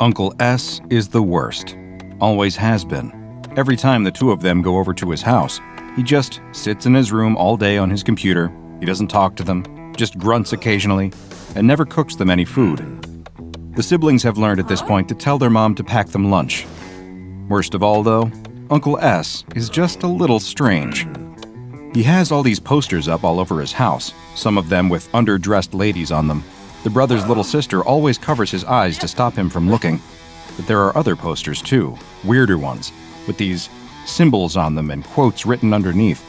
Uncle S is the worst. Always has been. Every time the two of them go over to his house, he just sits in his room all day on his computer. He doesn't talk to them, just grunts occasionally, and never cooks them any food. The siblings have learned at this point to tell their mom to pack them lunch. Worst of all, though, Uncle S is just a little strange. He has all these posters up all over his house, some of them with underdressed ladies on them. The brother's little sister always covers his eyes to stop him from looking. But there are other posters too, weirder ones, with these symbols on them and quotes written underneath.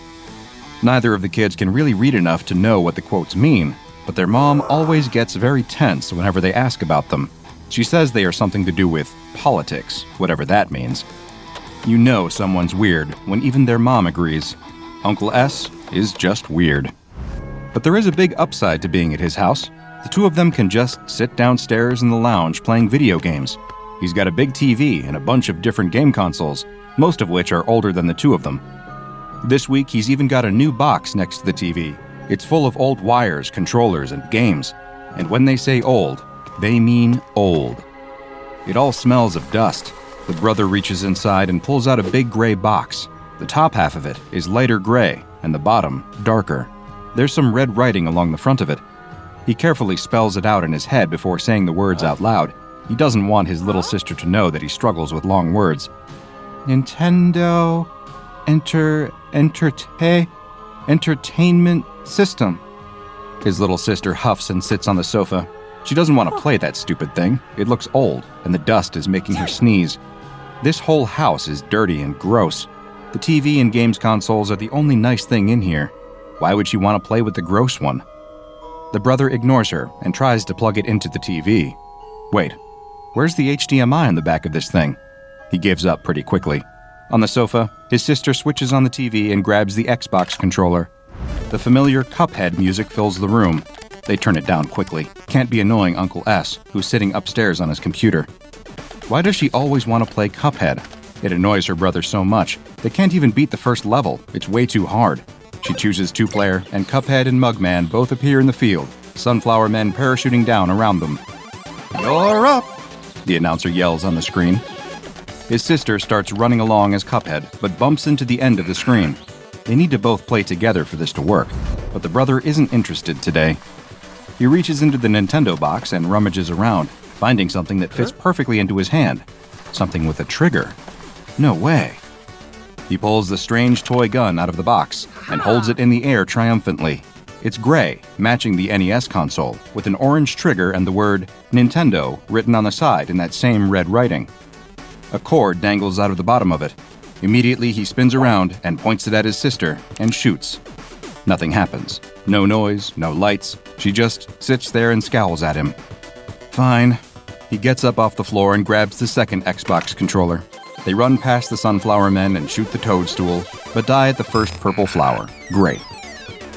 Neither of the kids can really read enough to know what the quotes mean, but their mom always gets very tense whenever they ask about them. She says they are something to do with politics, whatever that means. You know someone's weird when even their mom agrees. Uncle S is just weird. But there is a big upside to being at his house. The two of them can just sit downstairs in the lounge playing video games. He's got a big TV and a bunch of different game consoles, most of which are older than the two of them. This week, he's even got a new box next to the TV. It's full of old wires, controllers, and games. And when they say old, they mean old. It all smells of dust. The brother reaches inside and pulls out a big gray box. The top half of it is lighter gray, and the bottom darker. There's some red writing along the front of it. He carefully spells it out in his head before saying the words out loud. He doesn't want his little sister to know that he struggles with long words. Nintendo Entertainment System. His little sister huffs and sits on the sofa. She doesn't want to play that stupid thing. It looks old, and the dust is making her sneeze. This whole house is dirty and gross. The TV and games consoles are the only nice thing in here. Why would she want to play with the gross one? The brother ignores her and tries to plug it into the TV. Wait, where's the HDMI on the back of this thing? He gives up pretty quickly. On the sofa, his sister switches on the TV and grabs the Xbox controller. The familiar Cuphead music fills the room. They turn it down quickly. Can't be annoying Uncle S, who's sitting upstairs on his computer. Why does she always want to play Cuphead? It annoys her brother so much. They can't even beat the first level. It's way too hard. She chooses two-player, and Cuphead and Mugman both appear in the field, sunflower men parachuting down around them. "You're up!" the announcer yells on the screen. His sister starts running along as Cuphead, but bumps into the end of the screen. They need to both play together for this to work, but the brother isn't interested today. He reaches into the Nintendo box and rummages around, finding something that fits perfectly into his hand. Something with a trigger. No way. He pulls the strange toy gun out of the box and holds it in the air triumphantly. It's gray, matching the NES console, with an orange trigger and the word Nintendo written on the side in that same red writing. A cord dangles out of the bottom of it. Immediately, he spins around and points it at his sister and shoots. Nothing happens. No noise, no lights. She just sits there and scowls at him. Fine. He gets up off the floor and grabs the second Xbox controller. They run past the sunflower men and shoot the toadstool, but die at the first purple flower. Great.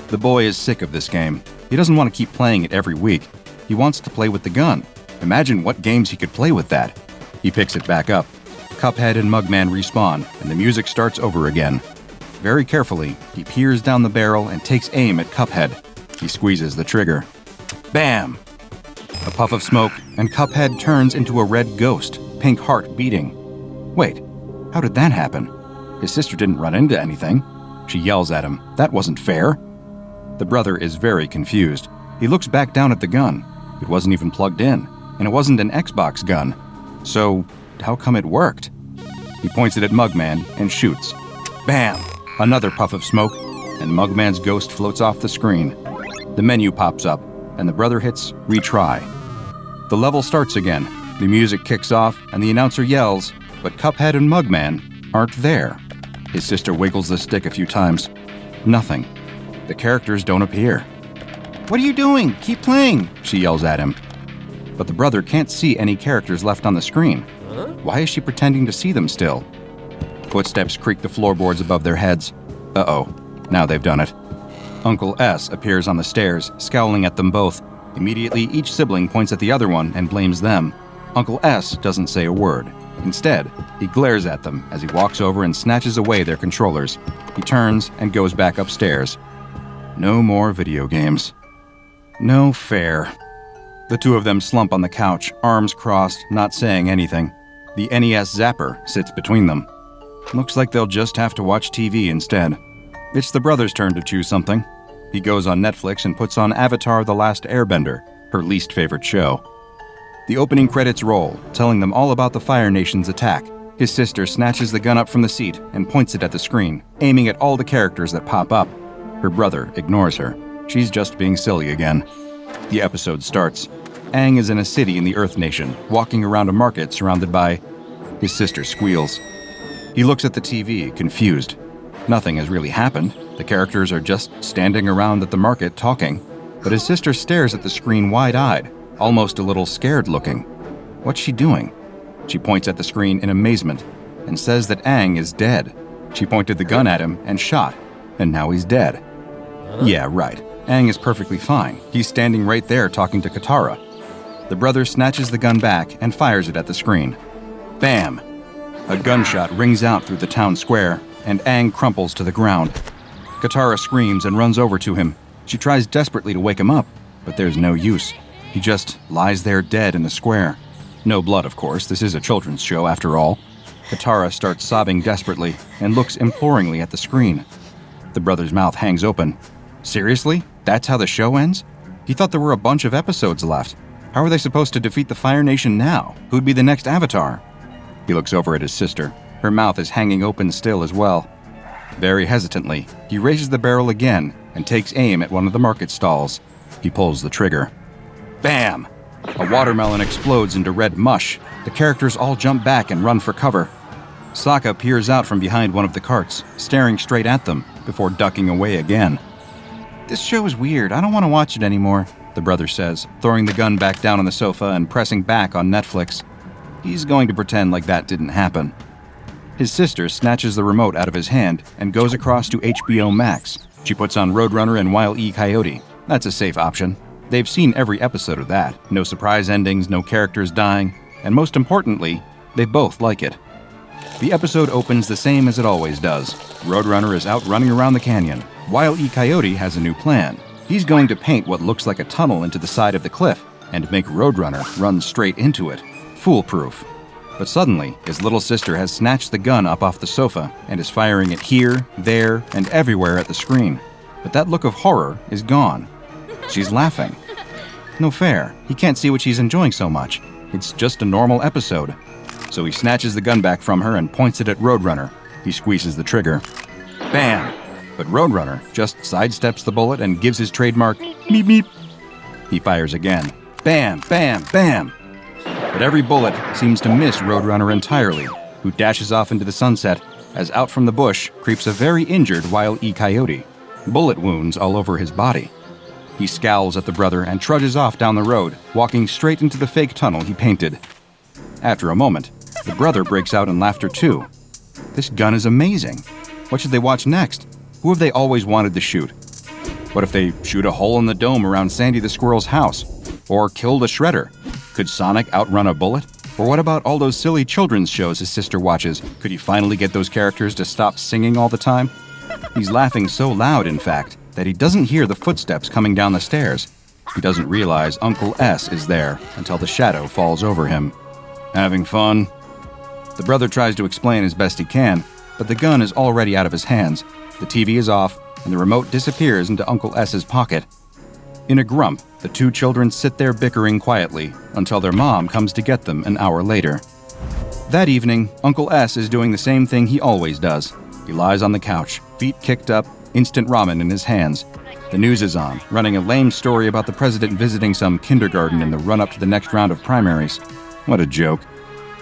The boy is sick of this game. He doesn't want to keep playing it every week. He wants to play with the gun. Imagine what games he could play with that. He picks it back up. Cuphead and Mugman respawn, and the music starts over again. Very carefully, he peers down the barrel and takes aim at Cuphead. He squeezes the trigger. Bam! A puff of smoke, and Cuphead turns into a red ghost, pink heart beating. Wait, how did that happen? His sister didn't run into anything. She yells at him. That wasn't fair. The brother is very confused. He looks back down at the gun. It wasn't even plugged in, and it wasn't an Xbox gun. So, how come it worked? He points it at Mugman and shoots. Bam! Another puff of smoke, and Mugman's ghost floats off the screen. The menu pops up, and the brother hits retry. The level starts again. The music kicks off, and the announcer yells, but Cuphead and Mugman aren't there. His sister wiggles the stick a few times. Nothing. The characters don't appear. What are you doing? Keep playing, she yells at him. But the brother can't see any characters left on the screen. Why is she pretending to see them still? Footsteps creak the floorboards above their heads. Uh-oh, now they've done it. Uncle S appears on the stairs, scowling at them both. Immediately, each sibling points at the other one and blames them. Uncle S doesn't say a word. Instead, he glares at them as he walks over and snatches away their controllers. He turns and goes back upstairs. No more video games. No fair. The two of them slump on the couch, arms crossed, not saying anything. The NES zapper sits between them. Looks like they'll just have to watch TV instead. It's the brother's turn to choose something. He goes on Netflix and puts on Avatar: The Last Airbender, her least favorite show. The opening credits roll, telling them all about the Fire Nation's attack. His sister snatches the gun up from the seat and points it at the screen, aiming at all the characters that pop up. Her brother ignores her. She's just being silly again. The episode starts. Aang is in a city in the Earth Nation, walking around a market surrounded by... His sister squeals. He looks at the TV, confused. Nothing has really happened. The characters are just standing around at the market talking. But his sister stares at the screen wide-eyed, almost a little scared looking. What's she doing? She points at the screen in amazement and says that Aang is dead. She pointed the gun at him and shot, and now he's dead. Yeah, right. Aang is perfectly fine. He's standing right there talking to Katara. The brother snatches the gun back and fires it at the screen. Bam! A gunshot rings out through the town square, and Aang crumples to the ground. Katara screams and runs over to him. She tries desperately to wake him up, but there's no use. He just lies there dead in the square. No blood, of course. This is a children's show, after all. Katara starts sobbing desperately and looks imploringly at the screen. The brother's mouth hangs open. Seriously? That's how the show ends? He thought there were a bunch of episodes left. How are they supposed to defeat the Fire Nation now? Who'd be the next Avatar? He looks over at his sister. Her mouth is hanging open still as well. Very hesitantly, he raises the barrel again and takes aim at one of the market stalls. He pulls the trigger. Bam! A watermelon explodes into red mush. The characters all jump back and run for cover. Sokka peers out from behind one of the carts, staring straight at them, before ducking away again. This show is weird. I don't want to watch it anymore, the brother says, throwing the gun back down on the sofa and pressing back on Netflix. He's going to pretend like that didn't happen. His sister snatches the remote out of his hand and goes across to HBO Max. She puts on Roadrunner and Wile E. Coyote. That's a safe option. They've seen every episode of that. No surprise endings, no characters dying, and most importantly, they both like it. The episode opens the same as it always does. Roadrunner is out running around the canyon. Wile E. Coyote has a new plan. He's going to paint what looks like a tunnel into the side of the cliff and make Roadrunner run straight into it. Foolproof. But suddenly, his little sister has snatched the gun up off the sofa and is firing it here, there, and everywhere at the screen. But that look of horror is gone. She's laughing. No fair. He can't see what she's enjoying so much. It's just a normal episode. So he snatches the gun back from her and points it at Roadrunner. He squeezes the trigger. Bam! But Roadrunner just sidesteps the bullet and gives his trademark meep meep. He fires again. Bam, bam, bam! But every bullet seems to miss Roadrunner entirely, who dashes off into the sunset as out from the bush creeps a very injured Wile E. Coyote, bullet wounds all over his body. He scowls at the brother and trudges off down the road, walking straight into the fake tunnel he painted. After a moment, the brother breaks out in laughter too. This gun is amazing. What should they watch next? Who have they always wanted to shoot? What if they shoot a hole in the dome around Sandy the Squirrel's house? Or killed a shredder? Could Sonic outrun a bullet? Or what about all those silly children's shows his sister watches? Could he finally get those characters to stop singing all the time? He's laughing so loud, in fact, that he doesn't hear the footsteps coming down the stairs. He doesn't realize Uncle S is there until the shadow falls over him. Having fun? The brother tries to explain as best he can, but the gun is already out of his hands. The TV is off, and the remote disappears into Uncle S's pocket. In a grump, the two children sit there bickering quietly until their mom comes to get them an hour later. That evening, Uncle S is doing the same thing he always does. He lies on the couch, feet kicked up, instant ramen in his hands. The news is on, running a lame story about the president visiting some kindergarten in the run-up to the next round of primaries. What a joke.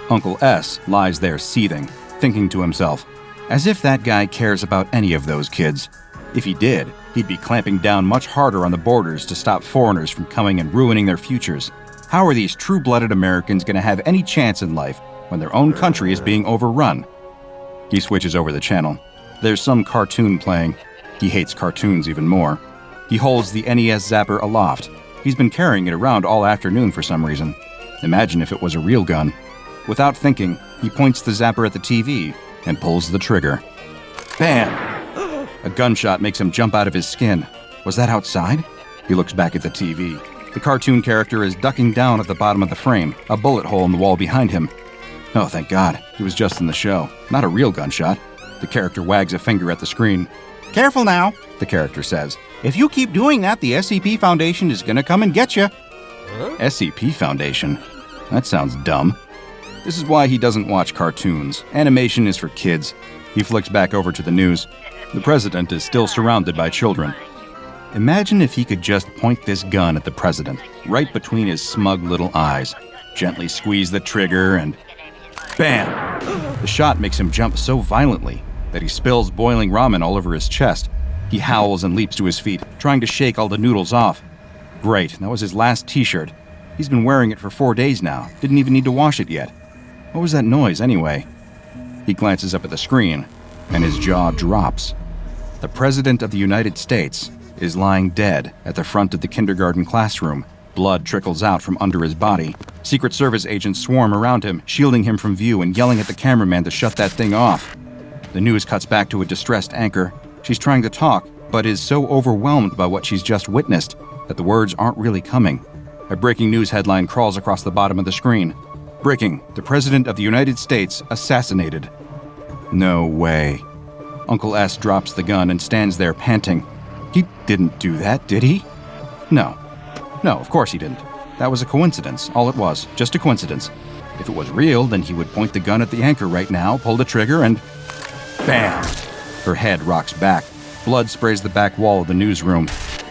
Uncle S lies there seething, thinking to himself, as if that guy cares about any of those kids. If he did, he'd be clamping down much harder on the borders to stop foreigners from coming and ruining their futures. How are these true-blooded Americans going to have any chance in life when their own country is being overrun? He switches over the channel. There's some cartoon playing. He hates cartoons even more. He holds the NES zapper aloft. He's been carrying it around all afternoon for some reason. Imagine if it was a real gun. Without thinking, he points the zapper at the TV and pulls the trigger. Bam! A gunshot makes him jump out of his skin. Was that outside? He looks back at the TV. The cartoon character is ducking down at the bottom of the frame, a bullet hole in the wall behind him. Oh, thank God. He was just in the show. Not a real gunshot. The character wags a finger at the screen. "Careful now," the character says. "If you keep doing that, the SCP Foundation is gonna come and get you." SCP Foundation? That sounds dumb. This is why he doesn't watch cartoons. Animation is for kids. He flicks back over to the news. The president is still surrounded by children. Imagine if he could just point this gun at the president, right between his smug little eyes, gently squeeze the trigger, and bam! The shot makes him jump so violently that he spills boiling ramen all over his chest. He howls and leaps to his feet, trying to shake all the noodles off. Great, that was his last t-shirt. He's been wearing it for 4 days now, didn't even need to wash it yet. What was that noise anyway? He glances up at the screen, and his jaw drops. The President of the United States is lying dead at the front of the kindergarten classroom. Blood trickles out from under his body. Secret Service agents swarm around him, shielding him from view and yelling at the cameraman to shut that thing off. The news cuts back to a distressed anchor. She's trying to talk, but is so overwhelmed by what she's just witnessed that the words aren't really coming. A breaking news headline crawls across the bottom of the screen. Breaking, the President of the United States assassinated. No way. Uncle S drops the gun and stands there panting. He didn't do that, did he? No, of course he didn't. That was a coincidence, all it was, just a coincidence. If it was real, then he would point the gun at the anchor right now, pull the trigger, and bam! Her head rocks back. Blood sprays the back wall of the newsroom.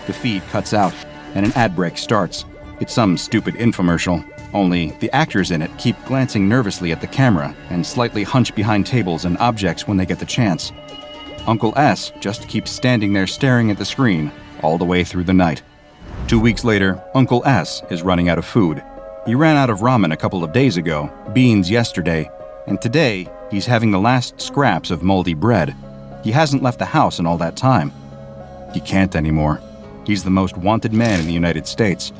The feed cuts out, and an ad break starts. It's some stupid infomercial, only the actors in it keep glancing nervously at the camera and slightly hunch behind tables and objects when they get the chance. Uncle S just keeps standing there staring at the screen all the way through the night. 2 weeks later, Uncle S is running out of food. He ran out of ramen a couple of days ago, beans yesterday, and today he's having the last scraps of moldy bread. He hasn't left the house in all that time. He can't anymore. He's the most wanted man in the United States.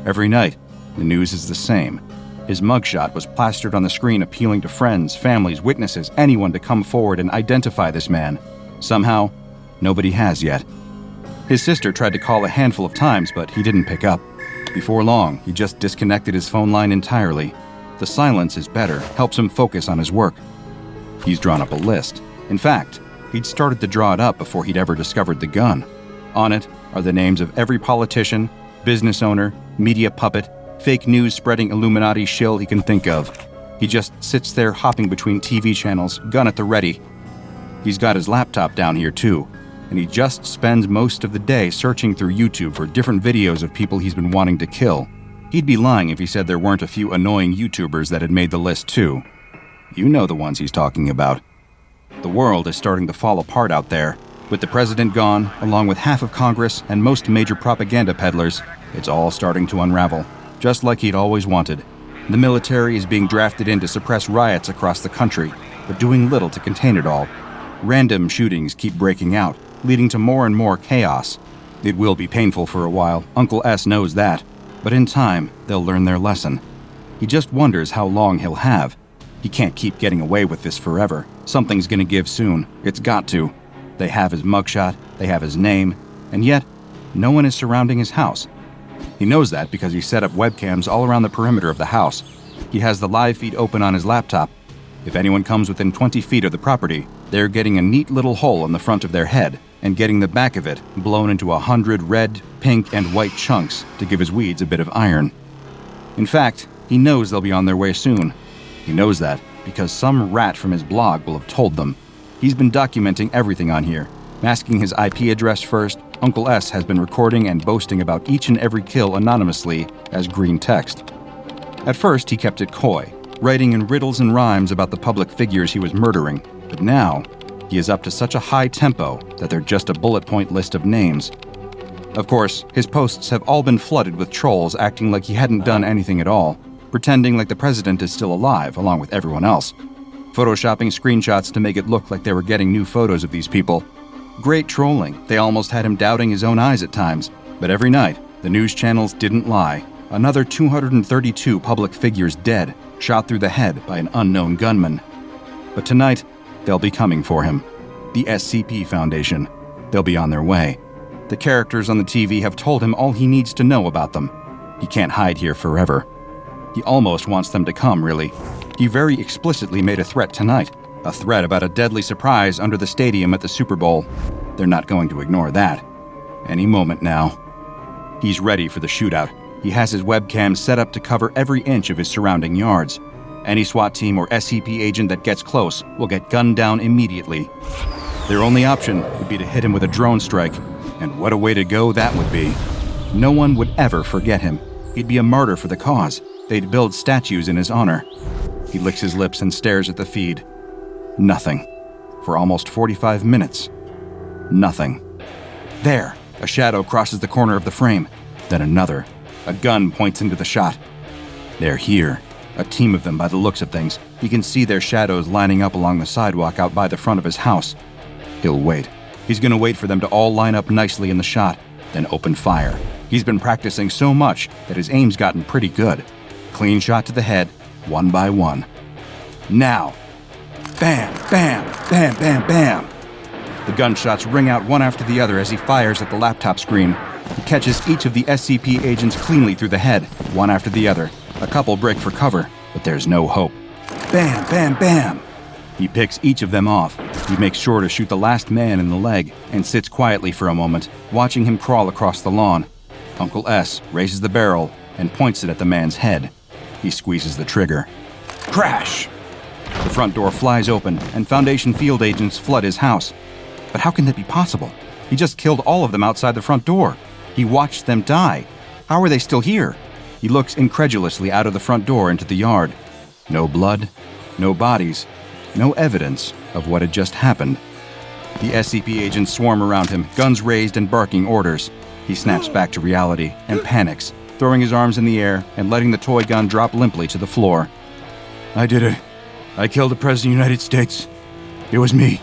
Every night, the news is the same. His mugshot was plastered on the screen appealing to friends, families, witnesses, anyone to come forward and identify this man. Somehow, nobody has yet. His sister tried to call a handful of times, but he didn't pick up. Before long, he just disconnected his phone line entirely. The silence is better, helps him focus on his work. He's drawn up a list. In fact, he'd started to draw it up before he'd ever discovered the gun. On it are the names of every politician, business owner, media puppet, fake news spreading Illuminati shill he can think of. He just sits there hopping between TV channels, gun at the ready. He's got his laptop down here too, and he just spends most of the day searching through YouTube for different videos of people he's been wanting to kill. He'd be lying if he said there weren't a few annoying YouTubers that had made the list too. You know the ones he's talking about. The world is starting to fall apart out there. With the president gone, along with half of Congress and most major propaganda peddlers, it's all starting to unravel, just like he'd always wanted. The military is being drafted in to suppress riots across the country, but doing little to contain it all. Random shootings keep breaking out, leading to more and more chaos. It will be painful for a while, Uncle S knows that, but in time, they'll learn their lesson. He just wonders how long he'll have. He can't keep getting away with this forever. Something's gonna give soon. It's got to. They have his mugshot, they have his name, and yet, no one is surrounding his house. He knows that because he set up webcams all around the perimeter of the house. He has the live feed open on his laptop. If anyone comes within 20 feet of the property, they're getting a neat little hole in the front of their head and getting the back of it blown into 100 red, pink, and white chunks to give his weeds a bit of iron. In fact, he knows they'll be on their way soon. He knows that because some rat from his blog will have told them. He's been documenting everything on here. Masking his IP address first, Uncle S has been recording and boasting about each and every kill anonymously as green text. At first, he kept it coy, writing in riddles and rhymes about the public figures he was murdering, but now, he is up to such a high tempo that they're just a bullet point list of names. Of course, his posts have all been flooded with trolls acting like he hadn't done anything at all, pretending like the president is still alive along with everyone else. Photoshopping screenshots to make it look like they were getting new photos of these people. Great trolling. They almost had him doubting his own eyes at times. But every night, the news channels didn't lie. Another 232 public figures dead, shot through the head by an unknown gunman. But tonight, they'll be coming for him. The SCP Foundation. They'll be on their way. The characters on the TV have told him all he needs to know about them. He can't hide here forever. He almost wants them to come, really. He very explicitly made a threat tonight. A threat about a deadly surprise under the stadium at the Super Bowl. They're not going to ignore that. Any moment now. He's ready for the shootout. He has his webcam set up to cover every inch of his surrounding yards. Any SWAT team or SCP agent that gets close will get gunned down immediately. Their only option would be to hit him with a drone strike, and what a way to go that would be. No one would ever forget him. He'd be a martyr for the cause. They'd build statues in his honor. He licks his lips and stares at the feed. Nothing. For almost 45 minutes. Nothing. There, a shadow crosses the corner of the frame. Then another. A gun points into the shot. They're here. A team of them by the looks of things. He can see their shadows lining up along the sidewalk out by the front of his house. He'll wait. He's gonna wait for them to all line up nicely in the shot, then open fire. He's been practicing so much that his aim's gotten pretty good. Clean shot to the head, one by one. Now. Bam, bam, bam, bam, bam. The gunshots ring out one after the other as he fires at the laptop screen. He catches each of the SCP agents cleanly through the head, one after the other. A couple break for cover, but there's no hope. Bam, bam, bam. He picks each of them off. He makes sure to shoot the last man in the leg and sits quietly for a moment, watching him crawl across the lawn. Uncle S raises the barrel and points it at the man's head. He squeezes the trigger. Crash! The front door flies open, and Foundation field agents flood his house. But how can that be possible? He just killed all of them outside the front door. He watched them die. How are they still here? He looks incredulously out of the front door into the yard. No blood, no bodies, no evidence of what had just happened. The SCP agents swarm around him, guns raised and barking orders. He snaps back to reality and panics, throwing his arms in the air and letting the toy gun drop limply to the floor. I did it. I killed the President of the United States. It was me.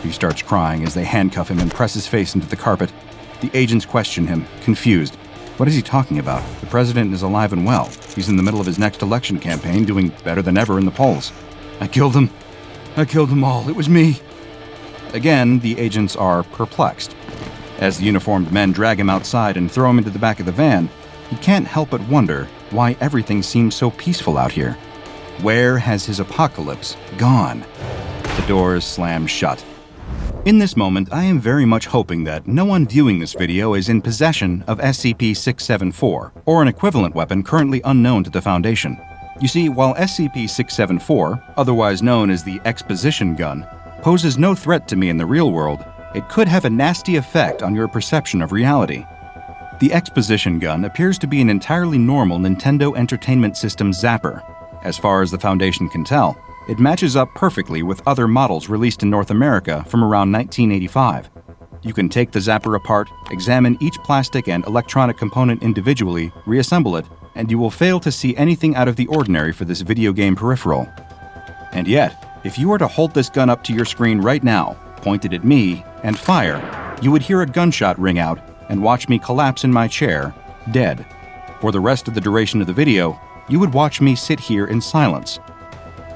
He starts crying as they handcuff him and press his face into the carpet. The agents question him, confused. What is he talking about? The president is alive and well. He's in the middle of his next election campaign, doing better than ever in the polls. I killed them. I killed them all. It was me. Again, the agents are perplexed. As the uniformed men drag him outside and throw him into the back of the van, he can't help but wonder why everything seems so peaceful out here. Where has his apocalypse gone? The doors slam shut. In this moment, I am very much hoping that no one viewing this video is in possession of SCP-674, or an equivalent weapon currently unknown to the Foundation. You see, while SCP-674, otherwise known as the Exposition gun, poses no threat to me in the real world, it could have a nasty effect on your perception of reality. The Exposition gun appears to be an entirely normal Nintendo Entertainment System zapper. As far as the Foundation can tell, it matches up perfectly with other models released in North America from around 1985. You can take the zapper apart, examine each plastic and electronic component individually, reassemble it, and you will fail to see anything out of the ordinary for this video game peripheral. And yet, if you were to hold this gun up to your screen right now, point it at me, and fire, you would hear a gunshot ring out and watch me collapse in my chair, dead. For the rest of the duration of the video, you would watch me sit here in silence.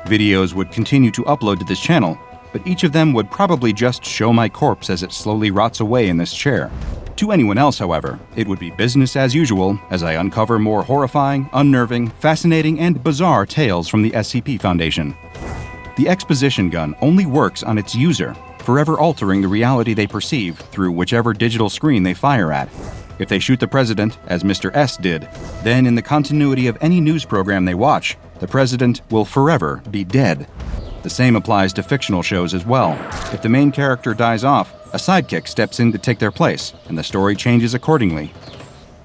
Videos would continue to upload to this channel, but each of them would probably just show my corpse as it slowly rots away in this chair. To anyone else, however, it would be business as usual as I uncover more horrifying, unnerving, fascinating, and bizarre tales from the SCP Foundation. The Exposition gun only works on its user, forever altering the reality they perceive through whichever digital screen they fire at. If they shoot the president, as Mr. S did, then in the continuity of any news program they watch, the president will forever be dead. The same applies to fictional shows as well. If the main character dies off, a sidekick steps in to take their place, and the story changes accordingly.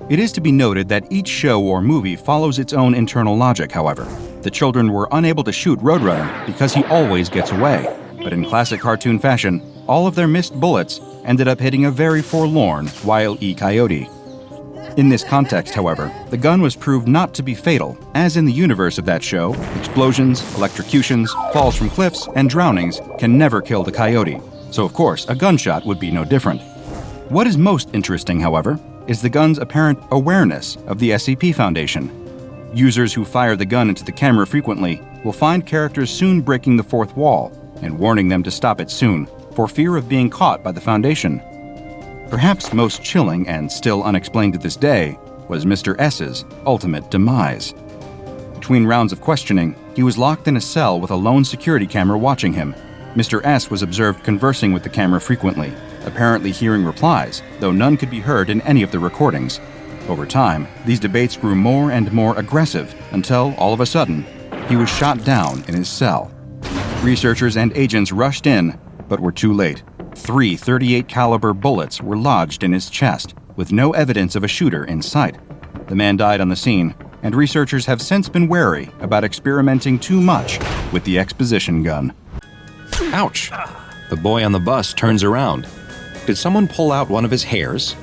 It is to be noted that each show or movie follows its own internal logic, however. The children were unable to shoot Roadrunner because he always gets away, but in classic cartoon fashion, all of their missed bullets ended up hitting a very forlorn Wile E. Coyote. In this context, however, the gun was proved not to be fatal, as in the universe of that show, explosions, electrocutions, falls from cliffs, and drownings can never kill the coyote, so of course a gunshot would be no different. What is most interesting, however, is the gun's apparent awareness of the SCP Foundation. Users who fire the gun into the camera frequently will find characters soon breaking the fourth wall and warning them to stop it soon, for fear of being caught by the Foundation. Perhaps most chilling and still unexplained to this day was Mr. S's ultimate demise. Between rounds of questioning, he was locked in a cell with a lone security camera watching him. Mr. S was observed conversing with the camera frequently, apparently hearing replies, though none could be heard in any of the recordings. Over time, these debates grew more and more aggressive until, all of a sudden, he was shot down in his cell. Researchers and agents rushed in, but were too late. 3 .38 caliber bullets were lodged in his chest, with no evidence of a shooter in sight. The man died on the scene, and researchers have since been wary about experimenting too much with the Exposition gun. Ouch! The boy on the bus turns around. Did someone pull out one of his hairs?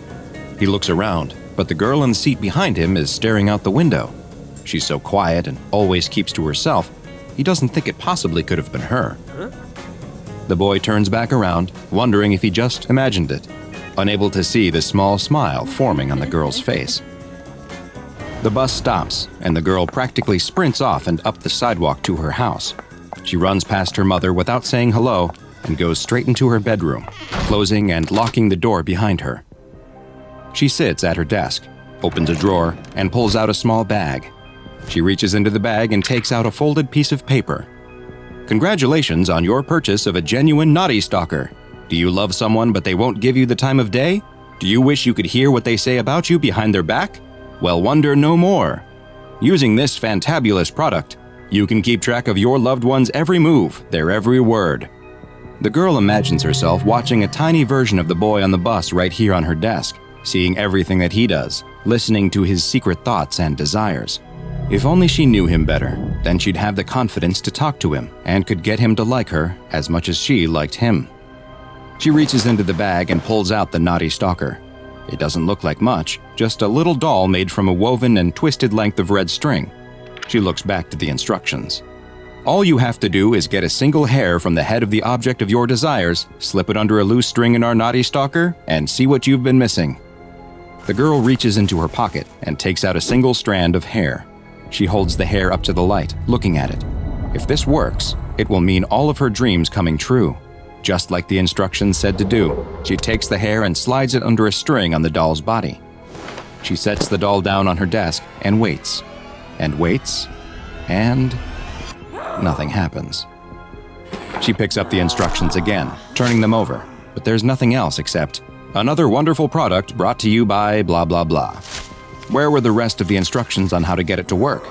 He looks around, but the girl in the seat behind him is staring out the window. She's so quiet and always keeps to herself, he doesn't think it possibly could have been her. The boy turns back around, wondering if he just imagined it, unable to see the small smile forming on the girl's face. The bus stops, and the girl practically sprints off and up the sidewalk to her house. She runs past her mother without saying hello and goes straight into her bedroom, closing and locking the door behind her. She sits at her desk, opens a drawer, and pulls out a small bag. She reaches into the bag and takes out a folded piece of paper. Congratulations on your purchase of a genuine Knotty Stalker. Do you love someone but they won't give you the time of day? Do you wish you could hear what they say about you behind their back? Well, wonder no more. Using this fantabulous product, you can keep track of your loved one's every move, their every word. The girl imagines herself watching a tiny version of the boy on the bus right here on her desk, seeing everything that he does, listening to his secret thoughts and desires. If only she knew him better, then she'd have the confidence to talk to him and could get him to like her as much as she liked him. She reaches into the bag and pulls out the Knotty Stalker. It doesn't look like much, just a little doll made from a woven and twisted length of red string. She looks back to the instructions. All you have to do is get a single hair from the head of the object of your desires, slip it under a loose string in our Knotty Stalker, and see what you've been missing. The girl reaches into her pocket and takes out a single strand of hair. She holds the hair up to the light, looking at it. If this works, it will mean all of her dreams coming true. Just like the instructions said to do, she takes the hair and slides it under a string on the doll's body. She sets the doll down on her desk and waits. And waits. And nothing happens. She picks up the instructions again, turning them over, but there's nothing else except another wonderful product brought to you by blah blah blah. Where were the rest of the instructions on how to get it to work?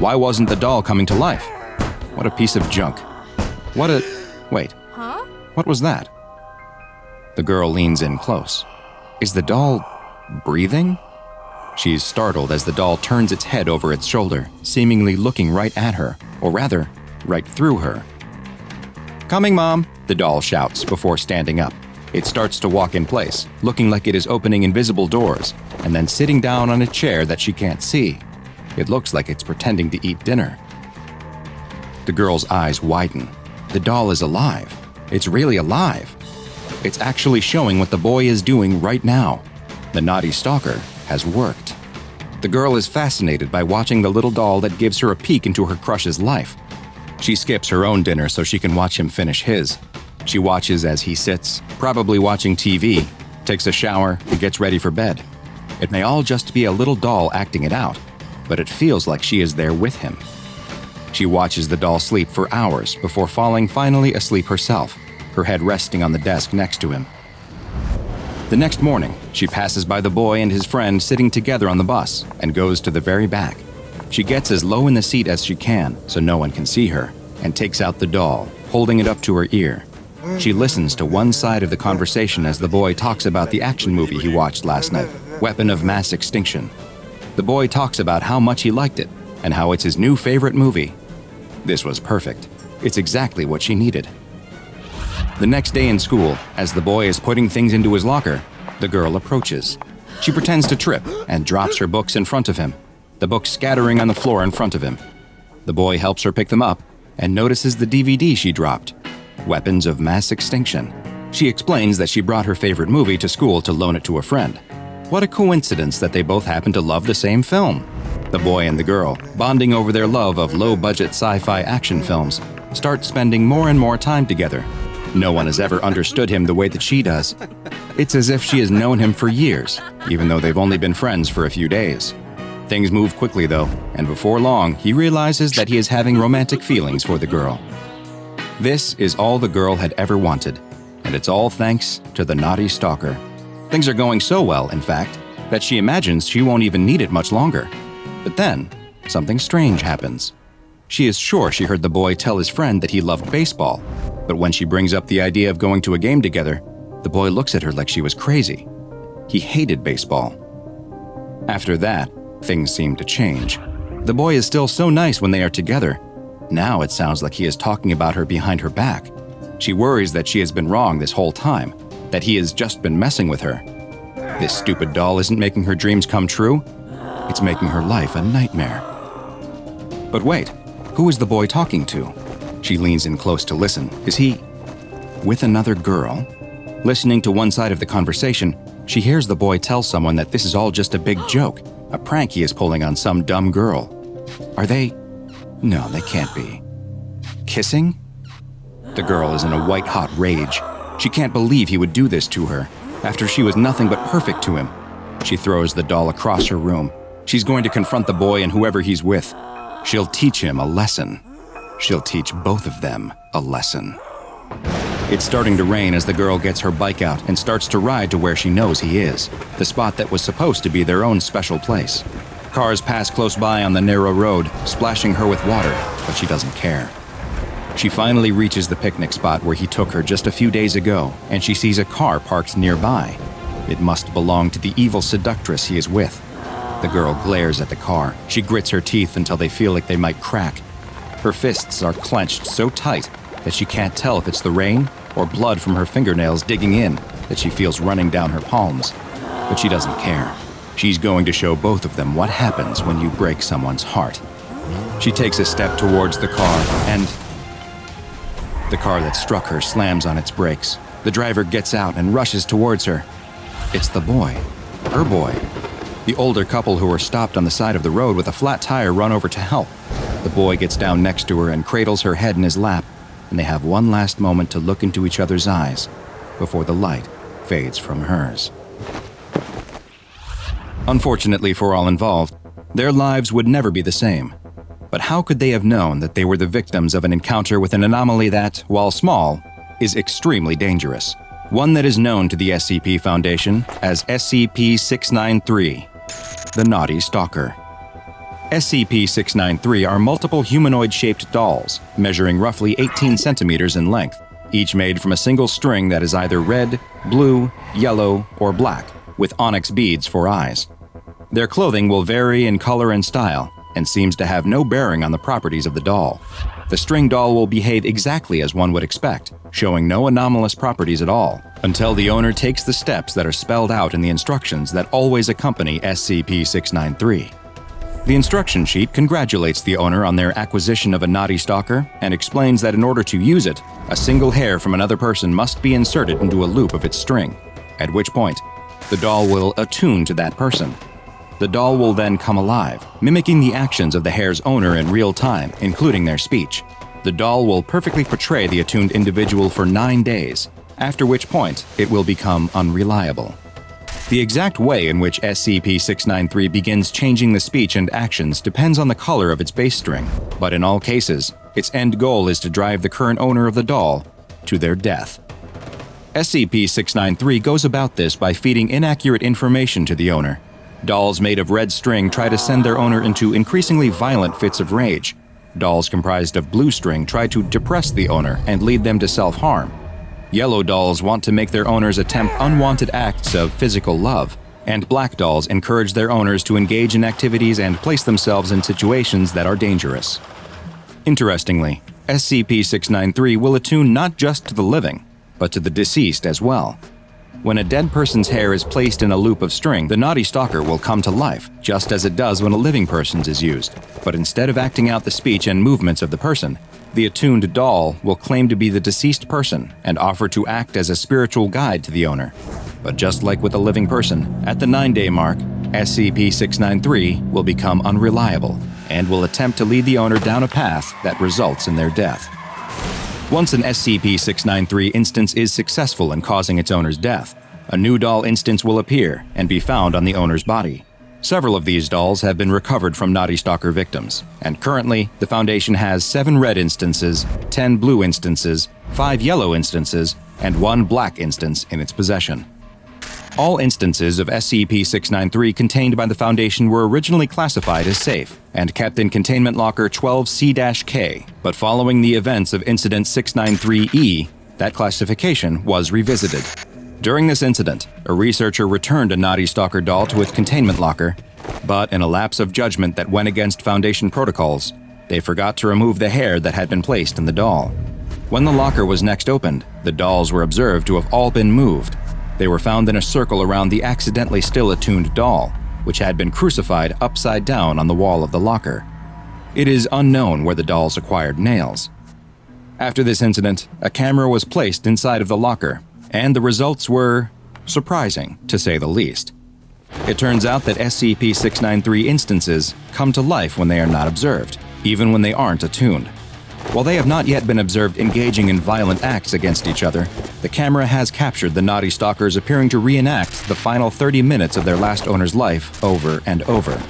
Why wasn't the doll coming to life? What a piece of junk. Wait. Huh? What was that? The girl leans in close. Is the doll breathing? She's startled as the doll turns its head over its shoulder, seemingly looking right at her, or rather, right through her. "Coming, Mom," the doll shouts before standing up. It starts to walk in place, looking like it is opening invisible doors, and then sitting down on a chair that she can't see. It looks like it's pretending to eat dinner. The girl's eyes widen. The doll is alive. It's really alive. It's actually showing what the boy is doing right now. The Knotty Stalker has worked. The girl is fascinated by watching the little doll that gives her a peek into her crush's life. She skips her own dinner so she can watch him finish his. She watches as he sits, probably watching TV, takes a shower, and gets ready for bed. It may all just be a little doll acting it out, but it feels like she is there with him. She watches the doll sleep for hours before falling finally asleep herself, her head resting on the desk next to him. The next morning, she passes by the boy and his friend sitting together on the bus and goes to the very back. She gets as low in the seat as she can so no one can see her, and takes out the doll, holding it up to her ear. She listens to one side of the conversation as the boy talks about the action movie he watched last night, Weapon of Mass Extinction. The boy talks about how much he liked it and how it's his new favorite movie. This was perfect. It's exactly what she needed. The next day in school, as the boy is putting things into his locker, the girl approaches. She pretends to trip and drops her books in front of him, the books scattering on the floor in front of him. The boy helps her pick them up and notices the DVD she dropped, Weapons of Mass Extinction. She explains that she brought her favorite movie to school to loan it to a friend. What a coincidence that they both happen to love the same film. The boy and the girl, bonding over their love of low-budget sci-fi action films, start spending more and more time together. No one has ever understood him the way that she does. It's as if she has known him for years, even though they've only been friends for a few days. Things move quickly though, and before long, he realizes that he is having romantic feelings for the girl. This is all the girl had ever wanted, and it's all thanks to the naughty stalker. Things are going so well, in fact, that she imagines she won't even need it much longer. But then, something strange happens. She is sure she heard the boy tell his friend that he loved baseball, but when she brings up the idea of going to a game together, the boy looks at her like she was crazy. He hated baseball. After that, things seem to change. The boy is still so nice when they are together. Now it sounds like he is talking about her behind her back. She worries that she has been wrong this whole time, that he has just been messing with her. This stupid doll isn't making her dreams come true. It's making her life a nightmare. But wait, who is the boy talking to? She leans in close to listen. Is he with another girl? Listening to one side of the conversation, she hears the boy tell someone that this is all just a big joke, a prank he is pulling on some dumb girl. Are they? No, they can't be. Kissing? The girl is in a white-hot rage. She can't believe he would do this to her, after she was nothing but perfect to him. She throws the doll across her room. She's going to confront the boy and whoever he's with. She'll teach him a lesson. She'll teach both of them a lesson. It's starting to rain as the girl gets her bike out and starts to ride to where she knows he is, the spot that was supposed to be their own special place. Cars pass close by on the narrow road, splashing her with water, but she doesn't care. She finally reaches the picnic spot where he took her just a few days ago, and she sees a car parked nearby. It must belong to the evil seductress he is with. The girl glares at the car. She grits her teeth until they feel like they might crack. Her fists are clenched so tight that she can't tell if it's the rain or blood from her fingernails digging in that she feels running down her palms. But she doesn't care. She's going to show both of them what happens when you break someone's heart. She takes a step towards the car, and the car that struck her slams on its brakes. The driver gets out and rushes towards her. It's the boy. Her boy. The older couple who were stopped on the side of the road with a flat tire run over to help. The boy gets down next to her and cradles her head in his lap, and they have one last moment to look into each other's eyes before the light fades from hers. Unfortunately for all involved, their lives would never be the same. But how could they have known that they were the victims of an encounter with an anomaly that, while small, is extremely dangerous? One that is known to the SCP Foundation as SCP-693, the Naughty Stalker. SCP-693 are multiple humanoid-shaped dolls, measuring roughly 18 centimeters in length, each made from a single string that is either red, blue, yellow, or black, with onyx beads for eyes. Their clothing will vary in color and style, and seems to have no bearing on the properties of the doll. The string doll will behave exactly as one would expect, showing no anomalous properties at all, until the owner takes the steps that are spelled out in the instructions that always accompany SCP-693. The instruction sheet congratulates the owner on their acquisition of a naughty stalker and explains that in order to use it, a single hair from another person must be inserted into a loop of its string, at which point, the doll will attune to that person. The doll will then come alive, mimicking the actions of the hair's owner in real time, including their speech. The doll will perfectly portray the attuned individual for 9 days, after which point it will become unreliable. The exact way in which SCP-693 begins changing the speech and actions depends on the color of its base string, but in all cases, its end goal is to drive the current owner of the doll to their death. SCP-693 goes about this by feeding inaccurate information to the owner. Dolls made of red string try to send their owner into increasingly violent fits of rage. Dolls comprised of blue string try to depress the owner and lead them to self-harm. Yellow dolls want to make their owners attempt unwanted acts of physical love, and black dolls encourage their owners to engage in activities and place themselves in situations that are dangerous. Interestingly, SCP-693 will attune not just to the living, but to the deceased as well. When a dead person's hair is placed in a loop of string, the naughty stalker will come to life, just as it does when a living person's is used. But instead of acting out the speech and movements of the person, the attuned doll will claim to be the deceased person and offer to act as a spiritual guide to the owner. But just like with a living person, at the 9-day mark, SCP-693 will become unreliable and will attempt to lead the owner down a path that results in their death. Once an SCP-693 instance is successful in causing its owner's death, a new doll instance will appear and be found on the owner's body. Several of these dolls have been recovered from Knotty Stalker victims, and currently, the Foundation has 7 red instances, 10 blue instances, 5 yellow instances, and 1 black instance in its possession. All instances of SCP-693 contained by the Foundation were originally classified as safe and kept in Containment Locker 12C-K, but following the events of Incident 693-E, that classification was revisited. During this incident, a researcher returned a Knotty Stalker doll to its containment locker, but in a lapse of judgment that went against Foundation protocols, they forgot to remove the hair that had been placed in the doll. When the locker was next opened, the dolls were observed to have all been moved. They were found in a circle around the accidentally still attuned doll, which had been crucified upside down on the wall of the locker. It is unknown where the dolls acquired nails. After this incident, a camera was placed inside of the locker, and the results were surprising, to say the least. It turns out that SCP-693 instances come to life when they are not observed, even when they aren't attuned. While they have not yet been observed engaging in violent acts against each other, the camera has captured the Knotty Stalkers appearing to reenact the final 30 minutes of their last owner's life over and over.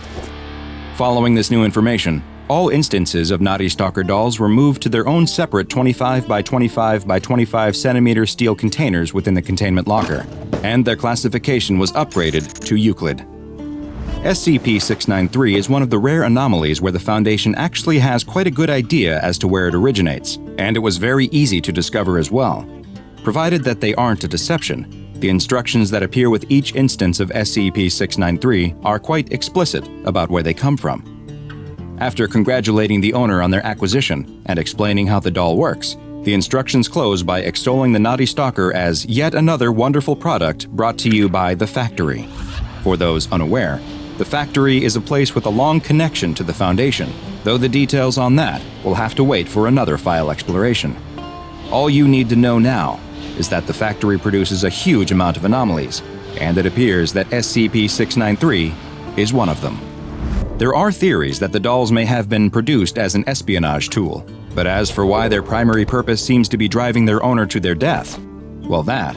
Following this new information, all instances of Knotty Stalker dolls were moved to their own separate 25 by 25 by 25 centimeter steel containers within the containment locker, and their classification was upgraded to Euclid. SCP-693 is one of the rare anomalies where the Foundation actually has quite a good idea as to where it originates, and it was very easy to discover as well. Provided that they aren't a deception, the instructions that appear with each instance of SCP-693 are quite explicit about where they come from. After congratulating the owner on their acquisition and explaining how the doll works, the instructions close by extolling the Knotty Stalker as yet another wonderful product brought to you by The Factory. For those unaware, The Factory is a place with a long connection to the Foundation, though the details on that will have to wait for another file exploration. All you need to know now is that The Factory produces a huge amount of anomalies, and it appears that SCP-693 is one of them. There are theories that the dolls may have been produced as an espionage tool, but as for why their primary purpose seems to be driving their owner to their death, well, that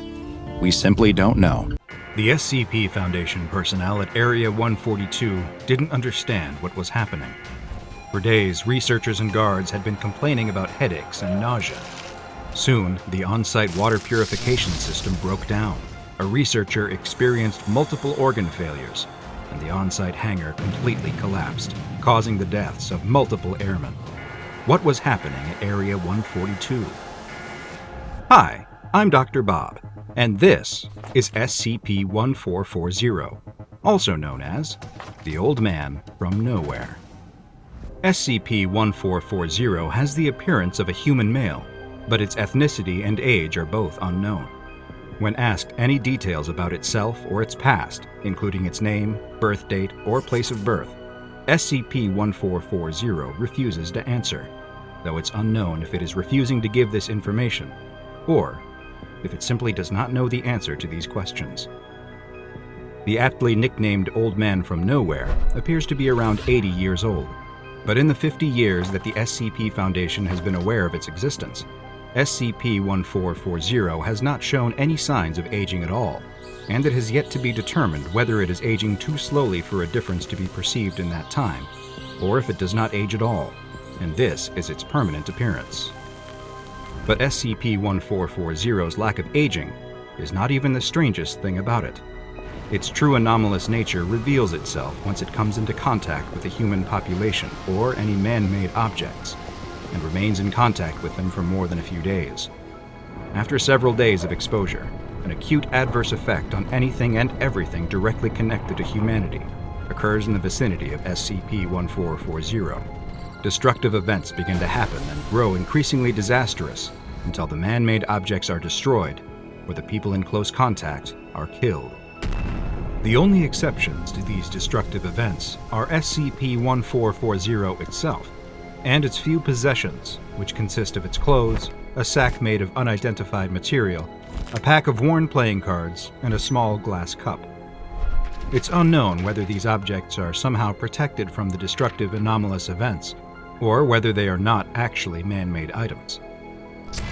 we simply don't know. The SCP Foundation personnel at Area 142 didn't understand what was happening. For days, researchers and guards had been complaining about headaches and nausea. Soon, the on-site water purification system broke down. A researcher experienced multiple organ failures, and the on-site hangar completely collapsed, causing the deaths of multiple airmen. What was happening at Area 142? Hi, I'm Dr. Bob, and this is SCP-1440, also known as The Old Man from Nowhere. SCP-1440 has the appearance of a human male, but its ethnicity and age are both unknown. When asked any details about itself or its past, including its name, birth date, or place of birth, SCP-1440 refuses to answer, though it's unknown if it is refusing to give this information, or if it simply does not know the answer to these questions. The aptly nicknamed Old Man from Nowhere appears to be around 80 years old, but in the 50 years that the SCP Foundation has been aware of its existence, SCP-1440 has not shown any signs of aging at all, and it has yet to be determined whether it is aging too slowly for a difference to be perceived in that time, or if it does not age at all, and this is its permanent appearance. But SCP-1440's lack of aging is not even the strangest thing about it. Its true anomalous nature reveals itself once it comes into contact with the human population or any man-made objects, and remains in contact with them for more than a few days. After several days of exposure, an acute adverse effect on anything and everything directly connected to humanity occurs in the vicinity of SCP-1440. Destructive events begin to happen and grow increasingly disastrous until the man-made objects are destroyed or the people in close contact are killed. The only exceptions to these destructive events are SCP-1440 itself, and its few possessions, which consist of its clothes, a sack made of unidentified material, a pack of worn playing cards, and a small glass cup. It's unknown whether these objects are somehow protected from the destructive anomalous events, or whether they are not actually man-made items.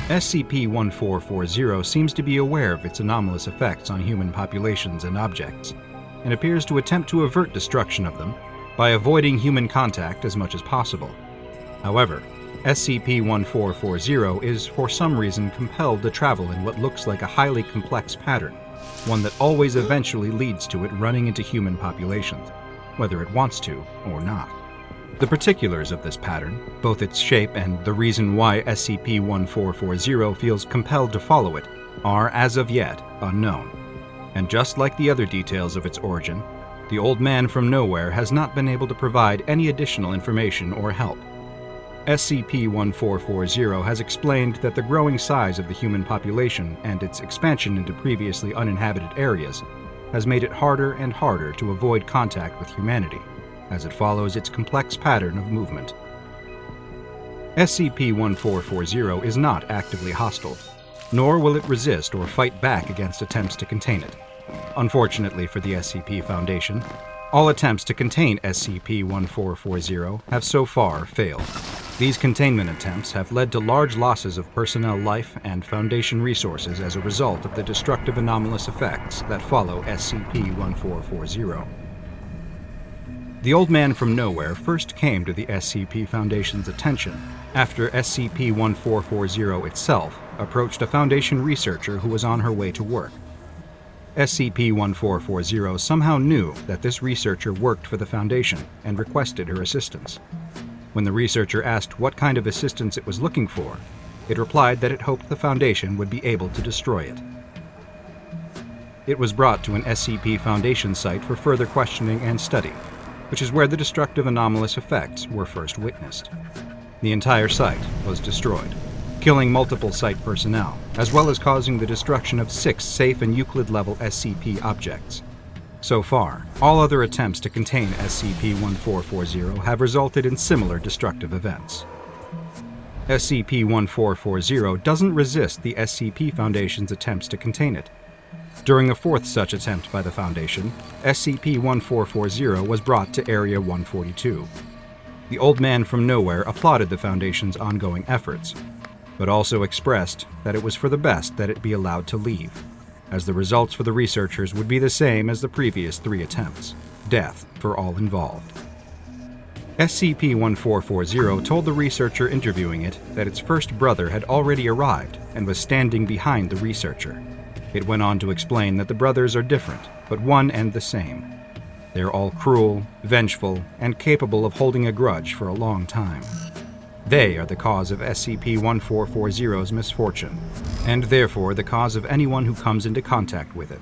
SCP-1440 seems to be aware of its anomalous effects on human populations and objects, and appears to attempt to avert destruction of them by avoiding human contact as much as possible. However, SCP-1440 is for some reason compelled to travel in what looks like a highly complex pattern, one that always eventually leads to it running into human populations, whether it wants to or not. The particulars of this pattern, both its shape and the reason why SCP-1440 feels compelled to follow it, are as of yet unknown. And just like the other details of its origin, the Old Man from Nowhere has not been able to provide any additional information or help. SCP-1440 has explained that the growing size of the human population and its expansion into previously uninhabited areas has made it harder and harder to avoid contact with humanity, as it follows its complex pattern of movement. SCP-1440 is not actively hostile, nor will it resist or fight back against attempts to contain it. Unfortunately for the SCP Foundation, all attempts to contain SCP-1440 have so far failed. These containment attempts have led to large losses of personnel life and Foundation resources as a result of the destructive anomalous effects that follow SCP-1440. The Old Man from Nowhere first came to the SCP Foundation's attention after SCP-1440 itself approached a Foundation researcher who was on her way to work. SCP-1440 somehow knew that this researcher worked for the Foundation and requested her assistance. When the researcher asked what kind of assistance it was looking for, it replied that it hoped the Foundation would be able to destroy it. It was brought to an SCP Foundation site for further questioning and study, which is where the destructive anomalous effects were first witnessed. The entire site was destroyed, killing multiple site personnel, as well as causing the destruction of 6 safe and Euclid-level SCP objects. So far, all other attempts to contain SCP-1440 have resulted in similar destructive events. SCP-1440 doesn't resist the SCP Foundation's attempts to contain it. During a 4th such attempt by the Foundation, SCP-1440 was brought to Area 142. The Old Man from Nowhere applauded the Foundation's ongoing efforts, but also expressed that it was for the best that it be allowed to leave, as the results for the researchers would be the same as the previous 3 attempts: death for all involved. SCP-1440 told the researcher interviewing it that its first brother had already arrived and was standing behind the researcher. It went on to explain that the brothers are different, but one and the same. They are all cruel, vengeful, and capable of holding a grudge for a long time. They are the cause of SCP-1440's misfortune, and therefore the cause of anyone who comes into contact with it.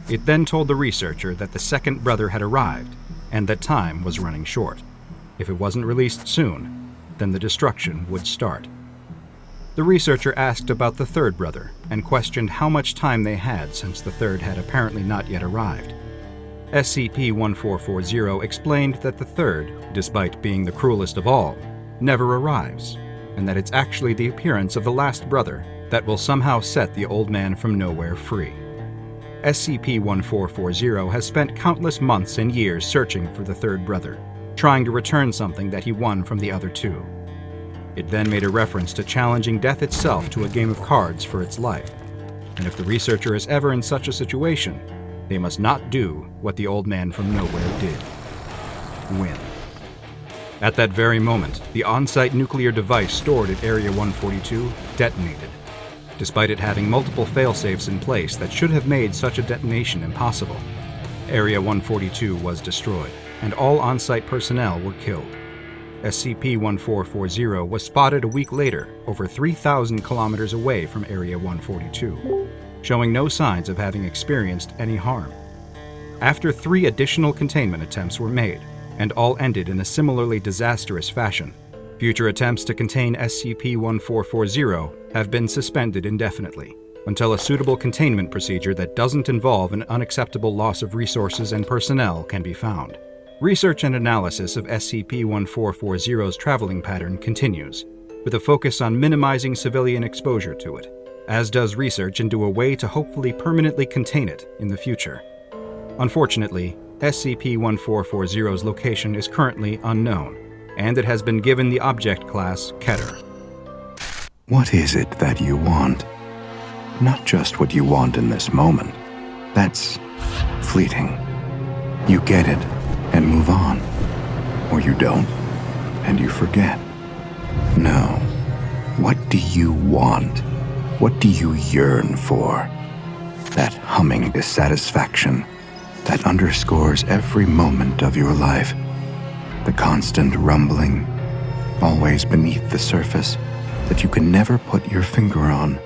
It then told the researcher that the second brother had arrived, and that time was running short. If it wasn't released soon, then the destruction would start. The researcher asked about the third brother, and questioned how much time they had since the third had apparently not yet arrived. SCP-1440 explained that the third, despite being the cruelest of all, never arrives, and that it's actually the appearance of the last brother that will somehow set the Old Man from Nowhere free. SCP-1440 has spent countless months and years searching for the third brother, trying to return something that he won from the other 2. It then made a reference to challenging death itself to a game of cards for its life, and if the researcher is ever in such a situation, they must not do what the Old Man from Nowhere did: win. At that very moment, the on-site nuclear device stored at Area 142 detonated, despite it having multiple failsafes in place that should have made such a detonation impossible. Area 142 was destroyed, and all on-site personnel were killed. SCP-1440 was spotted a week later, over 3,000 kilometers away from Area 142, showing no signs of having experienced any harm. After 3 additional containment attempts were made, and all ended in a similarly disastrous fashion, future attempts to contain SCP-1440 have been suspended indefinitely, until a suitable containment procedure that doesn't involve an unacceptable loss of resources and personnel can be found. Research and analysis of SCP-1440's traveling pattern continues, with a focus on minimizing civilian exposure to it, as does research into a way to hopefully permanently contain it in the future. Unfortunately, SCP-1440's location is currently unknown, and it has been given the object class Keter. What is it that you want? Not just what you want in this moment. That's fleeting. You get it and move on. Or you don't, and you forget. No. What do you want? What do you yearn for? That humming dissatisfaction that underscores every moment of your life. The constant rumbling, always beneath the surface, that you can never put your finger on.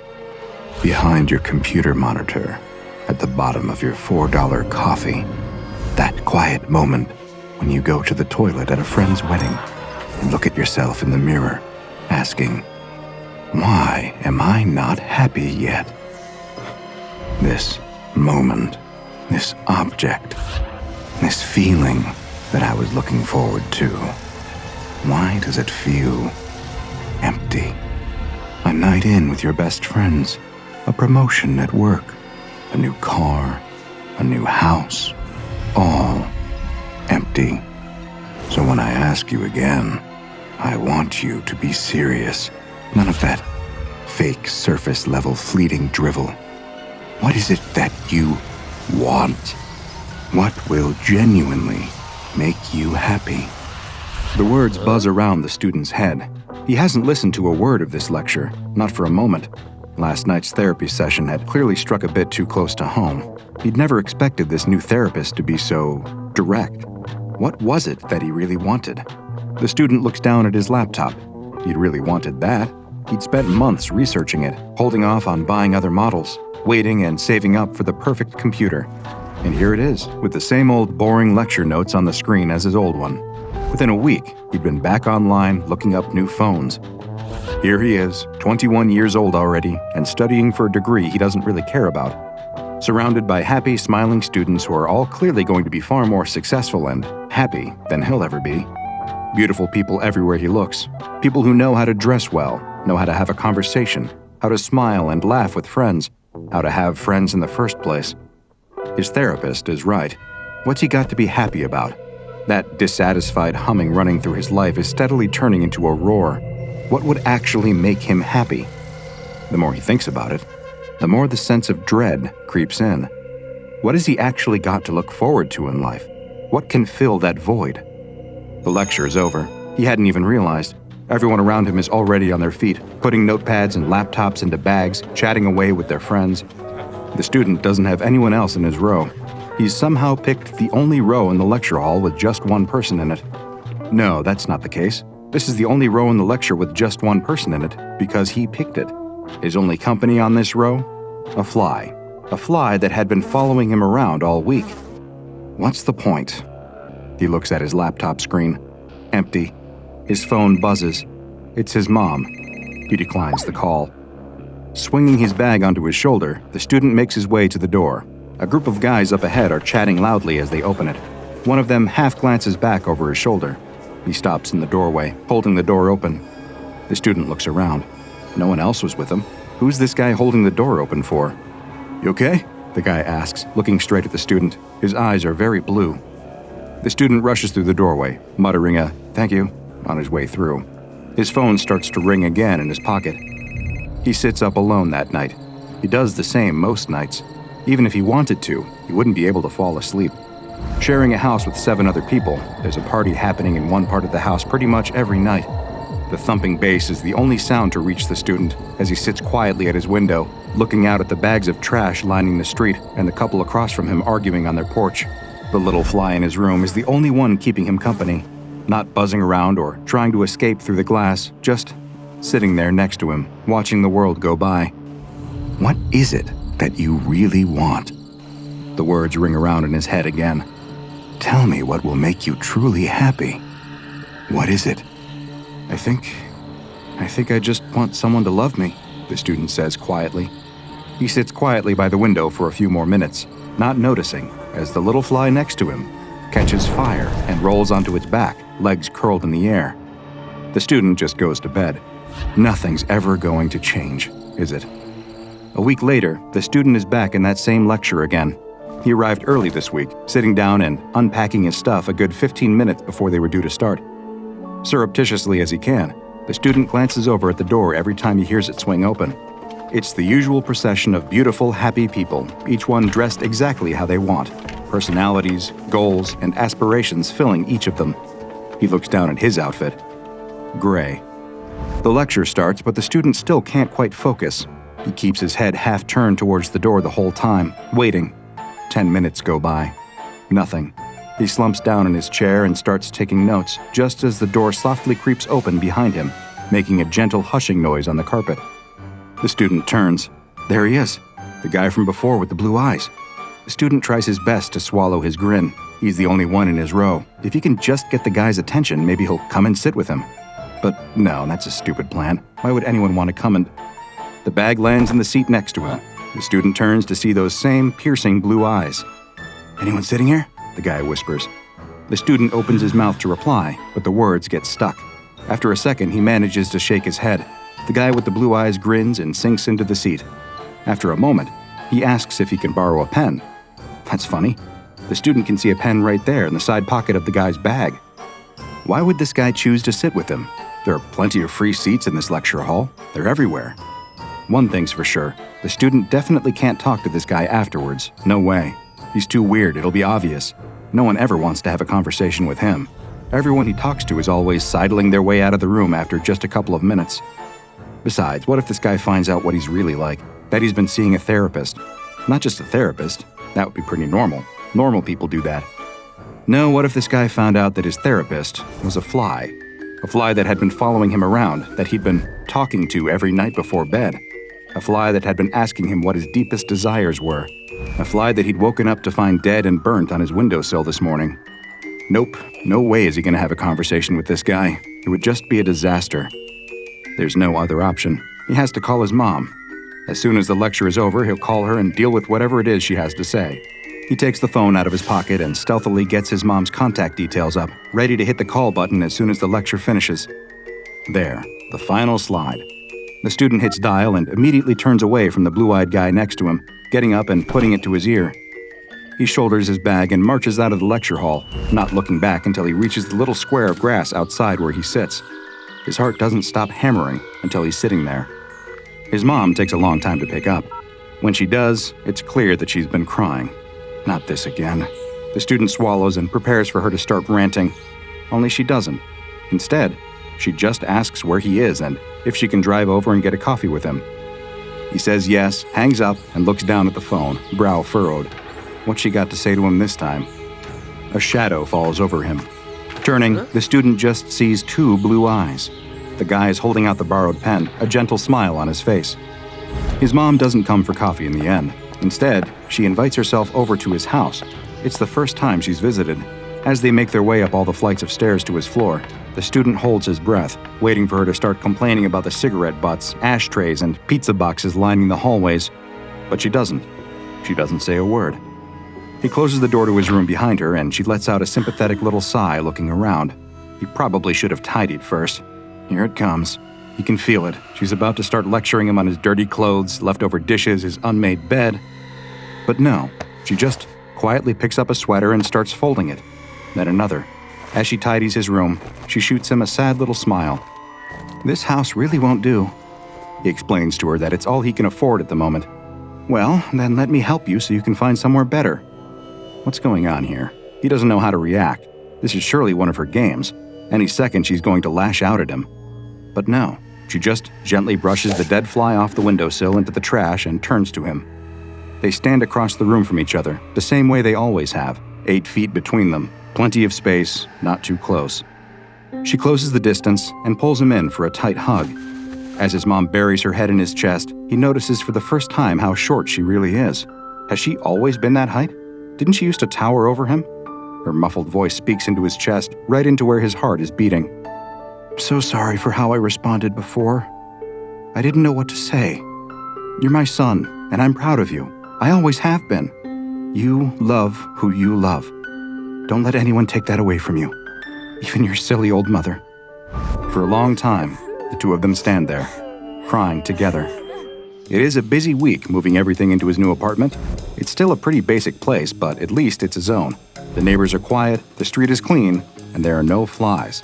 Behind your computer monitor, at the bottom of your $4 coffee. That quiet moment when you go to the toilet at a friend's wedding and look at yourself in the mirror, asking, why am I not happy yet? This moment, this object, this feeling that I was looking forward to. Why does it feel empty? A night in with your best friends, a promotion at work, a new car, a new house, all empty. So when I ask you again, I want you to be serious. None of that fake surface-level fleeting drivel. What is it that you want? What will genuinely make you happy? The words buzz around the student's head. He hasn't listened to a word of this lecture, not for a moment. Last night's therapy session had clearly struck a bit too close to home. He'd never expected this new therapist to be so direct. What was it that he really wanted? The student looks down at his laptop. He'd really wanted that. He'd spent months researching it, holding off on buying other models, waiting and saving up for the perfect computer. And here it is, with the same old boring lecture notes on the screen as his old one. Within a week, he'd been back online looking up new phones. Here he is, 21 years old already, and studying for a degree he doesn't really care about. Surrounded by happy, smiling students who are all clearly going to be far more successful and happy than he'll ever be. Beautiful people everywhere he looks. People who know how to dress well, know how to have a conversation, how to smile and laugh with friends, how to have friends in the first place. His therapist is right. What's he got to be happy about? That dissatisfied humming running through his life is steadily turning into a roar. What would actually make him happy? The more he thinks about it, the more the sense of dread creeps in. What has he actually got to look forward to in life? What can fill that void? The lecture is over. He hadn't even realized. Everyone around him is already on their feet, putting notepads and laptops into bags, chatting away with their friends. The student doesn't have anyone else in his row. He's somehow picked the only row in the lecture hall with just one person in it. No, that's not the case. This is the only row in the lecture with just one person in it because he picked it. His only company on this row? A fly. A fly that had been following him around all week. What's the point? He looks at his laptop screen. Empty. His phone buzzes. It's his mom. He declines the call. Swinging his bag onto his shoulder, the student makes his way to the door. A group of guys up ahead are chatting loudly as they open it. One of them half glances back over his shoulder. He stops in the doorway, holding the door open. The student looks around. No one else was with him. Who's this guy holding the door open for? You okay? The guy asks, looking straight at the student. His eyes are very blue. The student rushes through the doorway, muttering a "thank you" on his way through. His phone starts to ring again in his pocket. He sits up alone that night. He does the same most nights. Even if he wanted to, he wouldn't be able to fall asleep. Sharing a house with 7 other people, there's a party happening in one part of the house pretty much every night. The thumping bass is the only sound to reach the student as he sits quietly at his window, looking out at the bags of trash lining the street and the couple across from him arguing on their porch. The little fly in his room is the only one keeping him company, not buzzing around or trying to escape through the glass, just sitting there next to him, watching the world go by. What is it that you really want? The words ring around in his head again. Tell me what will make you truly happy. What is it? I think I just want someone to love me, the student says quietly. He sits quietly by the window for a few more minutes, not noticing as the little fly next to him catches fire and rolls onto its back, legs curled in the air. The student just goes to bed. Nothing's ever going to change, is it? A week later, the student is back in that same lecture again. He arrived early this week, sitting down and unpacking his stuff a good 15 minutes before they were due to start. Surreptitiously as he can, The student glances over at the door every time he hears it swing open. It's the usual procession of beautiful, happy people, each one dressed exactly how they want. Personalities, goals, and aspirations filling each of them. He looks down at his outfit. Gray. The lecture starts, but the student still can't quite focus. He keeps his head half turned towards the door the whole time, waiting. 10 minutes go by. Nothing. He slumps down in his chair and starts taking notes, just as the door softly creeps open behind him, making a gentle hushing noise on the carpet. The student turns. There he is, the guy from before with the blue eyes. The student tries his best to swallow his grin. He's the only one in his row. If he can just get the guy's attention, maybe he'll come and sit with him. But no, that's a stupid plan. Why would anyone want to come and... The bag lands in the seat next to him. The student turns to see those same piercing blue eyes. "Anyone sitting here?" the guy whispers. The student opens his mouth to reply, but the words get stuck. After a second, he manages to shake his head. The guy with the blue eyes grins and sinks into the seat. After a moment, he asks if he can borrow a pen. That's funny. The student can see a pen right there in the side pocket of the guy's bag. Why would this guy choose to sit with him? There are plenty of free seats in this lecture hall. They're everywhere. One thing's for sure, the student definitely can't talk to this guy afterwards. No way. He's too weird, it'll be obvious. No one ever wants to have a conversation with him. Everyone he talks to is always sidling their way out of the room after just a couple of minutes. Besides, what if this guy finds out what he's really like? That he's been seeing a therapist. Not just a therapist. That would be pretty normal. Normal people do that. No, what if this guy found out that his therapist was a fly? A fly that had been following him around, that he'd been talking to every night before bed. A fly that had been asking him what his deepest desires were. A fly that he'd woken up to find dead and burnt on his windowsill this morning. Nope, no way is he going to have a conversation with this guy. It would just be a disaster. There's no other option. He has to call his mom. As soon as the lecture is over, he'll call her and deal with whatever it is she has to say. He takes the phone out of his pocket and stealthily gets his mom's contact details up, ready to hit the call button as soon as the lecture finishes. There, the final slide. The student hits dial and immediately turns away from the blue-eyed guy next to him, getting up and putting it to his ear. He shoulders his bag and marches out of the lecture hall, not looking back until he reaches the little square of grass outside where he sits. His heart doesn't stop hammering until he's sitting there. His mom takes a long time to pick up. When she does, it's clear that she's been crying. Not this again. The student swallows and prepares for her to start ranting. Only she doesn't. Instead, she just asks where he is and if she can drive over and get a coffee with him. He says yes, hangs up, and looks down at the phone, brow furrowed. What's she got to say to him this time? A shadow falls over him. Turning, the student just sees two blue eyes. The guy is holding out the borrowed pen, a gentle smile on his face. His mom doesn't come for coffee in the end. Instead, she invites herself over to his house. It's the first time she's visited. As they make their way up all the flights of stairs to his floor, the student holds his breath, waiting for her to start complaining about the cigarette butts, ashtrays, and pizza boxes lining the hallways. But she doesn't. She doesn't say a word. He closes the door to his room behind her, and she lets out a sympathetic little sigh looking around. He probably should have tidied first. Here it comes. He can feel it. She's about to start lecturing him on his dirty clothes, leftover dishes, his unmade bed. But no, she just quietly picks up a sweater and starts folding it. Then another. As she tidies his room, she shoots him a sad little smile. This house really won't do. He explains to her that it's all he can afford at the moment. Well, then let me help you so you can find somewhere better. What's going on here? He doesn't know how to react. This is surely one of her games. Any second she's going to lash out at him. But no, she just gently brushes the dead fly off the windowsill into the trash and turns to him. They stand across the room from each other, the same way they always have, 8 feet between them. Plenty of space, not too close. She closes the distance and pulls him in for a tight hug. As his mom buries her head in his chest, he notices for the first time how short she really is. Has she always been that height? Didn't she used to tower over him? Her muffled voice speaks into his chest, right into where his heart is beating. I'm so sorry for how I responded before. I didn't know what to say. You're my son, and I'm proud of you. I always have been. You love who you love. Don't let anyone take that away from you. Even your silly old mother. For a long time, the two of them stand there, crying together. It is a busy week moving everything into his new apartment. It's still a pretty basic place, but at least it's his own. The neighbors are quiet, the street is clean, and there are no flies.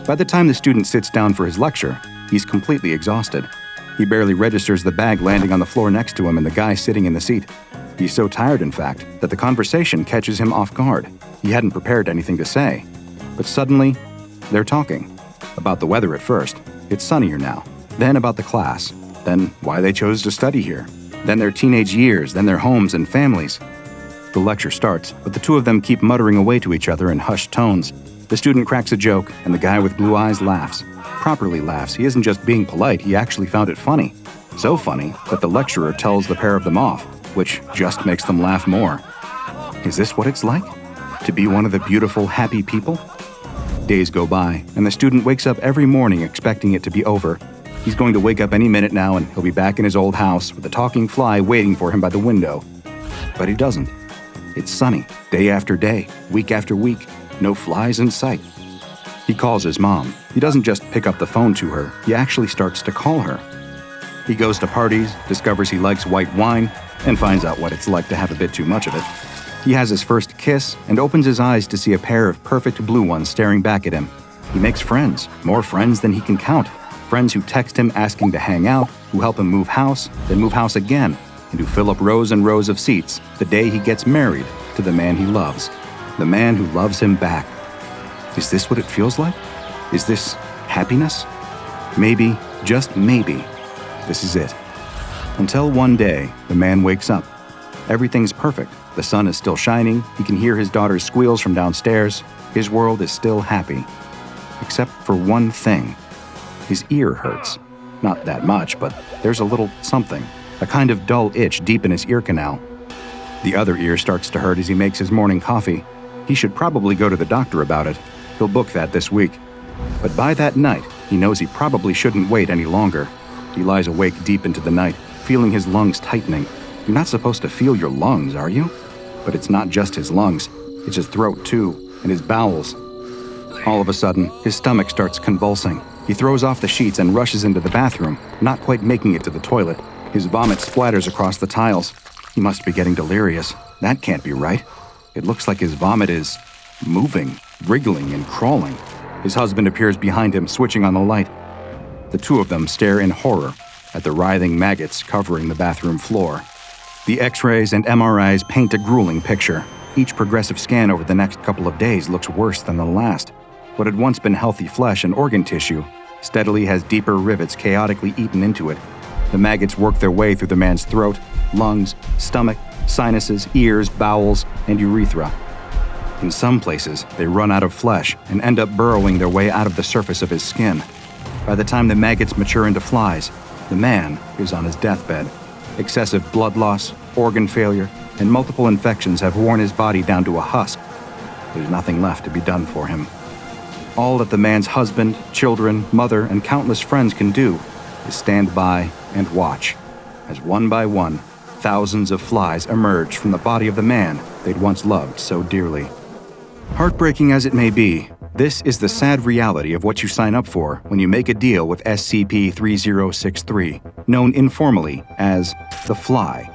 By the time the student sits down for his lecture, he's completely exhausted. He barely registers the bag landing on the floor next to him and the guy sitting in the seat. He's so tired, in fact, that the conversation catches him off guard. He hadn't prepared anything to say. But suddenly, they're talking. About the weather at first. It's sunnier now. Then about the class. Then why they chose to study here. Then their teenage years. Then their homes and families. The lecture starts, but the two of them keep muttering away to each other in hushed tones. The student cracks a joke, and the guy with blue eyes laughs. Properly laughs. He isn't just being polite, he actually found it funny. So funny that the lecturer tells the pair of them off, which just makes them laugh more. Is this what it's like? To be one of the beautiful, happy people? Days go by, and the student wakes up every morning expecting it to be over. He's going to wake up any minute now, and he'll be back in his old house with a talking fly waiting for him by the window. But he doesn't. It's sunny, day after day, week after week. No flies in sight. He calls his mom. He doesn't just pick up the phone to her, he actually starts to call her. He goes to parties, discovers he likes white wine, and finds out what it's like to have a bit too much of it. He has his first kiss and opens his eyes to see a pair of perfect blue ones staring back at him. He makes friends, more friends than he can count. Friends who text him asking to hang out, who help him move house, then move house again, and who fill up rows and rows of seats the day he gets married to the man he loves. The man who loves him back. Is this what it feels like? Is this happiness? Maybe, just maybe, this is it. Until one day, the man wakes up. Everything's perfect. The sun is still shining. He can hear his daughter's squeals from downstairs. His world is still happy. Except for one thing. His ear hurts. Not that much, but there's a little something. A kind of dull itch deep in his ear canal. The other ear starts to hurt as he makes his morning coffee. He should probably go to the doctor about it. He'll book that this week. But by that night, he knows he probably shouldn't wait any longer. He lies awake deep into the night, feeling his lungs tightening. You're not supposed to feel your lungs, are you? But it's not just his lungs. It's his throat, too, and his bowels. All of a sudden, his stomach starts convulsing. He throws off the sheets and rushes into the bathroom, not quite making it to the toilet. His vomit splatters across the tiles. He must be getting delirious. That can't be right. It looks like his vomit is moving, wriggling, and crawling. His husband appears behind him, switching on the light. The two of them stare in horror at the writhing maggots covering the bathroom floor. The X-rays and MRIs paint a grueling picture. Each progressive scan over the next couple of days looks worse than the last. What had once been healthy flesh and organ tissue steadily has deeper rivets chaotically eaten into it. The maggots work their way through the man's throat, lungs, stomach, sinuses, ears, bowels, and urethra. In some places, they run out of flesh and end up burrowing their way out of the surface of his skin. By the time the maggots mature into flies, the man is on his deathbed. Excessive blood loss, organ failure, and multiple infections have worn his body down to a husk. There's nothing left to be done for him. All that the man's husband, children, mother, and countless friends can do is stand by and watch, as one by one, thousands of flies emerge from the body of the man they'd once loved so dearly. Heartbreaking as it may be, this is the sad reality of what you sign up for when you make a deal with SCP-3063, known informally as the Fly.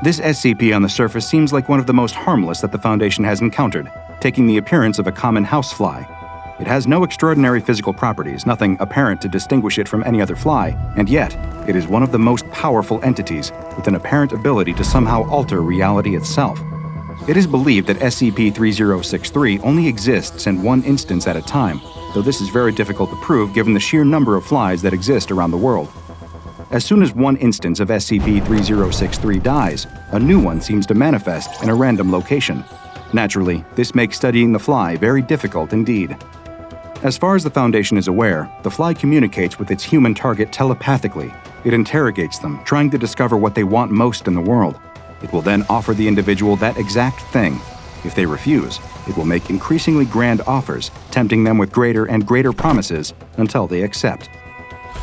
This SCP on the surface seems like one of the most harmless that the Foundation has encountered, taking the appearance of a common housefly. It has no extraordinary physical properties, nothing apparent to distinguish it from any other fly, and yet, it is one of the most powerful entities with an apparent ability to somehow alter reality itself. It is believed that SCP-3063 only exists in one instance at a time, though this is very difficult to prove given the sheer number of flies that exist around the world. As soon as one instance of SCP-3063 dies, a new one seems to manifest in a random location. Naturally, this makes studying the fly very difficult indeed. As far as the Foundation is aware, the fly communicates with its human target telepathically. It interrogates them, trying to discover what they want most in the world. It will then offer the individual that exact thing. If they refuse, it will make increasingly grand offers, tempting them with greater and greater promises until they accept.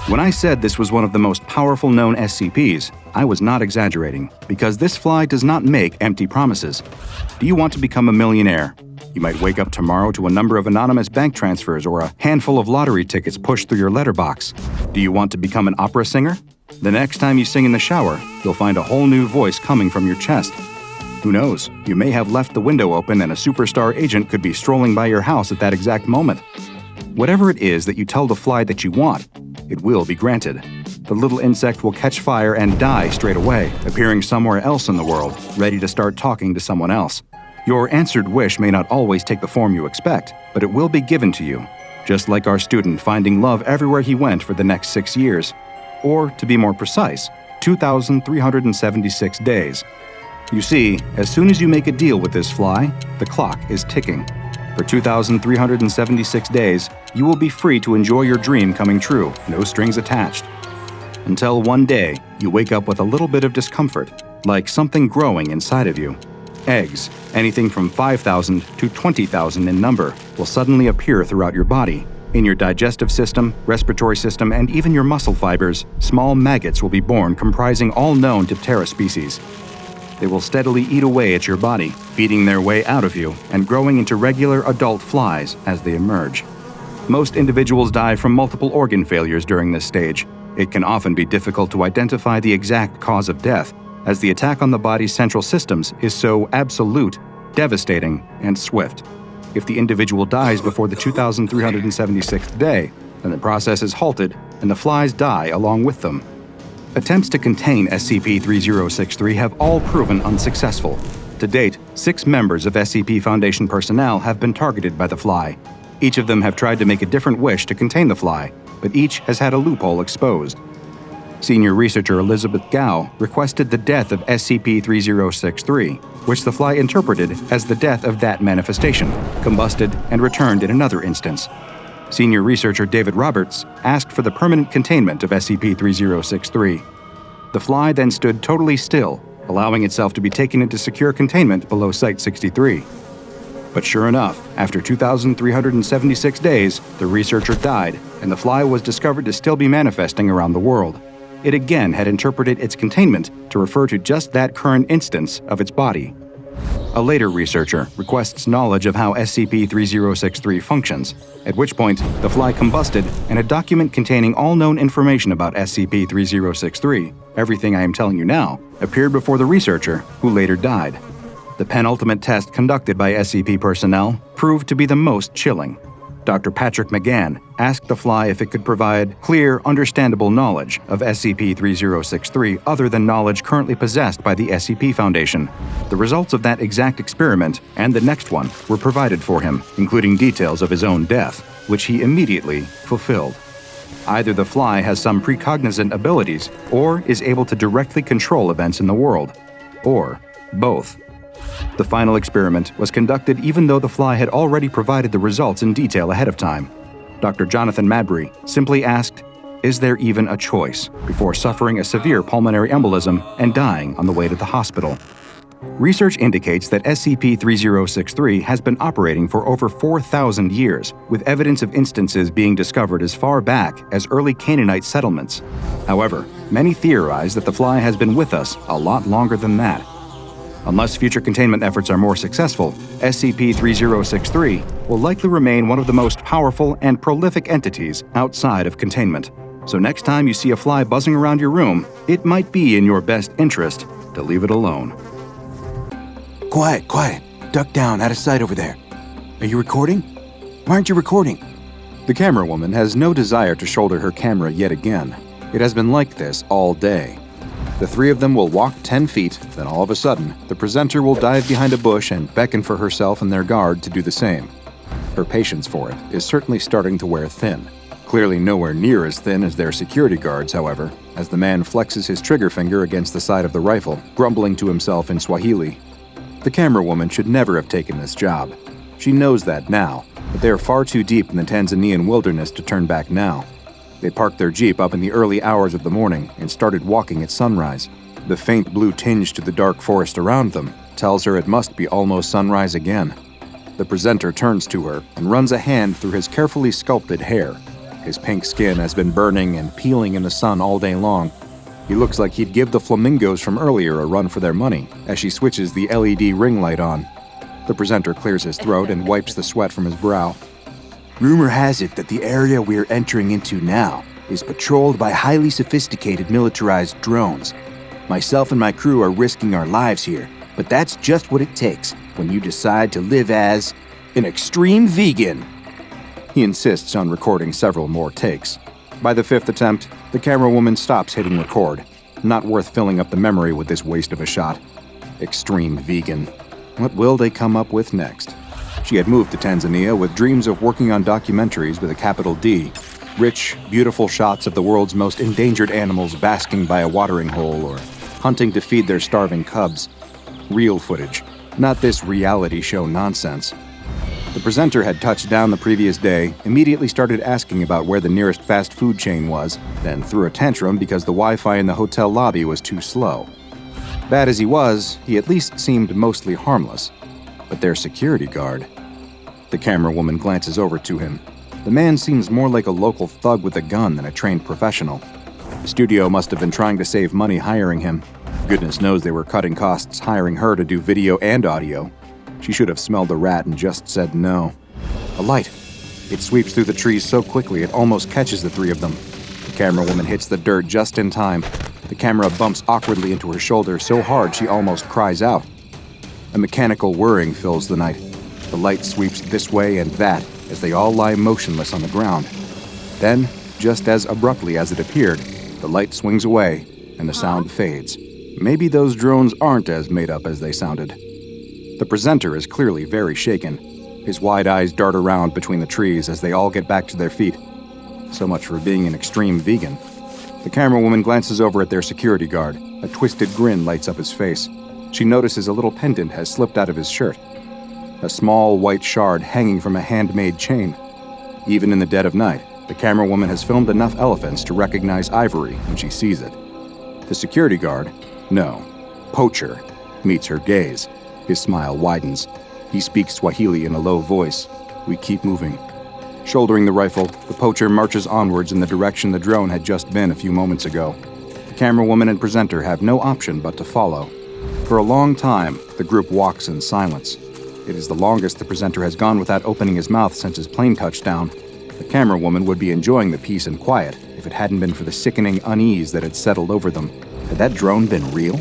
When I said this was one of the most powerful known SCPs, I was not exaggerating, because this fly does not make empty promises. Do you want to become a millionaire? You might wake up tomorrow to a number of anonymous bank transfers or a handful of lottery tickets pushed through your letterbox. Do you want to become an opera singer? The next time you sing in the shower, you'll find a whole new voice coming from your chest. Who knows, you may have left the window open and a superstar agent could be strolling by your house at that exact moment. Whatever it is that you tell the fly that you want, it will be granted. The little insect will catch fire and die straight away, appearing somewhere else in the world, ready to start talking to someone else. Your answered wish may not always take the form you expect, but it will be given to you, just like our student finding love everywhere he went for the next 6 years. Or, to be more precise, 2,376 days. You see, as soon as you make a deal with this fly, the clock is ticking. For 2,376 days, you will be free to enjoy your dream coming true, no strings attached. Until one day, you wake up with a little bit of discomfort, like something growing inside of you. Eggs, anything from 5,000 to 20,000 in number, will suddenly appear throughout your body. In your digestive system, respiratory system, and even your muscle fibers, small maggots will be born comprising all known Diptera species. They will steadily eat away at your body, feeding their way out of you and growing into regular adult flies as they emerge. Most individuals die from multiple organ failures during this stage. It can often be difficult to identify the exact cause of death, as the attack on the body's central systems is so absolute, devastating, and swift. If the individual dies before the 2,376th day, then the process is halted and the flies die along with them. Attempts to contain SCP-3063 have all proven unsuccessful. To date, 6 members of SCP Foundation personnel have been targeted by the fly. Each of them have tried to make a different wish to contain the fly, but each has had a loophole exposed. Senior researcher Elizabeth Gao requested the death of SCP-3063, which the fly interpreted as the death of that manifestation, combusted and returned in another instance. Senior researcher David Roberts asked for the permanent containment of SCP-3063. The fly then stood totally still, allowing itself to be taken into secure containment below Site-63. But sure enough, after 2,376 days, the researcher died, and the fly was discovered to still be manifesting around the world. It again had interpreted its containment to refer to just that current instance of its body. A later researcher requests knowledge of how SCP-3063 functions, at which point the fly combusted and a document containing all known information about SCP-3063, everything I am telling you now, appeared before the researcher, who later died. The penultimate test conducted by SCP personnel proved to be the most chilling. Dr. Patrick McGann asked the fly if it could provide clear, understandable knowledge of SCP-3063 other than knowledge currently possessed by the SCP Foundation. The results of that exact experiment and the next one were provided for him, including details of his own death, which he immediately fulfilled. Either the fly has some precognizant abilities or is able to directly control events in the world, or both. The final experiment was conducted even though the fly had already provided the results in detail ahead of time. Dr. Jonathan Mabry simply asked, "Is there even a choice?" before suffering a severe pulmonary embolism and dying on the way to the hospital. Research indicates that SCP-3063 has been operating for over 4,000 years, with evidence of instances being discovered as far back as early Canaanite settlements. However, many theorize that the fly has been with us a lot longer than that. Unless future containment efforts are more successful, SCP-3063 will likely remain one of the most powerful and prolific entities outside of containment. So next time you see a fly buzzing around your room, it might be in your best interest to leave it alone. Quiet, quiet. Duck down, out of sight over there. Are you recording? Why aren't you recording? The camera woman has no desire to shoulder her camera yet again. It has been like this all day. The 3 of them will walk 10 feet, then all of a sudden, the presenter will dive behind a bush and beckon for herself and their guard to do the same. Her patience for it is certainly starting to wear thin. Clearly nowhere near as thin as their security guards, however, as the man flexes his trigger finger against the side of the rifle, grumbling to himself in Swahili. The camera woman should never have taken this job. She knows that now, but they are far too deep in the Tanzanian wilderness to turn back now. They parked their Jeep up in the early hours of the morning and started walking at sunrise. The faint blue tinge to the dark forest around them tells her it must be almost sunrise again. The presenter turns to her and runs a hand through his carefully sculpted hair. His pink skin has been burning and peeling in the sun all day long. He looks like he'd give the flamingos from earlier a run for their money as she switches the LED ring light on. The presenter clears his throat and wipes the sweat from his brow. Rumor has it that the area we're entering into now is patrolled by highly sophisticated militarized drones. Myself and my crew are risking our lives here, but that's just what it takes when you decide to live as an extreme vegan. He insists on recording several more takes. By the 5th attempt, the camera woman stops hitting record. Not worth filling up the memory with this waste of a shot. Extreme vegan. What will they come up with next? She had moved to Tanzania with dreams of working on documentaries with a capital D. Rich, beautiful shots of the world's most endangered animals basking by a watering hole or hunting to feed their starving cubs. Real footage, not this reality show nonsense. The presenter had touched down the previous day, immediately started asking about where the nearest fast food chain was, then threw a tantrum because the Wi-Fi in the hotel lobby was too slow. Bad as he was, he at least seemed mostly harmless. But their security guard... The camera woman glances over to him. The man seems more like a local thug with a gun than a trained professional. The studio must have been trying to save money hiring him. Goodness knows they were cutting costs hiring her to do video and audio. She should have smelled a rat and just said no. A light. It sweeps through the trees so quickly it almost catches the three of them. The camera woman hits the dirt just in time. The camera bumps awkwardly into her shoulder so hard she almost cries out. A mechanical whirring fills the night. The light sweeps this way and that as they all lie motionless on the ground. Then, just as abruptly as it appeared, the light swings away and the sound fades. Maybe those drones aren't as made up as they sounded. The presenter is clearly very shaken. His wide eyes dart around between the trees as they all get back to their feet. So much for being an extreme vegan. The camera woman glances over at their security guard. A twisted grin lights up his face. She notices a little pendant has slipped out of his shirt. A small white shard hanging from a handmade chain. Even in the dead of night, the camera woman has filmed enough elephants to recognize ivory when she sees it. The security guard, no, poacher, meets her gaze. His smile widens. He speaks Swahili in a low voice. We keep moving. Shouldering the rifle, the poacher marches onwards in the direction the drone had just been a few moments ago. The camera woman and presenter have no option but to follow. For a long time, the group walks in silence. It is the longest the presenter has gone without opening his mouth since his plane touched down. The camera woman would be enjoying the peace and quiet if it hadn't been for the sickening unease that had settled over them. Had that drone been real?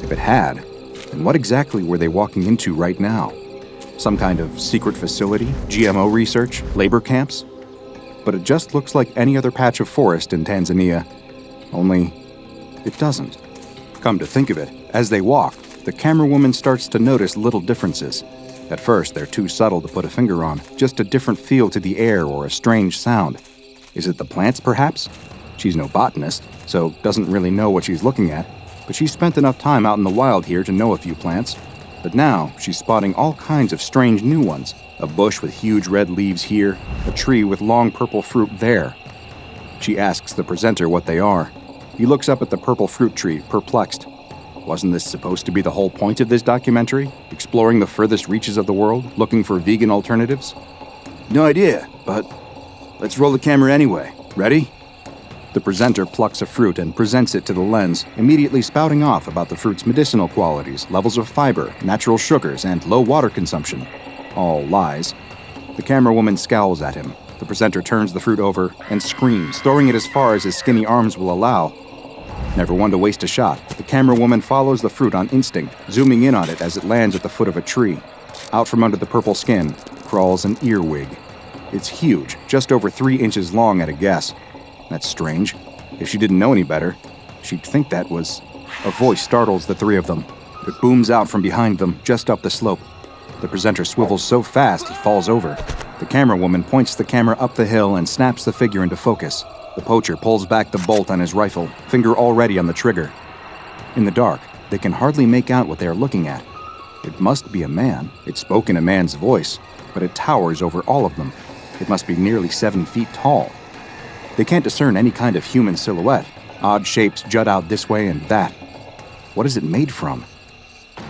If it had, then what exactly were they walking into right now? Some kind of secret facility, GMO research, labor camps? But it just looks like any other patch of forest in Tanzania. Only, it doesn't. Come to think of it, as they walk, the camera woman starts to notice little differences. At first, they're too subtle to put a finger on, just a different feel to the air or a strange sound. Is it the plants, perhaps? She's no botanist, so doesn't really know what she's looking at, but she's spent enough time out in the wild here to know a few plants. But now, she's spotting all kinds of strange new ones. A bush with huge red leaves here, a tree with long purple fruit there. She asks the presenter what they are. He looks up at the purple fruit tree, perplexed. Wasn't this supposed to be the whole point of this documentary? Exploring the furthest reaches of the world, looking for vegan alternatives? No idea, but let's roll the camera anyway. Ready? The presenter plucks a fruit and presents it to the lens, immediately spouting off about the fruit's medicinal qualities, levels of fiber, natural sugars, and low water consumption. All lies. The camera woman scowls at him. The presenter turns the fruit over and screams, throwing it as far as his skinny arms will allow. Never one to waste a shot, the camera woman follows the fruit on instinct, zooming in on it as it lands at the foot of a tree. Out from under the purple skin crawls an earwig. It's huge, just over 3 inches long at a guess. That's strange. If she didn't know any better, she'd think that was... A voice startles the three of them. It booms out from behind them, just up the slope. The presenter swivels so fast he falls over. The camera woman points the camera up the hill and snaps the figure into focus. The poacher pulls back the bolt on his rifle, finger already on the trigger. In the dark, they can hardly make out what they are looking at. It must be a man. It spoke in a man's voice, but it towers over all of them. It must be nearly 7 feet tall. They can't discern any kind of human silhouette. Odd shapes jut out this way and that. What is it made from?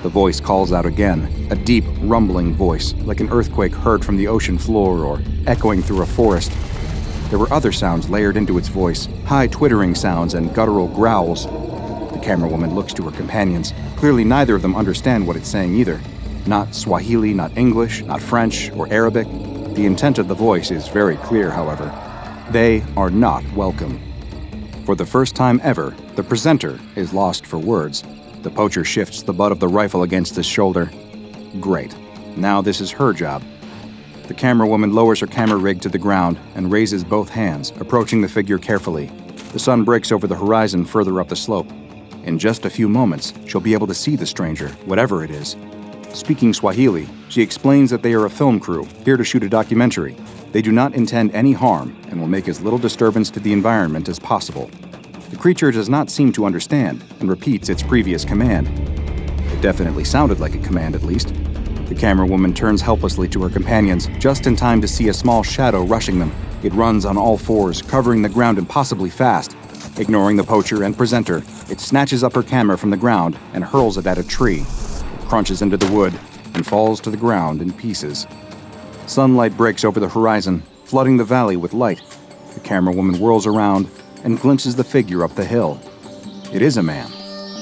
The voice calls out again, a deep, rumbling voice, like an earthquake heard from the ocean floor or echoing through a forest. There were other sounds layered into its voice, high twittering sounds and guttural growls. The camera woman looks to her companions. Clearly neither of them understand what it's saying either. Not Swahili, not English, not French or Arabic. The intent of the voice is very clear, however. They are not welcome. For the first time ever, the presenter is lost for words. The poacher shifts the butt of the rifle against his shoulder. Great. Now this is her job. The camera woman lowers her camera rig to the ground and raises both hands, approaching the figure carefully. The sun breaks over the horizon further up the slope. In just a few moments, she'll be able to see the stranger, whatever it is. Speaking Swahili, she explains that they are a film crew, here to shoot a documentary. They do not intend any harm and will make as little disturbance to the environment as possible. The creature does not seem to understand and repeats its previous command. It definitely sounded like a command, at least. The camera woman turns helplessly to her companions, just in time to see a small shadow rushing them. It runs on all fours, covering the ground impossibly fast. Ignoring the poacher and presenter, it snatches up her camera from the ground and hurls it at a tree. It crunches into the wood and falls to the ground in pieces. Sunlight breaks over the horizon, flooding the valley with light. The camera woman whirls around and glimpses the figure up the hill. It is a man,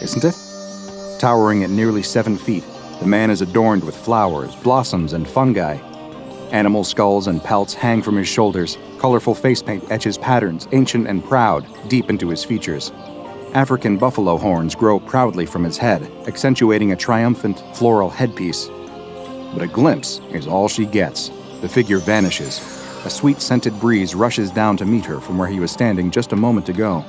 isn't it? Towering at nearly 7 feet, the man is adorned with flowers, blossoms, and fungi. Animal skulls and pelts hang from his shoulders. Colorful face paint etches patterns, ancient and proud, deep into his features. African buffalo horns grow proudly from his head, accentuating a triumphant floral headpiece. But a glimpse is all she gets. The figure vanishes. A sweet scented breeze rushes down to meet her from where he was standing just a moment ago.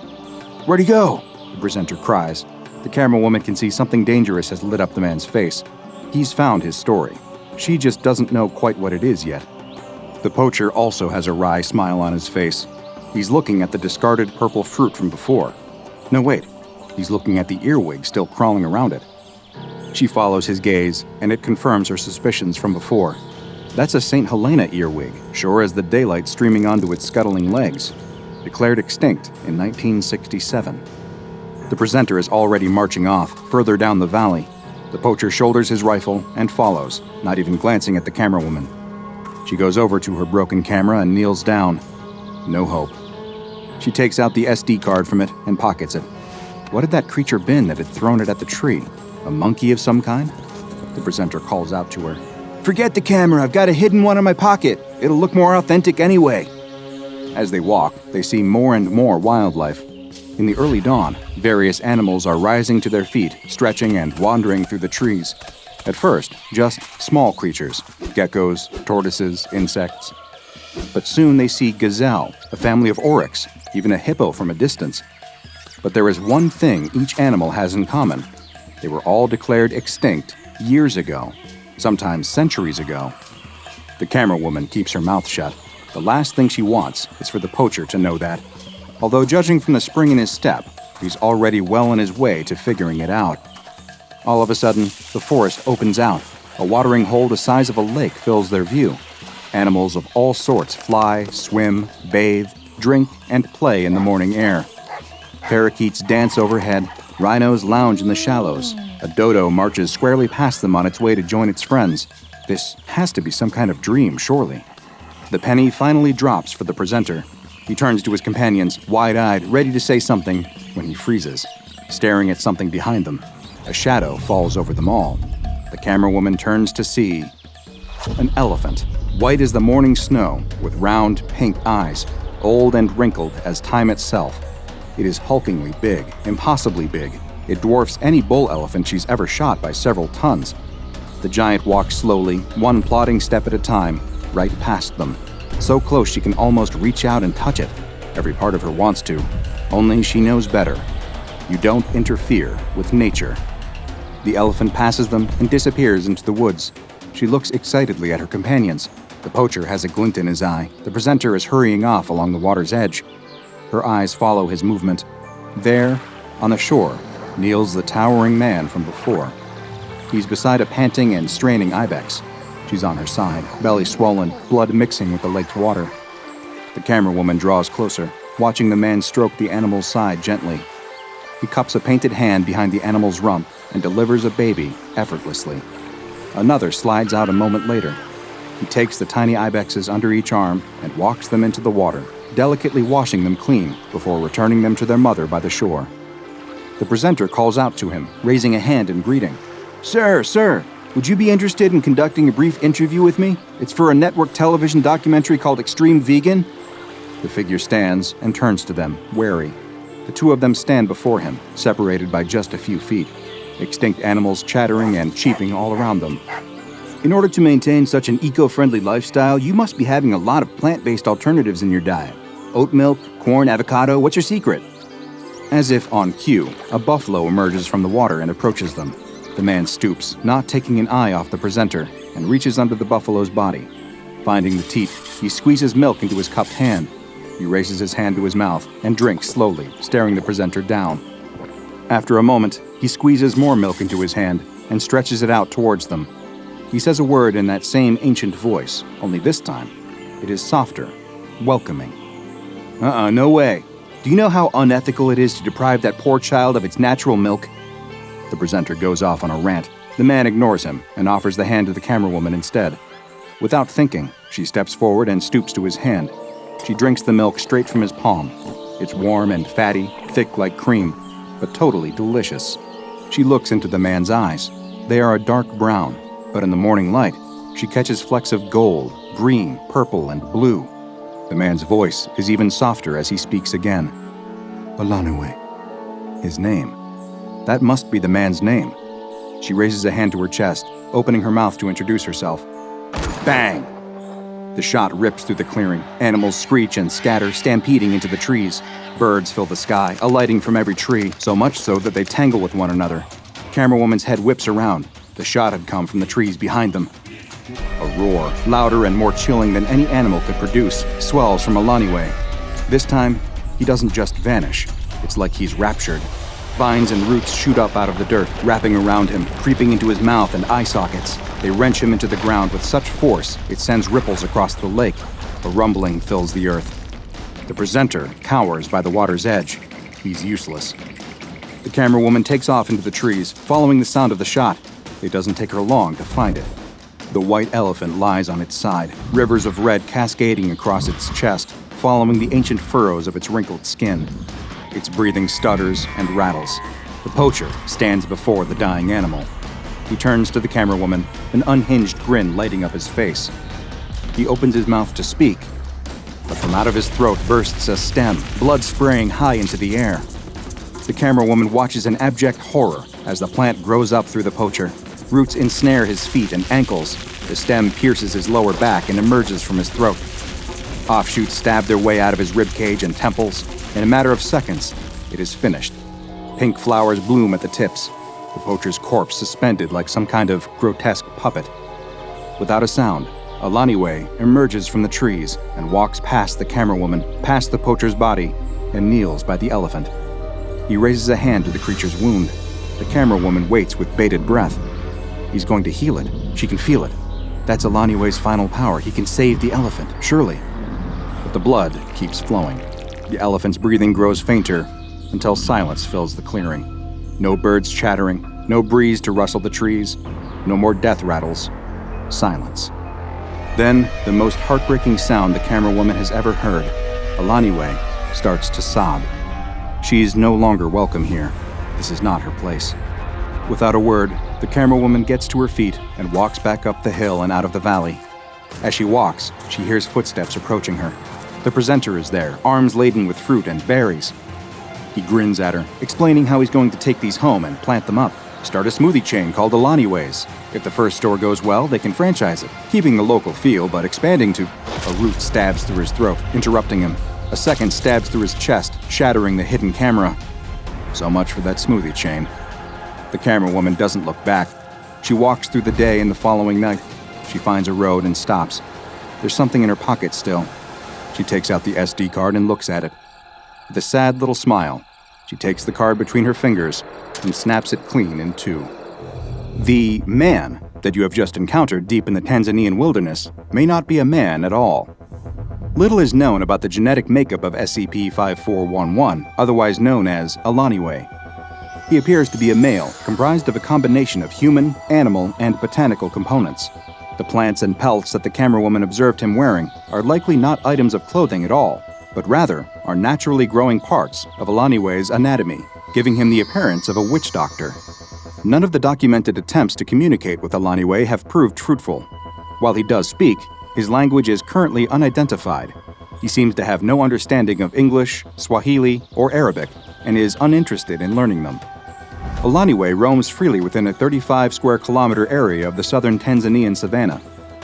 "Where'd he go?" the presenter cries. The camera woman can see something dangerous has lit up the man's face. He's found his story. She just doesn't know quite what it is yet. The poacher also has a wry smile on his face. He's looking at the discarded purple fruit from before. No, wait. He's looking at the earwig still crawling around it. She follows his gaze, and it confirms her suspicions from before. That's a St. Helena earwig, sure as the daylight streaming onto its scuttling legs. Declared extinct in 1967. The presenter is already marching off, further down the valley. The poacher shoulders his rifle and follows, not even glancing at the camera woman. She goes over to her broken camera and kneels down. No hope. She takes out the SD card from it and pockets it. What had that creature been that had thrown it at the tree? A monkey of some kind? The presenter calls out to her. "Forget the camera, I've got a hidden one in my pocket. It'll look more authentic anyway." As they walk, they see more and more wildlife. In the early dawn, various animals are rising to their feet, stretching and wandering through the trees. At first, just small creatures, geckos, tortoises, insects. But soon they see gazelle, a family of oryx, even a hippo from a distance. But there is one thing each animal has in common. They were all declared extinct years ago, sometimes centuries ago. The camera woman keeps her mouth shut. The last thing she wants is for the poacher to know that. Although judging from the spring in his step, he's already well on his way to figuring it out. All of a sudden, the forest opens out. A watering hole the size of a lake fills their view. Animals of all sorts fly, swim, bathe, drink, and play in the morning air. Parakeets dance overhead, rhinos lounge in the shallows. A dodo marches squarely past them on its way to join its friends. This has to be some kind of dream, surely. The penny finally drops for the presenter. He turns to his companions, wide-eyed, ready to say something, when he freezes, staring at something behind them. A shadow falls over them all. The camera woman turns to see an elephant, white as the morning snow, with round, pink eyes, old and wrinkled as time itself. It is hulkingly big, impossibly big. It dwarfs any bull elephant she's ever shot by several tons. The giant walks slowly, one plodding step at a time, right past them. So close she can almost reach out and touch it. Every part of her wants to. Only she knows better. You don't interfere with nature. The elephant passes them and disappears into the woods. She looks excitedly at her companions. The poacher has a glint in his eye. The presenter is hurrying off along the water's edge. Her eyes follow his movement. There, on the shore, kneels the towering man from before. He's beside a panting and straining ibex. She's on her side, belly swollen, blood mixing with the lake's water. The camera woman draws closer, watching the man stroke the animal's side gently. He cups a painted hand behind the animal's rump and delivers a baby effortlessly. Another slides out a moment later. He takes the tiny ibexes under each arm and walks them into the water, delicately washing them clean before returning them to their mother by the shore. The presenter calls out to him, raising a hand in greeting. Sir, would you be interested in conducting a brief interview with me? It's for a network television documentary called Extreme Vegan." The figure stands and turns to them, wary. The two of them stand before him, separated by just a few feet, extinct animals chattering and cheeping all around them. In order to maintain such an eco-friendly lifestyle, you must be having a lot of plant-based alternatives in your diet. Oat milk, corn, avocado, what's your secret? As if on cue, a buffalo emerges from the water and approaches them. The man stoops, not taking an eye off the presenter, and reaches under the buffalo's body. Finding the teat, he squeezes milk into his cupped hand. He raises his hand to his mouth and drinks slowly, staring the presenter down. After a moment, he squeezes more milk into his hand and stretches it out towards them. He says a word in that same ancient voice, only this time, it is softer, welcoming. No way. Do you know how unethical it is to deprive that poor child of its natural milk? The presenter goes off on a rant. The man ignores him and offers the hand to the camerawoman instead. Without thinking, she steps forward and stoops to his hand. She drinks the milk straight from his palm. It's warm and fatty, thick like cream, but totally delicious. She looks into the man's eyes. They are a dark brown, but in the morning light, she catches flecks of gold, green, purple, and blue. The man's voice is even softer as he speaks again. Alaaniwe. His name. That must be the man's name. She raises a hand to her chest, opening her mouth to introduce herself. Bang! The shot rips through the clearing. Animals screech and scatter, stampeding into the trees. Birds fill the sky, alighting from every tree, so much so that they tangle with one another. Camerawoman's head whips around. The shot had come from the trees behind them. A roar, louder and more chilling than any animal could produce, swells from Alaaniwe. This time, he doesn't just vanish. It's like he's raptured. Vines and roots shoot up out of the dirt, wrapping around him, creeping into his mouth and eye sockets. They wrench him into the ground with such force, it sends ripples across the lake. A rumbling fills the earth. The presenter cowers by the water's edge. He's useless. The camerawoman takes off into the trees, following the sound of the shot. It doesn't take her long to find it. The white elephant lies on its side, rivers of red cascading across its chest, following the ancient furrows of its wrinkled skin. Its breathing stutters and rattles. The poacher stands before the dying animal. He turns to the camerawoman, an unhinged grin lighting up his face. He opens his mouth to speak, but from out of his throat bursts a stem, blood spraying high into the air. The camerawoman watches in abject horror as the plant grows up through the poacher. Roots ensnare his feet and ankles. The stem pierces his lower back and emerges from his throat. Offshoots stab their way out of his ribcage and temples. In a matter of seconds, it is finished. Pink flowers bloom at the tips, the poacher's corpse suspended like some kind of grotesque puppet. Without a sound, Alaaniwe emerges from the trees and walks past the camerawoman, past the poacher's body, and kneels by the elephant. He raises a hand to the creature's wound. The camerawoman waits with bated breath. He's going to heal it. She can feel it. That's Alaaniwe's final power. He can save the elephant, surely. But the blood keeps flowing. The elephant's breathing grows fainter until silence fills the clearing. No birds chattering, no breeze to rustle the trees, no more death rattles. Silence. Then, the most heartbreaking sound the camerawoman has ever heard. Alaaniwe starts to sob. She's no longer welcome here. This is not her place. Without a word, the camerawoman gets to her feet and walks back up the hill and out of the valley. As she walks, she hears footsteps approaching her. The presenter is there, arms laden with fruit and berries. He grins at her, explaining how he's going to take these home and plant them up. Start a smoothie chain called Alaaniwe's. If the first store goes well, they can franchise it, keeping the local feel but expanding to... A root stabs through his throat, interrupting him. A second stabs through his chest, shattering the hidden camera. So much for that smoothie chain. The camerawoman doesn't look back. She walks through the day and the following night. She finds a road and stops. There's something in her pocket still. She takes out the SD card and looks at it. With a sad little smile, she takes the card between her fingers and snaps it clean in two. The man that you have just encountered deep in the Tanzanian wilderness may not be a man at all. Little is known about the genetic makeup of SCP-1440, otherwise known as Alaaniwe. He appears to be a male, comprised of a combination of human, animal, and botanical components. The plants and pelts that the camerawoman observed him wearing are likely not items of clothing at all, but rather are naturally growing parts of Alaaniwe's anatomy, giving him the appearance of a witch doctor. None of the documented attempts to communicate with Alaaniwe have proved fruitful. While he does speak, his language is currently unidentified. He seems to have no understanding of English, Swahili, or Arabic, and is uninterested in learning them. Alaaniwe roams freely within a 35 square kilometer area of the southern Tanzanian savanna.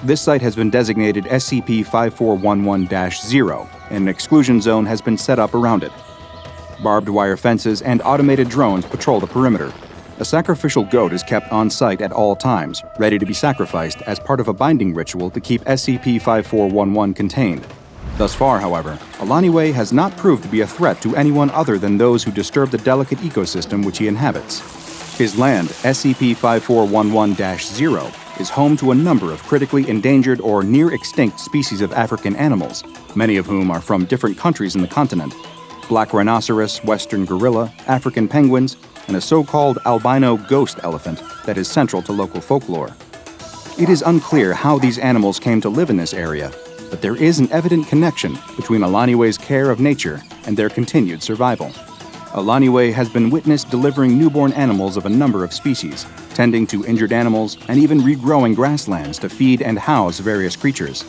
This site has been designated SCP-1411-0, and an exclusion zone has been set up around it. Barbed wire fences and automated drones patrol the perimeter. A sacrificial goat is kept on site at all times, ready to be sacrificed as part of a binding ritual to keep SCP-5411 contained. Thus far, however, Alaaniwe has not proved to be a threat to anyone other than those who disturb the delicate ecosystem which he inhabits. His land, SCP-5411-0, is home to a number of critically endangered or near-extinct species of African animals, many of whom are from different countries in the continent. Black rhinoceros, western gorilla, African penguins, and a so-called albino ghost elephant that is central to local folklore. It is unclear how these animals came to live in this area, but there is an evident connection between Alaaniwe's care of nature and their continued survival. Alaaniwe has been witnessed delivering newborn animals of a number of species, tending to injured animals, and even regrowing grasslands to feed and house various creatures.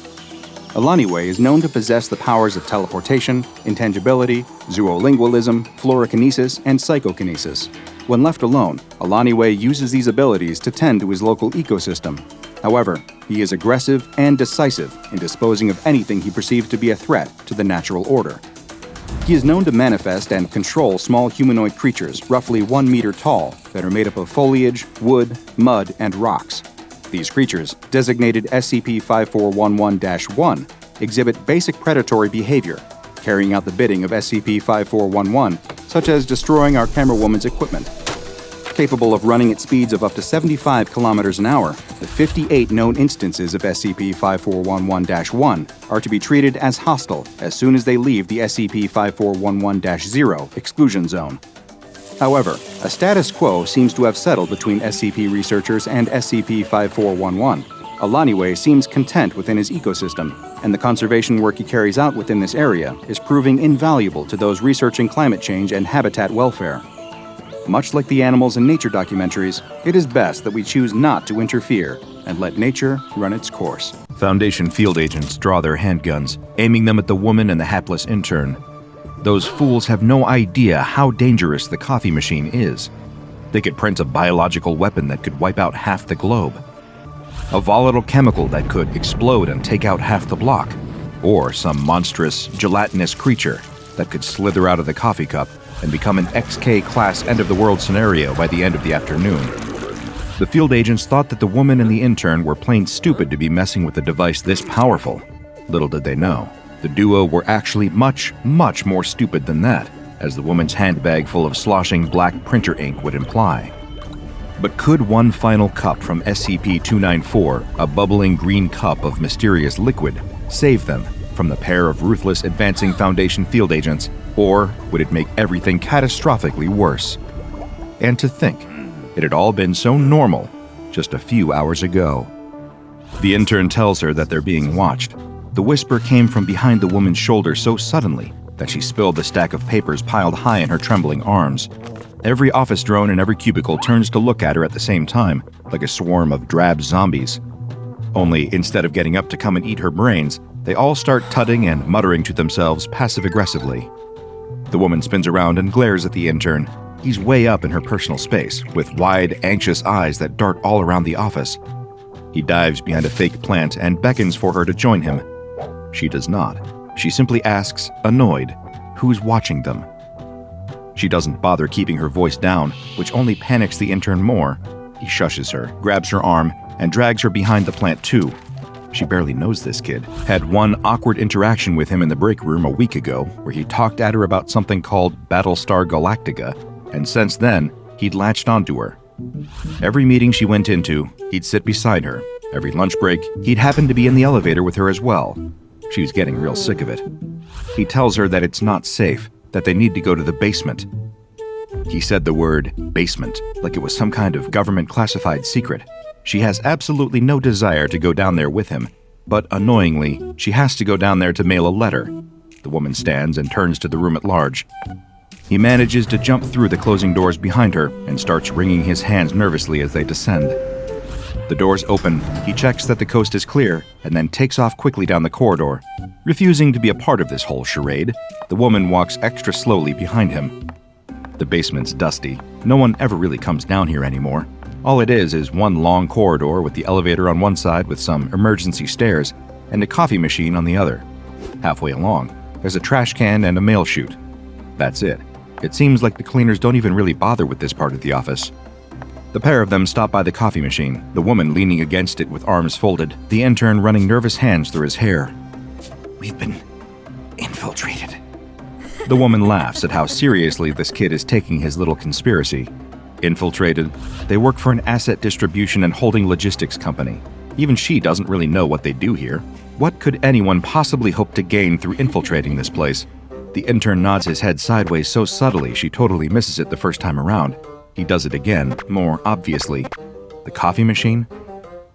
Alaaniwe is known to possess the powers of teleportation, intangibility, zoolingualism, fluorokinesis, and psychokinesis. When left alone, Alaaniwe uses these abilities to tend to his local ecosystem. However, he is aggressive and decisive in disposing of anything he perceives to be a threat to the natural order. He is known to manifest and control small humanoid creatures roughly 1 meter tall that are made up of foliage, wood, mud, and rocks. These creatures, designated SCP-5411-1, exhibit basic predatory behavior, carrying out the bidding of SCP-5411, such as destroying our camerawoman's equipment. Capable of running at speeds of up to 75 kilometers an hour, the 58 known instances of SCP-5411-1 are to be treated as hostile as soon as they leave the SCP-5411-0 exclusion zone. However, a status quo seems to have settled between SCP researchers and SCP-5411. Alaaniwe seems content within his ecosystem, and the conservation work he carries out within this area is proving invaluable to those researching climate change and habitat welfare. Much like the animals in nature documentaries, it is best that we choose not to interfere and let nature run its course. Foundation field agents draw their handguns, aiming them at the woman and the hapless intern. Those fools have no idea how dangerous the coffee machine is. They could print a biological weapon that could wipe out half the globe. A volatile chemical that could explode and take out half the block. Or some monstrous, gelatinous creature that could slither out of the coffee cup and become an XK-class end-of-the-world scenario by the end of the afternoon. The field agents thought that the woman and the intern were plain stupid to be messing with a device this powerful. Little did they know, the duo were actually much, much more stupid than that, as the woman's handbag full of sloshing black printer ink would imply. But could one final cup from SCP-294, a bubbling green cup of mysterious liquid, save them from the pair of ruthless advancing Foundation field agents, or would it make everything catastrophically worse? And to think, it had all been so normal just a few hours ago. The intern tells her that they're being watched. The whisper came from behind the woman's shoulder so suddenly that she spilled the stack of papers piled high in her trembling arms. Every office drone in every cubicle turns to look at her at the same time, like a swarm of drab zombies. Only instead of getting up to come and eat her brains, they all start tutting and muttering to themselves passive-aggressively. The woman spins around and glares at the intern. He's way up in her personal space, with wide, anxious eyes that dart all around the office. He dives behind a fake plant and beckons for her to join him. She does not. She simply asks, annoyed, who's watching them. She doesn't bother keeping her voice down, which only panics the intern more. He shushes her, grabs her arm, and drags her behind the plant too. She barely knows this kid. Had one awkward interaction with him in the break room a week ago, where he talked at her about something called Battlestar Galactica, and since then, he'd latched onto her. Every meeting she went into, he'd sit beside her. Every lunch break, he'd happen to be in the elevator with her as well. She was getting real sick of it. He tells her that it's not safe, that they need to go to the basement. He said the word basement like it was some kind of government classified secret. She has absolutely no desire to go down there with him, but annoyingly, she has to go down there to mail a letter. The woman stands and turns to the room at large. He manages to jump through the closing doors behind her and starts wringing his hands nervously as they descend. The doors open, he checks that the coast is clear, and then takes off quickly down the corridor. Refusing to be a part of this whole charade, the woman walks extra slowly behind him. The basement's dusty. No one ever really comes down here anymore. All it is one long corridor with the elevator on one side with some emergency stairs and a coffee machine on the other. Halfway along, there's a trash can and a mail chute. That's it. It seems like the cleaners don't even really bother with this part of the office. The pair of them stop by the coffee machine, the woman leaning against it with arms folded, the intern running nervous hands through his hair. We've been infiltrated. The woman laughs at how seriously this kid is taking his little conspiracy. Infiltrated. They work for an asset distribution and holding logistics company. Even she doesn't really know what they do here. What could anyone possibly hope to gain through infiltrating this place? The intern nods his head sideways so subtly she totally misses it the first time around. He does it again, more obviously. The coffee machine?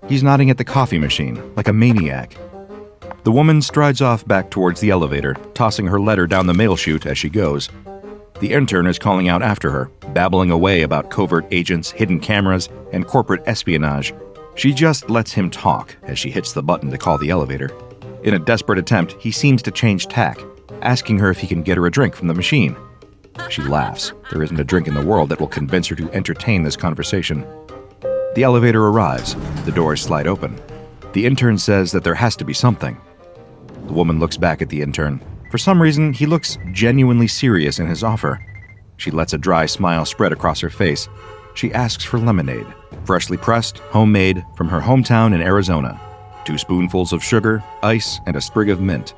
He's nodding at the coffee machine, like a maniac. The woman strides off back towards the elevator, tossing her letter down the mail chute as she goes. The intern is calling out after her, babbling away about covert agents, hidden cameras, and corporate espionage. She just lets him talk as she hits the button to call the elevator. In a desperate attempt, he seems to change tack, asking her if he can get her a drink from the machine. She laughs. There isn't a drink in the world that will convince her to entertain this conversation. The elevator arrives. The doors slide open. The intern says that there has to be something. The woman looks back at the intern. For some reason, he looks genuinely serious in his offer. She lets a dry smile spread across her face. She asks for lemonade, freshly pressed, homemade, from her hometown in Arizona. 2 spoonfuls of sugar, ice, and a sprig of mint.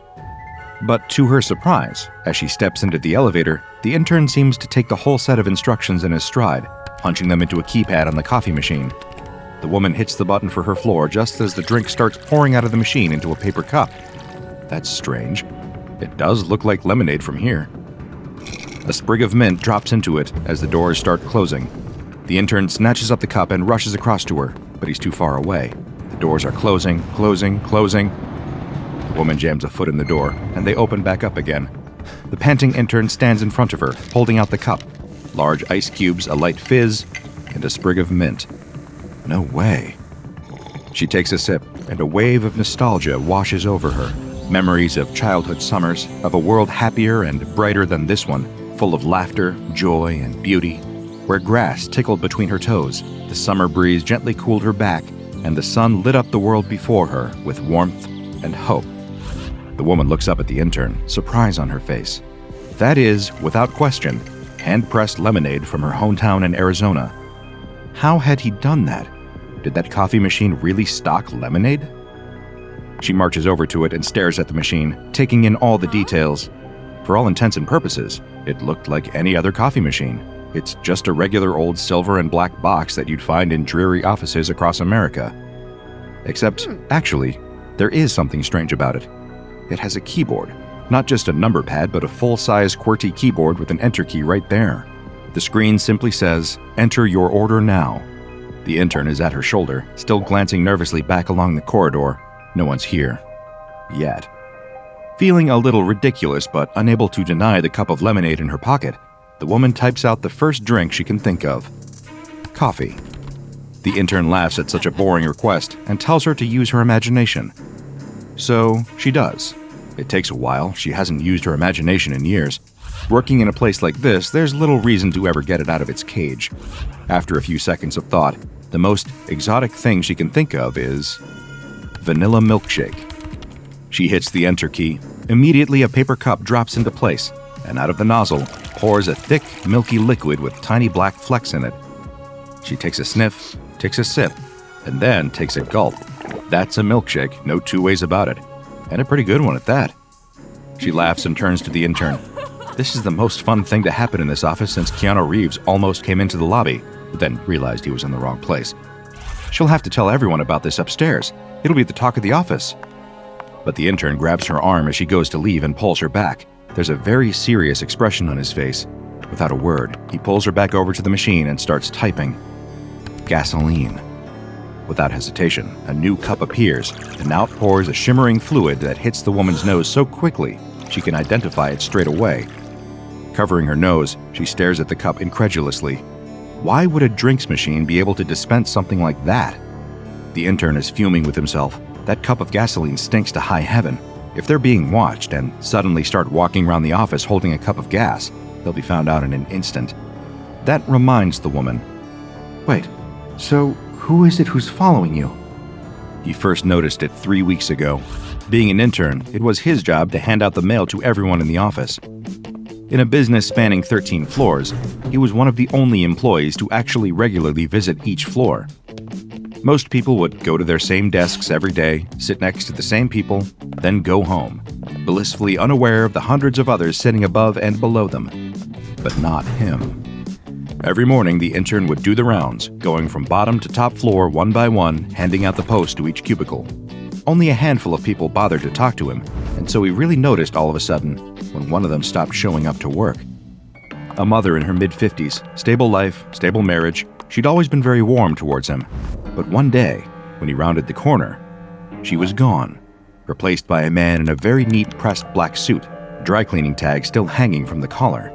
But to her surprise, as she steps into the elevator, the intern seems to take the whole set of instructions in his stride, punching them into a keypad on the coffee machine. The woman hits the button for her floor just as the drink starts pouring out of the machine into a paper cup. That's strange. It does look like lemonade from here. A sprig of mint drops into it as the doors start closing. The intern snatches up the cup and rushes across to her, but he's too far away. The doors are closing. The woman jams a foot in the door, and they open back up again. The panting intern stands in front of her, holding out the cup. Large ice cubes, a light fizz, and a sprig of mint. No way. She takes a sip, and a wave of nostalgia washes over her. Memories of childhood summers, of a world happier and brighter than this one, full of laughter, joy, and beauty, where grass tickled between her toes, the summer breeze gently cooled her back, and the sun lit up the world before her with warmth and hope. The woman looks up at the intern, surprise on her face. That is, without question, hand-pressed lemonade from her hometown in Arizona. How had he done that? Did that coffee machine really stock lemonade? She marches over to it and stares at the machine, taking in all the details. For all intents and purposes, it looked like any other coffee machine. It's just a regular old silver and black box that you'd find in dreary offices across America. Except, actually, there is something strange about it. It has a keyboard. Not just a number pad, but a full-size QWERTY keyboard with an enter key right there. The screen simply says, "Enter your order now." The intern is at her shoulder, still glancing nervously back along the corridor. No one's here. Yet. Feeling a little ridiculous but unable to deny the cup of lemonade in her pocket, the woman types out the first drink she can think of. Coffee. The intern laughs at such a boring request and tells her to use her imagination. So she does. It takes a while. She hasn't used her imagination in years. Working in a place like this, there's little reason to ever get it out of its cage. After a few seconds of thought, the most exotic thing she can think of is vanilla milkshake. She hits the enter key. Immediately, a paper cup drops into place, and out of the nozzle pours a thick, milky liquid with tiny black flecks in it. She takes a sniff, takes a sip, and then takes a gulp. That's a milkshake, no 2 ways about it. And a pretty good one at that. She laughs and turns to the intern. This is the most fun thing to happen in this office since Keanu Reeves almost came into the lobby, but then realized he was in the wrong place. She'll have to tell everyone about this upstairs. It'll be the talk of the office. But the intern grabs her arm as she goes to leave and pulls her back. There's a very serious expression on his face. Without a word, he pulls her back over to the machine and starts typing. Gasoline. Without hesitation, a new cup appears and out pours a shimmering fluid that hits the woman's nose so quickly she can identify it straight away. Covering her nose, she stares at the cup incredulously. Why would a drinks machine be able to dispense something like that? The intern is fuming with himself. That cup of gasoline stinks to high heaven. If they're being watched and suddenly start walking around the office holding a cup of gas, they'll be found out in an instant. That reminds the woman. Wait, so who is it who's following you? He first noticed it 3 weeks ago. Being an intern, it was his job to hand out the mail to everyone in the office. In a business spanning 13 floors, he was one of the only employees to actually regularly visit each floor. Most people would go to their same desks every day, sit next to the same people, then go home, blissfully unaware of the hundreds of others sitting above and below them. But not him. Every morning, the intern would do the rounds, going from bottom to top floor one by one, handing out the post to each cubicle. Only a handful of people bothered to talk to him, and so he really noticed all of a sudden when one of them stopped showing up to work. A mother in her mid-50s, stable life, stable marriage, she'd always been very warm towards him. But one day, when he rounded the corner, she was gone, replaced by a man in a very neat pressed black suit, dry cleaning tag still hanging from the collar.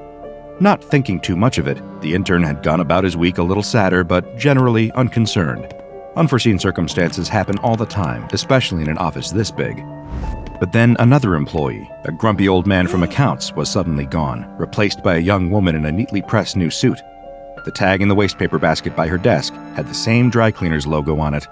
Not thinking too much of it, the intern had gone about his week a little sadder, but generally unconcerned. Unforeseen circumstances happen all the time, especially in an office this big. But then another employee, a grumpy old man from accounts, was suddenly gone, replaced by a young woman in a neatly pressed new suit. The tag in the wastepaper basket by her desk had the same dry cleaner's logo on it.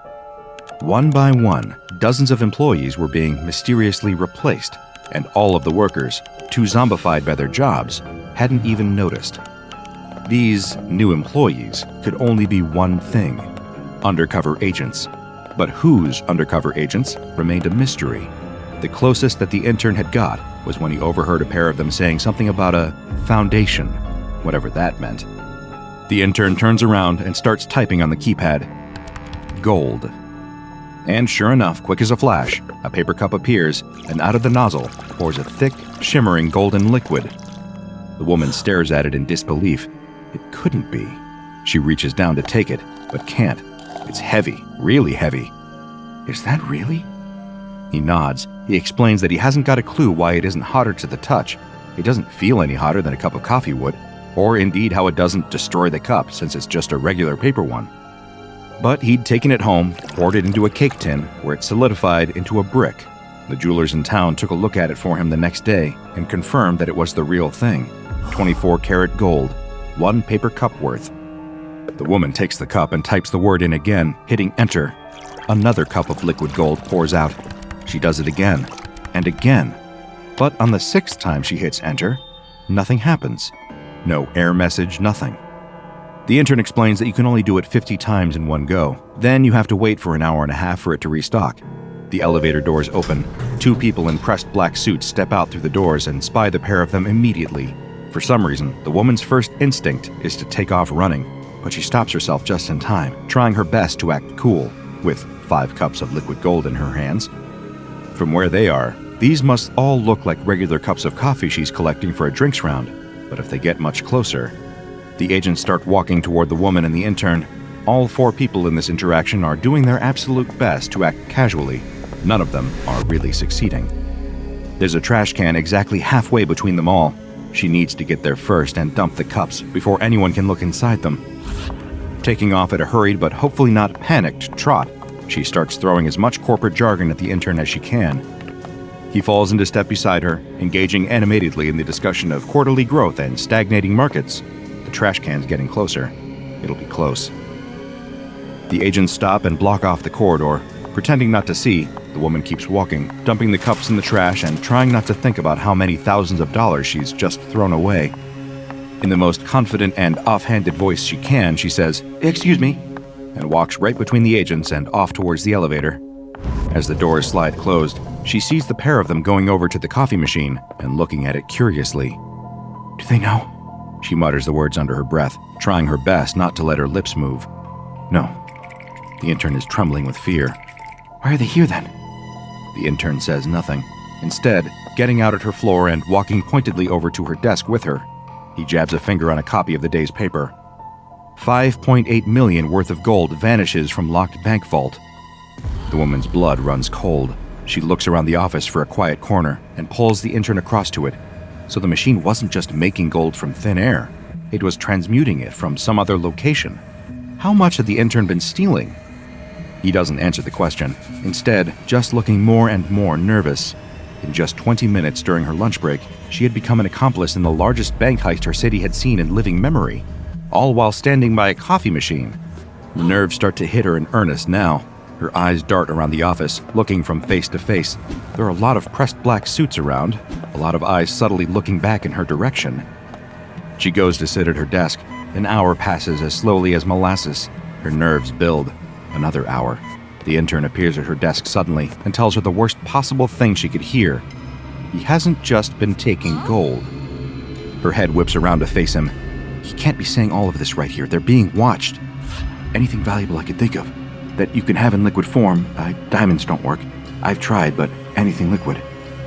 One by one, dozens of employees were being mysteriously replaced, and all of the workers, too zombified by their jobs, hadn't even noticed. These new employees could only be one thing: undercover agents. But whose undercover agents remained a mystery. The closest that the intern had got was when he overheard a pair of them saying something about a foundation, whatever that meant. The intern turns around and starts typing on the keypad. Gold. And sure enough, quick as a flash, a paper cup appears, and out of the nozzle pours a thick, shimmering golden liquid. The woman stares at it in disbelief. It couldn't be. She reaches down to take it, but can't. It's heavy, really heavy. Is that really? He nods. He explains that he hasn't got a clue why it isn't hotter to the touch. It doesn't feel any hotter than a cup of coffee would, or indeed how it doesn't destroy the cup since it's just a regular paper one. But he'd taken it home, poured it into a cake tin, where it solidified into a brick. The jewelers in town took a look at it for him the next day and confirmed that it was the real thing. 24-karat gold, 1 paper cup worth. The woman takes the cup and types the word in again, hitting enter. Another cup of liquid gold pours out. She does it again, and again. But on the 6th time she hits enter, nothing happens. No error message, nothing. The intern explains that you can only do it 50 times in one go. Then you have to wait for an hour and a half for it to restock. The elevator doors open. 2 people in pressed black suits step out through the doors and spy the pair of them immediately. For some reason, the woman's first instinct is to take off running, but she stops herself just in time, trying her best to act cool, with 5 cups of liquid gold in her hands. From where they are, these must all look like regular cups of coffee she's collecting for a drinks round, but if they get much closer, the agents start walking toward the woman and the intern. All 4 people in this interaction are doing their absolute best to act casually. None of them are really succeeding. There's a trash can exactly halfway between them all. She needs to get there first and dump the cups before anyone can look inside them. Taking off at a hurried but hopefully not panicked trot, she starts throwing as much corporate jargon at the intern as she can. He falls into step beside her, engaging animatedly in the discussion of quarterly growth and stagnating markets. The trash can's getting closer. It'll be close. The agents stop and block off the corridor. Pretending not to see, the woman keeps walking, dumping the cups in the trash and trying not to think about how many thousands of dollars she's just thrown away. In the most confident and offhanded voice she can, she says, "Excuse me," and walks right between the agents and off towards the elevator. As the doors slide closed, she sees the pair of them going over to the coffee machine and looking at it curiously. Do they know? She mutters the words under her breath, trying her best not to let her lips move. No. The intern is trembling with fear. Why are they here then? The intern says nothing. Instead, getting out at her floor and walking pointedly over to her desk with her, he jabs a finger on a copy of the day's paper. 5.8 million worth of gold vanishes from locked bank vault. The woman's blood runs cold. She looks around the office for a quiet corner and pulls the intern across to it. So the machine wasn't just making gold from thin air. It was transmuting it from some other location. How much had the intern been stealing? He doesn't answer the question, instead just looking more and more nervous. In just 20 minutes during her lunch break, she had become an accomplice in the largest bank heist her city had seen in living memory. all while standing by a coffee machine. The nerves start to hit her in earnest now. Her eyes dart around the office, looking from face to face. There are a lot of pressed black suits around, a lot of eyes subtly looking back in her direction. She goes to sit at her desk. An hour passes as slowly as molasses. Her nerves build. Another hour. The intern appears at her desk suddenly and tells her the worst possible thing she could hear. He hasn't just been taking gold. Her head whips around to face him. He can't be saying all of this right here. They're being watched. Anything valuable I could think of that you can have in liquid form. Diamonds don't work. I've tried, but anything liquid.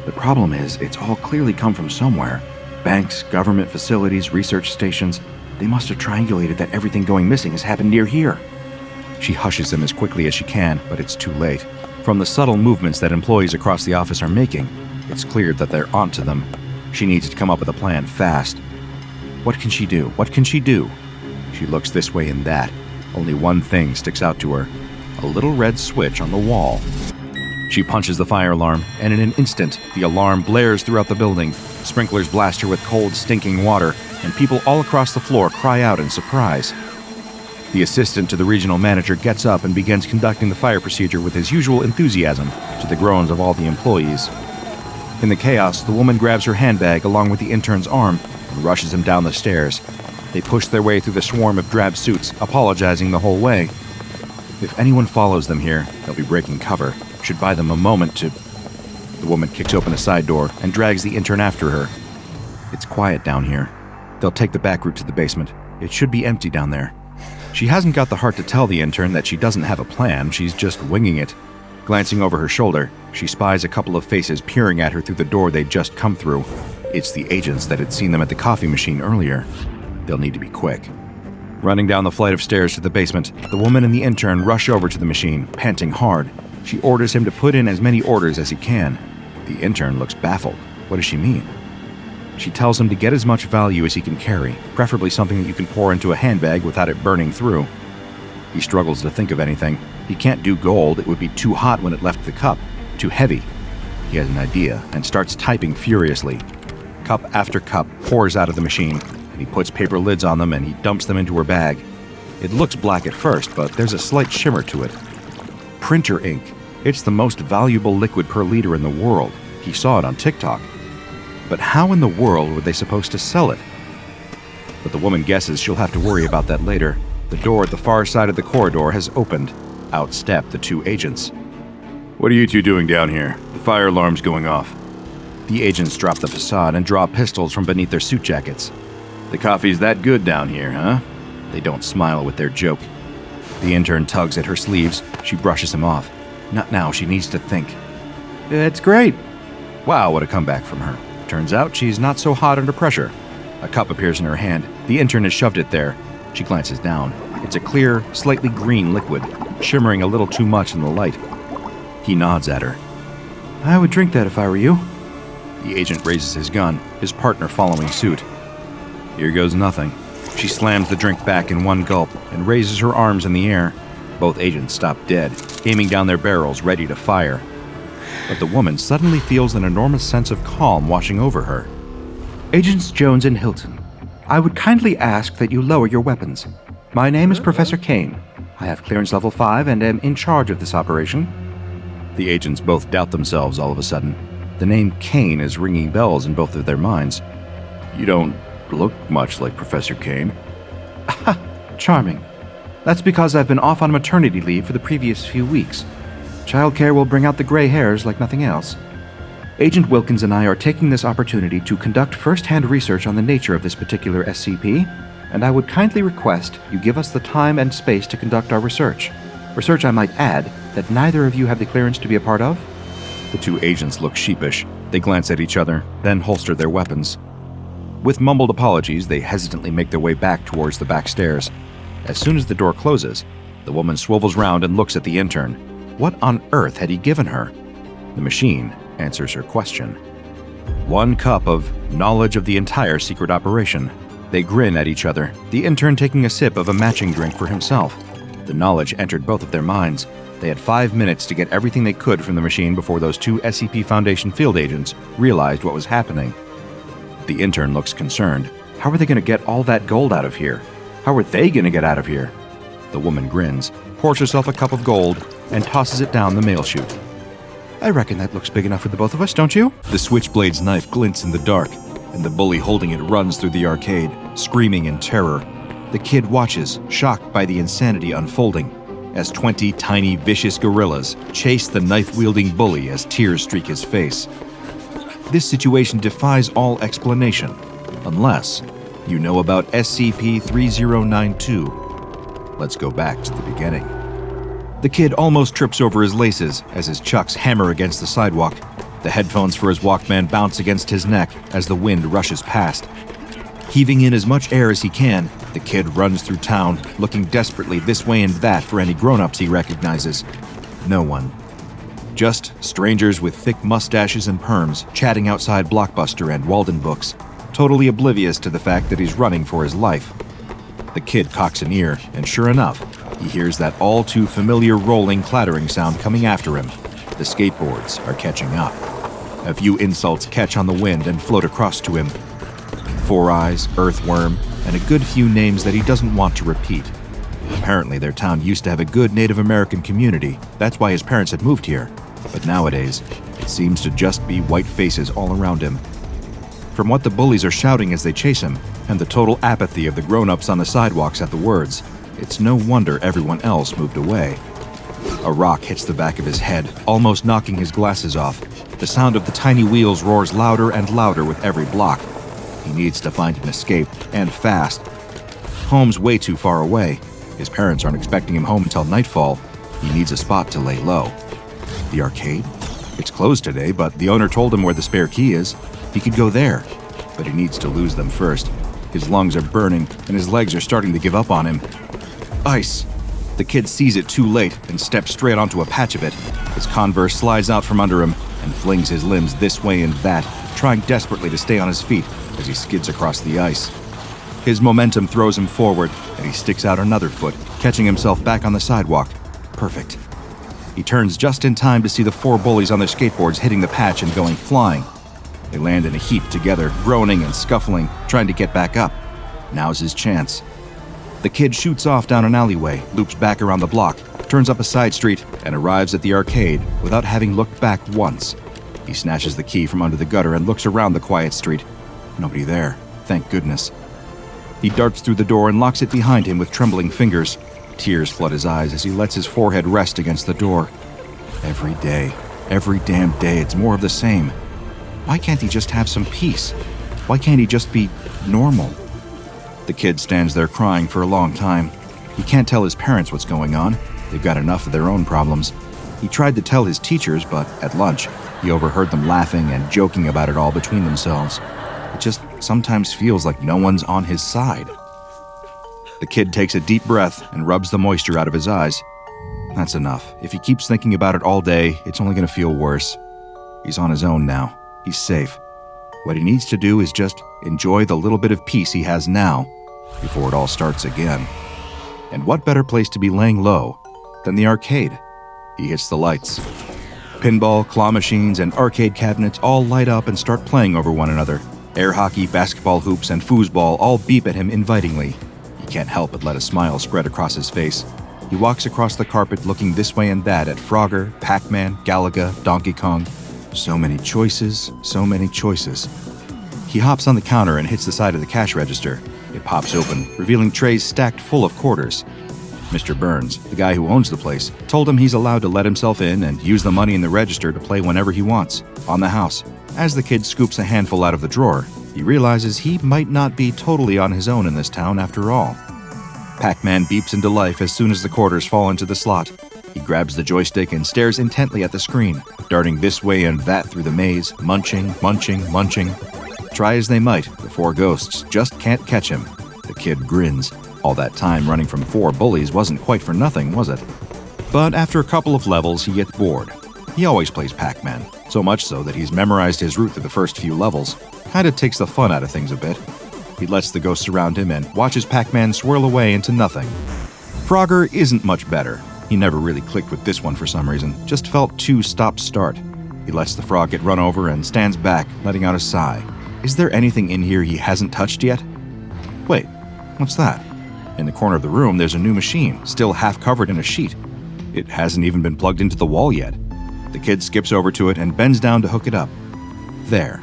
The problem is, it's all clearly come from somewhere. Banks, government facilities, research stations. They must have triangulated that everything going missing has happened near here. She hushes him as quickly as she can, but it's too late. From the subtle movements that employees across the office are making, it's clear that they're onto them. She needs to come up with a plan fast. What can she do? What can she do? She looks this way and that. Only one thing sticks out to her. A little red switch on the wall. She punches the fire alarm, and in an instant, the alarm blares throughout the building. Sprinklers blast her with cold, stinking water, and people all across the floor cry out in surprise. The assistant to the regional manager gets up and begins conducting the fire procedure with his usual enthusiasm, to the groans of all the employees. In the chaos, the woman grabs her handbag along with the intern's arm and rushes him down the stairs. They push their way through the swarm of drab suits, apologizing the whole way. If anyone follows them here, they'll be breaking cover. Should buy them a moment to... The woman kicks open a side door and drags the intern after her. It's quiet down here. They'll take the back route to the basement. It should be empty down there. She hasn't got the heart to tell the intern that she doesn't have a plan, she's just winging it. Glancing over her shoulder, she spies a couple of faces peering at her through the door they'd just come through. It's the agents that had seen them at the coffee machine earlier. They'll need to be quick. Running down the flight of stairs to the basement, the woman and the intern rush over to the machine, panting hard. She orders him to put in as many orders as he can. The intern looks baffled. What does she mean? She tells him to get as much value as he can carry, preferably something that you can pour into a handbag without it burning through. He struggles to think of anything. He can't do gold, it would be too hot when it left the cup, too heavy. He has an idea and starts typing furiously. Cup after cup pours out of the machine, and he puts paper lids on them and he dumps them into her bag. It looks black at first, but there's a slight shimmer to it. Printer ink. It's the most valuable liquid per liter in the world. He saw it on TikTok. But how in the world were they supposed to sell it? But the woman guesses she'll have to worry about that later. The door at the far side of the corridor has opened. Out step the two agents. "What are you two doing down here? The fire alarm's going off." The agents drop the facade and draw pistols from beneath their suit jackets. "The coffee's that good down here, huh?" They don't smile with their joke. The intern tugs at her sleeves. She brushes him off. Not now, she needs to think. "It's great." Wow, what a comeback from her. Turns out she's not so hot under pressure. A cup appears in her hand. The intern has shoved it there. She glances down. It's a clear, slightly green liquid, shimmering a little too much in the light. He nods at her. "I would drink that if I were you." The agent raises his gun, his partner following suit. Here goes nothing. She slams the drink back in one gulp and raises her arms in the air. Both agents stop dead, aiming down their barrels, ready to fire. But the woman suddenly feels an enormous sense of calm washing over her. "Agents Jones and Hilton, I would kindly ask that you lower your weapons. My name is Professor Kane. I have clearance level 5 and am in charge of this operation." The agents both doubt themselves all of a sudden. The name Kane is ringing bells in both of their minds. "You don't look much like Professor Kane." "Ha! Charming. That's because I've been off on maternity leave for the previous few weeks. Childcare will bring out the gray hairs like nothing else. Agent Wilkins and I are taking this opportunity to conduct first-hand research on the nature of this particular SCP, and I would kindly request you give us the time and space to conduct our research. Research, I might add, that neither of you have the clearance to be a part of." The two agents look sheepish. They glance at each other, then holster their weapons. With mumbled apologies, they hesitantly make their way back towards the back stairs. As soon as the door closes, the woman swivels round and looks at the intern. What on earth had he given her? The machine answers her question. 1 cup of knowledge of the entire secret operation. They grin at each other, the intern taking a sip of a matching drink for himself. The knowledge entered both of their minds. They had 5 minutes to get everything they could from the machine before those 2 SCP Foundation field agents realized what was happening. The intern looks concerned. How are they going to get all that gold out of here? How are they gonna get out of here? The woman grins, pours herself a cup of gold, and tosses it down the mail chute. I reckon that looks big enough for the both of us, don't you? The switchblade's knife glints in the dark, and the bully holding it runs through the arcade, screaming in terror. The kid watches, shocked by the insanity unfolding, as 20 tiny, vicious gorillas chase the knife-wielding bully as tears streak his face. This situation defies all explanation, unless you know about SCP-3092. Let's go back to the beginning. The kid almost trips over his laces as his chucks hammer against the sidewalk. The headphones for his Walkman bounce against his neck as the wind rushes past. Heaving in as much air as he can, the kid runs through town, looking desperately this way and that for any grown-ups he recognizes. No one. Just strangers with thick mustaches and perms chatting outside Blockbuster and Walden Books, totally oblivious to the fact that he's running for his life. The kid cocks an ear, and sure enough, he hears that all-too-familiar rolling, clattering sound coming after him. The skateboards are catching up. A few insults catch on the wind and float across to him. Four Eyes, Earthworm, and a good few names that he doesn't want to repeat. Apparently their town used to have a good Native American community. That's why his parents had moved here. But nowadays, it seems to just be white faces all around him. From what the bullies are shouting as they chase him, and the total apathy of the grown-ups on the sidewalks at the words, it's no wonder everyone else moved away. A rock hits the back of his head, almost knocking his glasses off. The sound of the tiny wheels roars louder and louder with every block. He needs to find an escape, and fast. Home's way too far away. His parents aren't expecting him home until nightfall. He needs a spot to lay low. The arcade? It's closed today, but the owner told him where the spare key is. He could go there, but he needs to lose them first. His lungs are burning, and his legs are starting to give up on him. Ice! The kid sees it too late and steps straight onto a patch of it. His Converse slides out from under him and flings his limbs this way and that, trying desperately to stay on his feet as he skids across the ice. His momentum throws him forward, and he sticks out another foot, catching himself back on the sidewalk. Perfect. He turns just in time to see the four bullies on their skateboards hitting the patch and going flying. They land in a heap together, groaning and scuffling, trying to get back up. Now's his chance. The kid shoots off down an alleyway, loops back around the block, turns up a side street, and arrives at the arcade without having looked back once. He snatches the key from under the gutter and looks around the quiet street. Nobody there, thank goodness. He darts through the door and locks it behind him with trembling fingers. Tears flood his eyes as he lets his forehead rest against the door. Every damn day, it's more of the same. Why can't he just have some peace? Why can't he just be normal? The kid stands there crying for a long time. He can't tell his parents what's going on. They've got enough of their own problems. He tried to tell his teachers, but at lunch, he overheard them laughing and joking about it all between themselves. It just sometimes feels like no one's on his side. The kid takes a deep breath and rubs the moisture out of his eyes. That's enough. If he keeps thinking about it all day, it's only going to feel worse. He's on his own now. He's safe. What he needs to do is just enjoy the little bit of peace he has now before it all starts again. And what better place to be laying low than the arcade? He hits the lights. Pinball, claw machines, and arcade cabinets all light up and start playing over one another. Air hockey, basketball hoops, and foosball all beep at him invitingly. He can't help but let a smile spread across his face. He walks across the carpet looking this way and that at Frogger, Pac-Man, Galaga, Donkey Kong. So many choices, so many choices. He hops on the counter and hits the side of the cash register. It pops open, revealing trays stacked full of quarters. Mr. Burns, the guy who owns the place, told him he's allowed to let himself in and use the money in the register to play whenever he wants, on the house. As the kid scoops a handful out of the drawer, he realizes he might not be totally on his own in this town after all. Pac-Man beeps into life as soon as the quarters fall into the slot. He grabs the joystick and stares intently at the screen, darting this way and that through the maze, munching. Try as they might, the four ghosts just can't catch him. The kid grins. All that time running from four bullies wasn't quite for nothing, was it? But after a couple of levels, he gets bored. He always plays Pac-Man, so much so that he's memorized his route through the first few levels. Kinda takes the fun out of things a bit. He lets the ghosts around him and watches Pac-Man swirl away into nothing. Frogger isn't much better. He never really clicked with this one for some reason, just felt too stop-start. He lets the frog get run over and stands back, letting out a sigh. Is there anything in here he hasn't touched yet? Wait, what's that? In the corner of the room, there's a new machine, still half covered in a sheet. It hasn't even been plugged into the wall yet. The kid skips over to it and bends down to hook it up. There.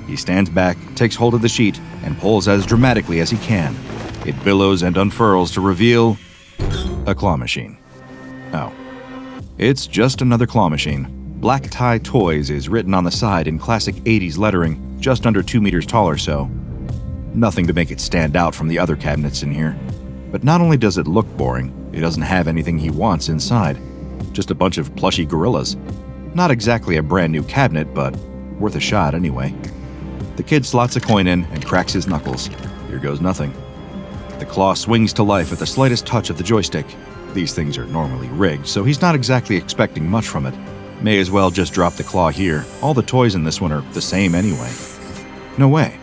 He stands back, takes hold of the sheet, and pulls as dramatically as he can. It billows and unfurls to reveal a claw machine. Oh. It's just another claw machine. Black Tie Toys is written on the side in classic 80s lettering, just under 2 meters tall or so. Nothing to make it stand out from the other cabinets in here. But not only does it look boring, it doesn't have anything he wants inside. Just a bunch of plushy gorillas. Not exactly a brand new cabinet, but worth a shot anyway. The kid slots a coin in and cracks his knuckles. Here goes nothing. The claw swings to life at the slightest touch of the joystick. These things are normally rigged, so he's not exactly expecting much from it. May as well just drop the claw here. All the toys in this one are the same anyway. No way.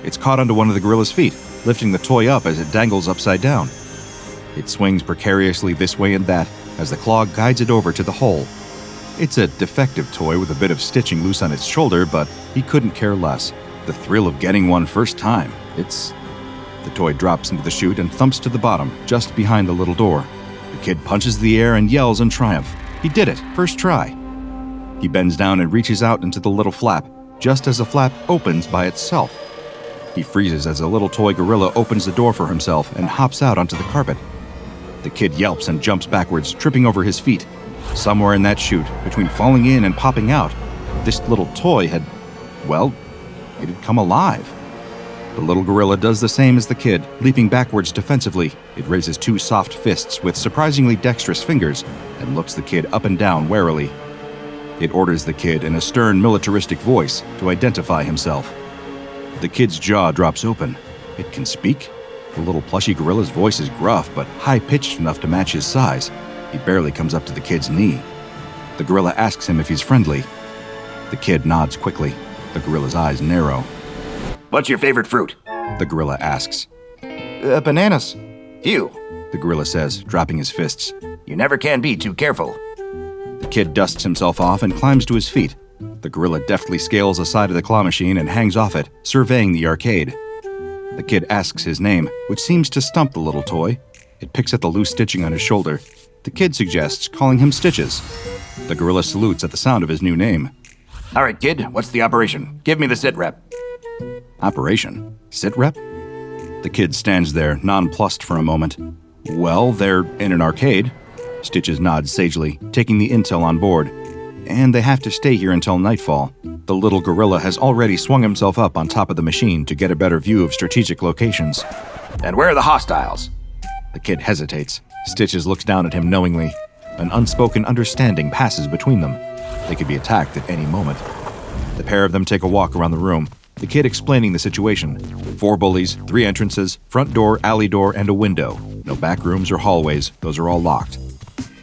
It's caught onto one of the gorilla's feet, lifting the toy up as it dangles upside down. It swings precariously this way and that as the claw guides it over to the hole. It's a defective toy with a bit of stitching loose on its shoulder, but he couldn't care less. The thrill of getting one first time. The toy drops into the chute and thumps to the bottom, just behind the little door. The kid punches the air and yells in triumph. He did it, first try. He bends down and reaches out into the little flap, just as the flap opens by itself. He freezes as the little toy gorilla opens the door for himself and hops out onto the carpet. The kid yelps and jumps backwards, tripping over his feet. Somewhere in that chute, between falling in and popping out, this little toy had come alive. The little gorilla does the same as the kid, leaping backwards defensively. It raises 2 soft fists with surprisingly dexterous fingers and looks the kid up and down warily. It orders the kid in a stern, militaristic voice to identify himself. The kid's jaw drops open. It can speak? The little plushy gorilla's voice is gruff, but high-pitched enough to match his size. He barely comes up to the kid's knee. The gorilla asks him if he's friendly. The kid nods quickly. The gorilla's eyes narrow. What's your favorite fruit? The gorilla asks. Bananas. Phew. The gorilla says, dropping his fists. You never can be too careful. The kid dusts himself off and climbs to his feet. The gorilla deftly scales the side of the claw machine and hangs off it, surveying the arcade. The kid asks his name, which seems to stump the little toy. It picks at the loose stitching on his shoulder. The kid suggests calling him Stitches. The gorilla salutes at the sound of his new name. All right, kid, what's the operation? Give me the sit rep. Operation? Sit rep? The kid stands there, nonplussed for a moment. Well, they're in an arcade. Stitches nods sagely, taking the intel on board. And they have to stay here until nightfall. The little gorilla has already swung himself up on top of the machine to get a better view of strategic locations. And where are the hostiles? The kid hesitates. Stitches looks down at him knowingly. An unspoken understanding passes between them. They could be attacked at any moment. The pair of them take a walk around the room, the kid explaining the situation. 4 bullies, 3 entrances, front door, alley door, and a window. No back rooms or hallways, those are all locked.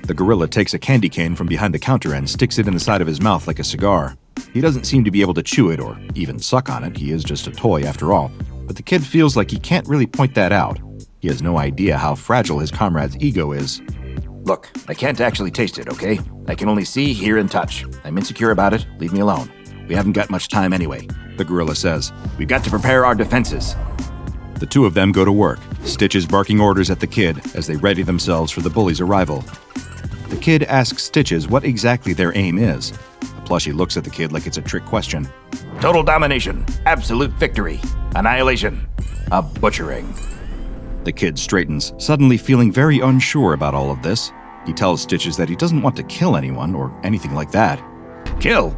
The gorilla takes a candy cane from behind the counter and sticks it in the side of his mouth like a cigar. He doesn't seem to be able to chew it or even suck on it. He is just a toy after all. But the kid feels like he can't really point that out. He has no idea how fragile his comrade's ego is. Look, I can't actually taste it, okay? I can only see, hear, and touch. I'm insecure about it. Leave me alone. We haven't got much time anyway, the gorilla says. We've got to prepare our defenses. The 2 of them go to work, Stitches barking orders at the kid as they ready themselves for the bully's arrival. The kid asks Stitches what exactly their aim is. The plushie looks at the kid like it's a trick question. Total domination, absolute victory, annihilation, a butchering. The kid straightens, suddenly feeling very unsure about all of this. He tells Stitches that he doesn't want to kill anyone or anything like that. Kill?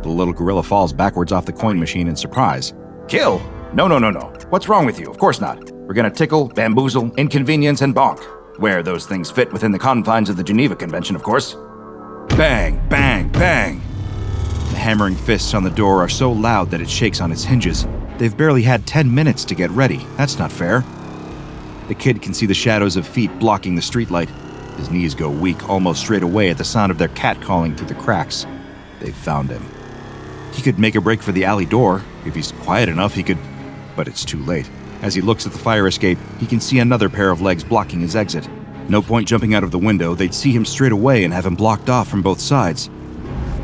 The little gorilla falls backwards off the coin machine in surprise. Kill? No. What's wrong with you? Of course not. We're gonna tickle, bamboozle, inconvenience, and bonk. Where those things fit within the confines of the Geneva Convention, of course. Bang, bang, bang! The hammering fists on the door are so loud that it shakes on its hinges. They've barely had 10 minutes to get ready. That's not fair. The kid can see the shadows of feet blocking the streetlight. His knees go weak almost straight away at the sound of their cat calling through the cracks. They've found him. He could make a break for the alley door. If he's quiet enough, he could... But it's too late. As he looks at the fire escape, he can see another pair of legs blocking his exit. No point jumping out of the window. They'd see him straight away and have him blocked off from both sides.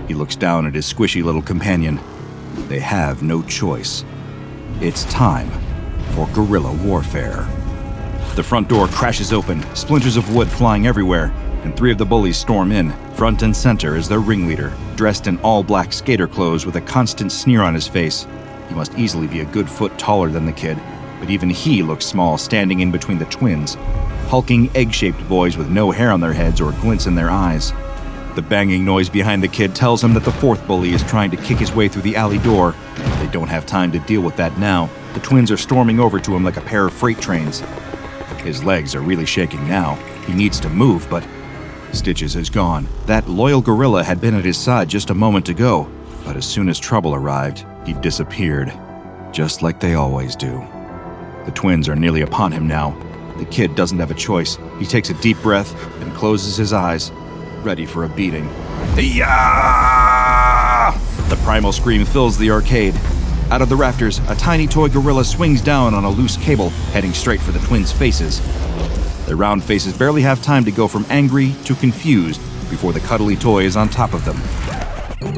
He looks down at his squishy little companion. They have no choice. It's time for guerrilla warfare. The front door crashes open, splinters of wood flying everywhere, and 3 of the bullies storm in. Front and center is their ringleader, dressed in all-black skater clothes with a constant sneer on his face. He must easily be a good foot taller than the kid, but even he looks small standing in between the twins. Hulking, egg-shaped boys with no hair on their heads or glints in their eyes. The banging noise behind the kid tells him that the 4th bully is trying to kick his way through the alley door. They don't have time to deal with that now. The twins are storming over to him like a pair of freight trains. His legs are really shaking now. He needs to move, but Stitches is gone. That loyal gorilla had been at his side just a moment ago, but as soon as trouble arrived, he disappeared, just like they always do. The twins are nearly upon him now. The kid doesn't have a choice. He takes a deep breath and closes his eyes, ready for a beating. Yeah! The primal scream fills the arcade. Out of the rafters, a tiny toy gorilla swings down on a loose cable, heading straight for the twins' faces. Their round faces barely have time to go from angry to confused before the cuddly toy is on top of them,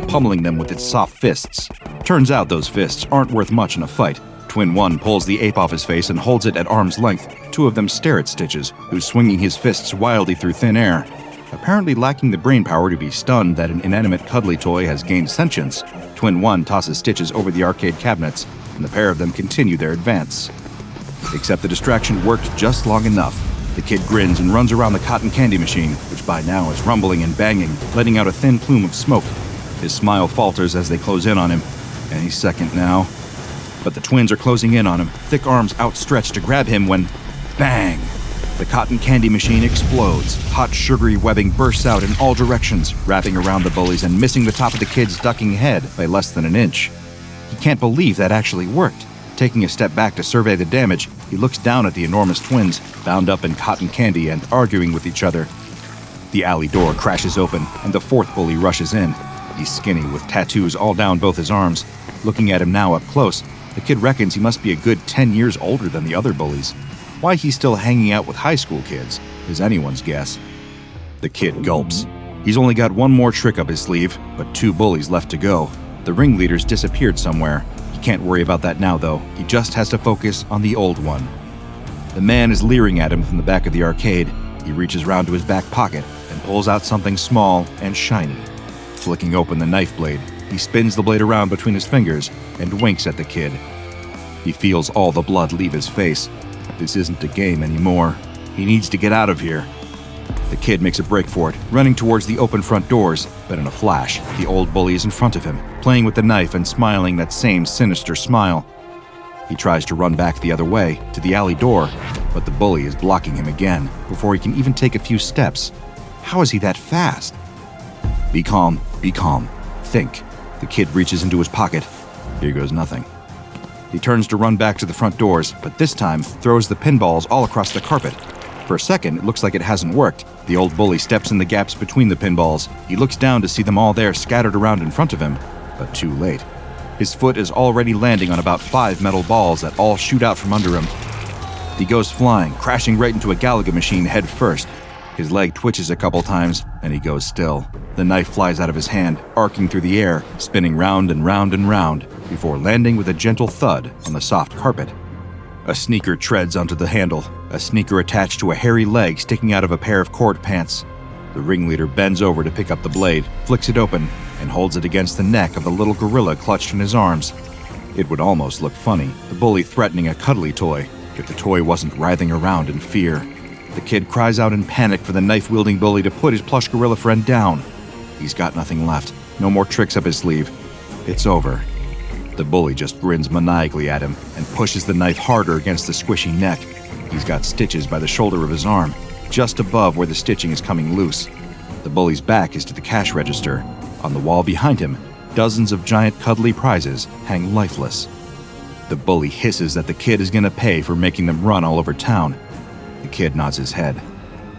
pummeling them with its soft fists. Turns out those fists aren't worth much in a fight. Twin 1 pulls the ape off his face and holds it at arm's length. 2 of them stare at Stitches, who's swinging his fists wildly through thin air. Apparently lacking the brainpower to be stunned that an inanimate cuddly toy has gained sentience, Twin 1 tosses Stitches over the arcade cabinets, and the pair of them continue their advance. Except the distraction worked just long enough. The kid grins and runs around the cotton candy machine, which by now is rumbling and banging, letting out a thin plume of smoke. His smile falters as they close in on him. Any second now. But the twins are closing in on him, thick arms outstretched to grab him when, bang! The cotton candy machine explodes. Hot, sugary webbing bursts out in all directions, wrapping around the bullies and missing the top of the kid's ducking head by less than an inch. He can't believe that actually worked. Taking a step back to survey the damage, he looks down at the enormous twins, bound up in cotton candy and arguing with each other. The alley door crashes open, and the 4th bully rushes in. He's skinny, with tattoos all down both his arms. Looking at him now up close, the kid reckons he must be a good 10 years older than the other bullies. Why he's still hanging out with high school kids is anyone's guess. The kid gulps. He's only got one more trick up his sleeve, but 2 bullies left to go. The ringleader's disappeared somewhere. He can't worry about that now, though. He just has to focus on the old one. The man is leering at him from the back of the arcade. He reaches round to his back pocket and pulls out something small and shiny. Flicking open the knife blade, he spins the blade around between his fingers and winks at the kid. He feels all the blood leave his face. This isn't a game anymore. He needs to get out of here. The kid makes a break for it, running towards the open front doors, but in a flash, the old bully is in front of him, playing with the knife and smiling that same sinister smile. He tries to run back the other way, to the alley door, but the bully is blocking him again, before he can even take a few steps. How is he that fast? Be calm, be calm. Think. The kid reaches into his pocket. Here goes nothing. He turns to run back to the front doors, but this time throws the pinballs all across the carpet. For a second, it looks like it hasn't worked. The old bully steps in the gaps between the pinballs. He looks down to see them all there scattered around in front of him, but too late. His foot is already landing on about 5 metal balls that all shoot out from under him. He goes flying, crashing right into a Galaga machine head first. His leg twitches a couple times, and he goes still. The knife flies out of his hand, arcing through the air, spinning round and round and round, before landing with a gentle thud on the soft carpet. A sneaker treads onto the handle, a sneaker attached to a hairy leg sticking out of a pair of cord pants. The ringleader bends over to pick up the blade, flicks it open, and holds it against the neck of the little gorilla clutched in his arms. It would almost look funny, the bully threatening a cuddly toy, if the toy wasn't writhing around in fear. The kid cries out in panic for the knife-wielding bully to put his plush gorilla friend down. He's got nothing left, no more tricks up his sleeve. It's over. The bully just grins maniacally at him and pushes the knife harder against the squishy neck. He's got Stitches by the shoulder of his arm, just above where the stitching is coming loose. The bully's back is to the cash register. On the wall behind him, dozens of giant cuddly prizes hang lifeless. The bully hisses that the kid is gonna pay for making them run all over town. The kid nods his head.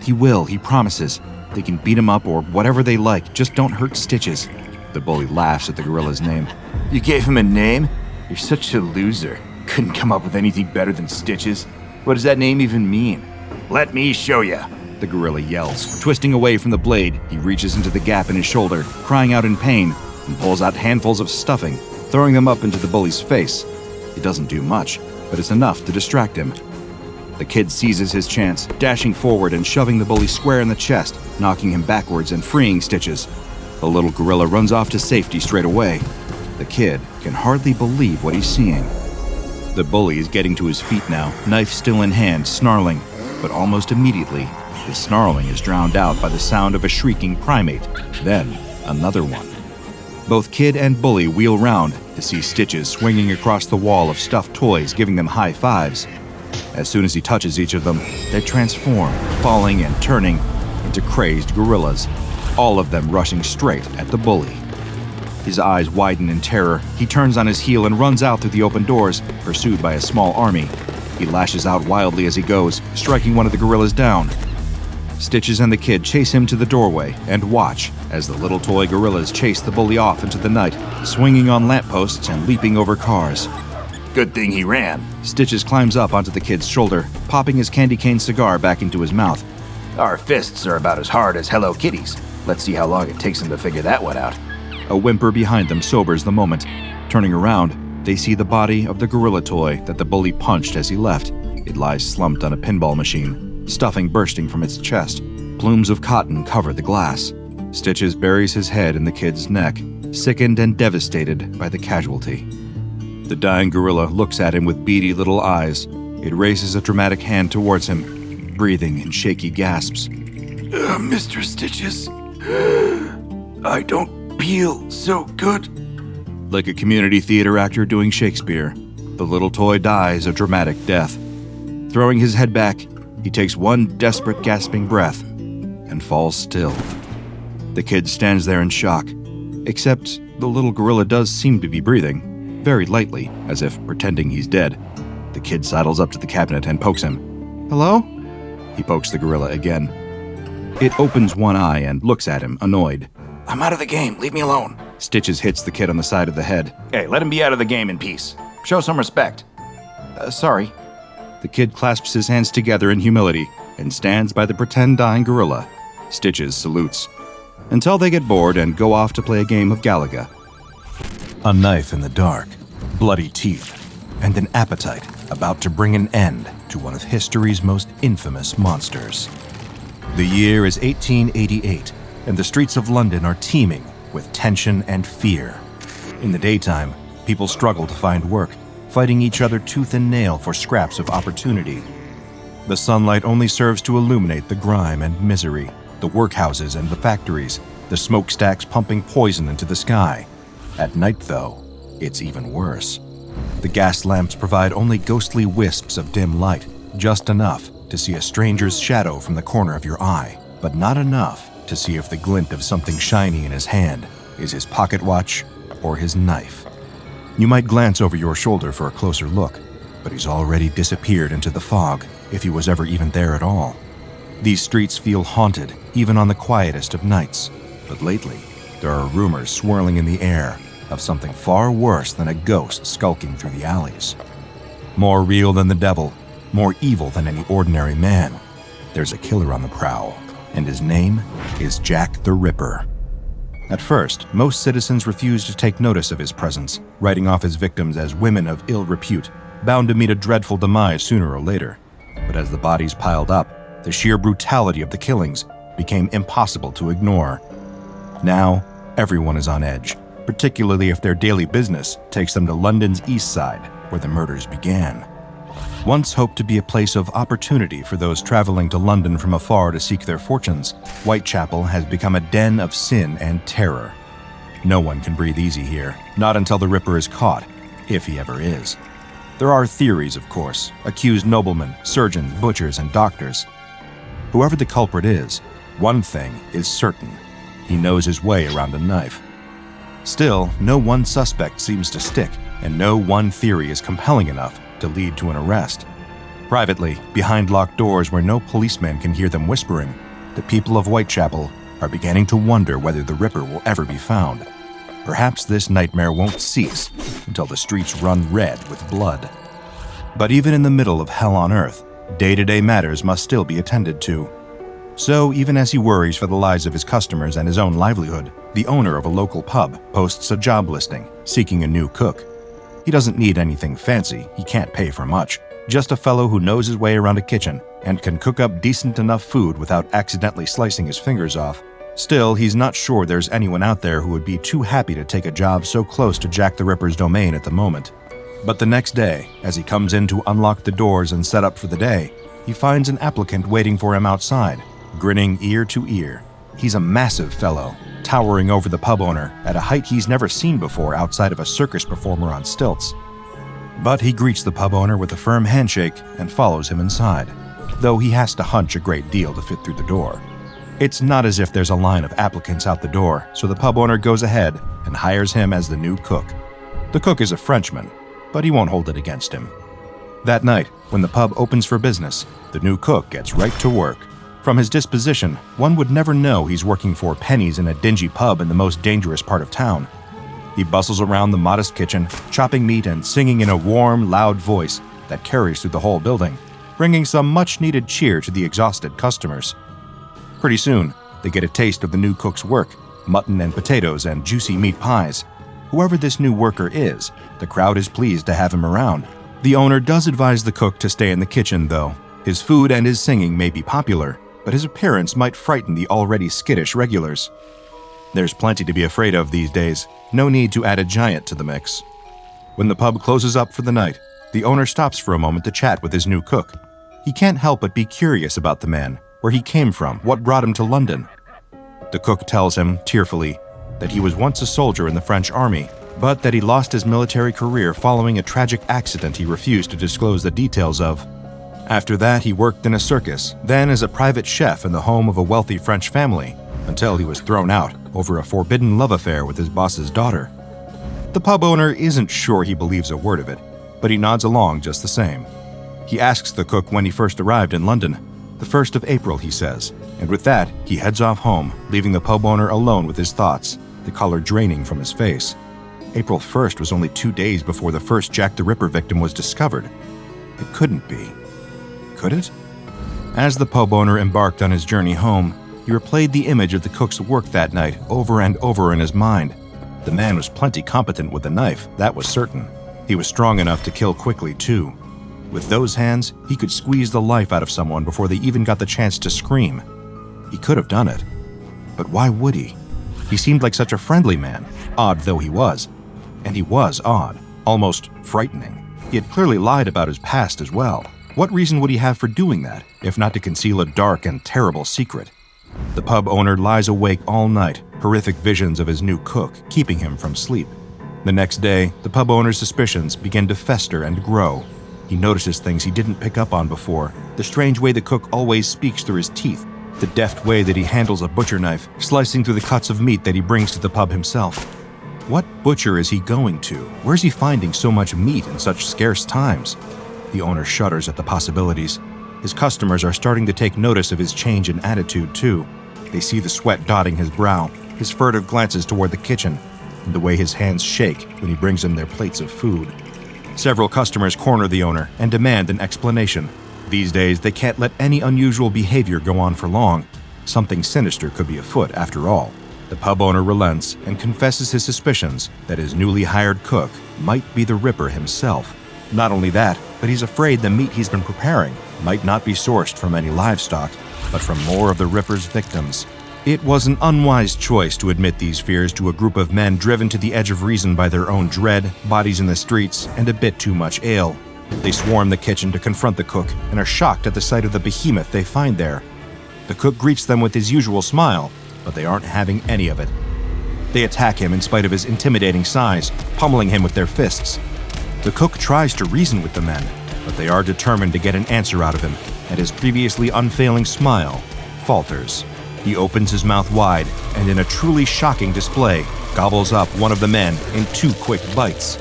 He will, he promises. They can beat him up or whatever they like, just don't hurt Stitches. The bully laughs at the gorilla's name. You gave him a name? You're such a loser. Couldn't come up with anything better than Stitches. What does that name even mean? Let me show ya, the gorilla yells. Twisting away from the blade, he reaches into the gap in his shoulder, crying out in pain, and pulls out handfuls of stuffing, throwing them up into the bully's face. It doesn't do much, but it's enough to distract him. The kid seizes his chance, dashing forward and shoving the bully square in the chest, knocking him backwards and freeing Stitches. The little gorilla runs off to safety straight away. The kid can hardly believe what he's seeing. The bully is getting to his feet now, knife still in hand, snarling, but almost immediately, his snarling is drowned out by the sound of a shrieking primate, then another one. Both kid and bully wheel round to see Stitches swinging across the wall of stuffed toys, giving them high fives. As soon as he touches each of them, they transform, falling and turning into crazed gorillas, all of them rushing straight at the bully. His eyes widen in terror. He turns on his heel and runs out through the open doors, pursued by a small army. He lashes out wildly as he goes, striking one of the gorillas down. Stitches and the kid chase him to the doorway and watch as the little toy gorillas chase the bully off into the night, swinging on lampposts and leaping over cars. Good thing he ran. Stitches climbs up onto the kid's shoulder, popping his candy cane cigar back into his mouth. Our fists are about as hard as Hello Kitties. Let's see how long it takes him to figure that one out. A whimper behind them sobers the moment. Turning around, they see the body of the gorilla toy that the bully punched as he left. It lies slumped on a pinball machine, stuffing bursting from its chest. Plumes of cotton cover the glass. Stitches buries his head in the kid's neck, sickened and devastated by the casualty. The dying gorilla looks at him with beady little eyes. It raises a dramatic hand towards him, breathing in shaky gasps. Mr. Stitches, I don't feel so good. Like a community theater actor doing Shakespeare, the little toy dies a dramatic death. Throwing his head back, he takes one desperate gasping breath and falls still. The kid stands there in shock, except the little gorilla does seem to be breathing, very lightly, as if pretending he's dead. The kid sidles up to the cabinet and pokes him. Hello? He pokes the gorilla again. It opens one eye and looks at him, annoyed. I'm out of the game. Leave me alone. Stitches hits the kid on the side of the head. Hey, let him be out of the game in peace. Show some respect. Sorry. The kid clasps his hands together in humility and stands by the pretend dying gorilla. Stitches salutes, until they get bored and go off to play a game of Galaga. A knife in the dark, bloody teeth, and an appetite about to bring an end to one of history's most infamous monsters. The year is 1888, and the streets of London are teeming with tension and fear. In the daytime, people struggle to find work, fighting each other tooth and nail for scraps of opportunity. The sunlight only serves to illuminate the grime and misery, the workhouses and the factories, the smokestacks pumping poison into the sky. At night, though, it's even worse. The gas lamps provide only ghostly wisps of dim light, just enough to see a stranger's shadow from the corner of your eye, but not enough to see if the glint of something shiny in his hand is his pocket watch or his knife. You might glance over your shoulder for a closer look, but he's already disappeared into the fog, if he was ever even there at all. These streets feel haunted, even on the quietest of nights, but lately, there are rumors swirling in the air of something far worse than a ghost skulking through the alleys. More real than the devil, more evil than any ordinary man, there's a killer on the prowl, and his name is Jack the Ripper. At first, most citizens refused to take notice of his presence, writing off his victims as women of ill repute, bound to meet a dreadful demise sooner or later. But as the bodies piled up, the sheer brutality of the killings became impossible to ignore. Now, everyone is on edge, particularly if their daily business takes them to London's East Side, where the murders began. Once hoped to be a place of opportunity for those traveling to London from afar to seek their fortunes, Whitechapel has become a den of sin and terror. No one can breathe easy here, not until the Ripper is caught, if he ever is. There are theories, of course, accused noblemen, surgeons, butchers, and doctors. Whoever the culprit is, one thing is certain: he knows his way around a knife. Still, no one suspect seems to stick, and no one theory is compelling enough to lead to an arrest. Privately, behind locked doors where no policeman can hear them whispering, the people of Whitechapel are beginning to wonder whether the Ripper will ever be found. Perhaps this nightmare won't cease until the streets run red with blood. But even in the middle of hell on earth, day-to-day matters must still be attended to. So even as he worries for the lives of his customers and his own livelihood, the owner of a local pub posts a job listing, seeking a new cook. He doesn't need anything fancy, he can't pay for much, Just a fellow who knows his way around a kitchen and can cook up decent enough food without accidentally slicing his fingers off. Still, he's not sure there's anyone out there who would be too happy to take a job so close to Jack the Ripper's domain at the moment. But the next day, as he comes in to unlock the doors and set up for the day, he finds an applicant waiting for him outside, grinning ear to ear. He's a massive fellow, towering over the pub owner at a height he's never seen before outside of a circus performer on stilts. But he greets the pub owner with a firm handshake and follows him inside, though he has to hunch a great deal to fit through the door. It's not as if there's a line of applicants out the door, so the pub owner goes ahead and hires him as the new cook. The cook is a Frenchman, but he won't hold it against him. That night, when the pub opens for business, the new cook gets right to work. From his disposition, one would never know he's working for pennies in a dingy pub in the most dangerous part of town. He bustles around the modest kitchen, chopping meat and singing in a warm, loud voice that carries through the whole building, bringing some much-needed cheer to the exhausted customers. Pretty soon, they get a taste of the new cook's work, mutton and potatoes and juicy meat pies. Whoever this new worker is, the crowd is pleased to have him around. The owner does advise the cook to stay in the kitchen, though. His food and his singing may be popular, but his appearance might frighten the already skittish regulars. There's plenty to be afraid of these days, no need to add a giant to the mix. When the pub closes up for the night, the owner stops for a moment to chat with his new cook. He can't help but be curious about the man, where he came from, what brought him to London. The cook tells him, tearfully, that he was once a soldier in the French army, but that he lost his military career following a tragic accident he refused to disclose the details of. After that, he worked in a circus, then as a private chef in the home of a wealthy French family, until he was thrown out over a forbidden love affair with his boss's daughter. The pub owner isn't sure he believes a word of it, but he nods along just the same. He asks the cook when he first arrived in London. The 1st of April, he says, and with that, he heads off home, leaving the pub owner alone with his thoughts, the color draining from his face. April 1st was only 2 days before the first Jack the Ripper victim was discovered. It couldn't be. Could it? As the pub owner embarked on his journey home, he replayed the image of the cook's work that night over and over in his mind. The man was plenty competent with a knife, that was certain. He was strong enough to kill quickly, too. With those hands, he could squeeze the life out of someone before they even got the chance to scream. He could have done it. But why would he? He seemed like such a friendly man, odd though he was. And he was odd, almost frightening. He had clearly lied about his past as well. What reason would he have for doing that, if not to conceal a dark and terrible secret? The pub owner lies awake all night, horrific visions of his new cook keeping him from sleep. The next day, the pub owner's suspicions begin to fester and grow. He notices things he didn't pick up on before, the strange way the cook always speaks through his teeth, the deft way that he handles a butcher knife, slicing through the cuts of meat that he brings to the pub himself. What butcher is he going to? Where's he finding so much meat in such scarce times? The owner shudders at the possibilities. His customers are starting to take notice of his change in attitude, too. They see the sweat dotting his brow, his furtive glances toward the kitchen, and the way his hands shake when he brings them their plates of food. Several customers corner the owner and demand an explanation. These days, they can't let any unusual behavior go on for long. Something sinister could be afoot, after all. The pub owner relents and confesses his suspicions that his newly hired cook might be the Ripper himself. Not only that, but he's afraid the meat he's been preparing might not be sourced from any livestock, but from more of the Ripper's victims. It was an unwise choice to admit these fears to a group of men driven to the edge of reason by their own dread, bodies in the streets, and a bit too much ale. They swarm the kitchen to confront the cook and are shocked at the sight of the behemoth they find there. The cook greets them with his usual smile, but they aren't having any of it. They attack him in spite of his intimidating size, pummeling him with their fists. The cook tries to reason with the men, but they are determined to get an answer out of him, and his previously unfailing smile falters. He opens his mouth wide, and in a truly shocking display, gobbles up one of the men in 2 quick bites.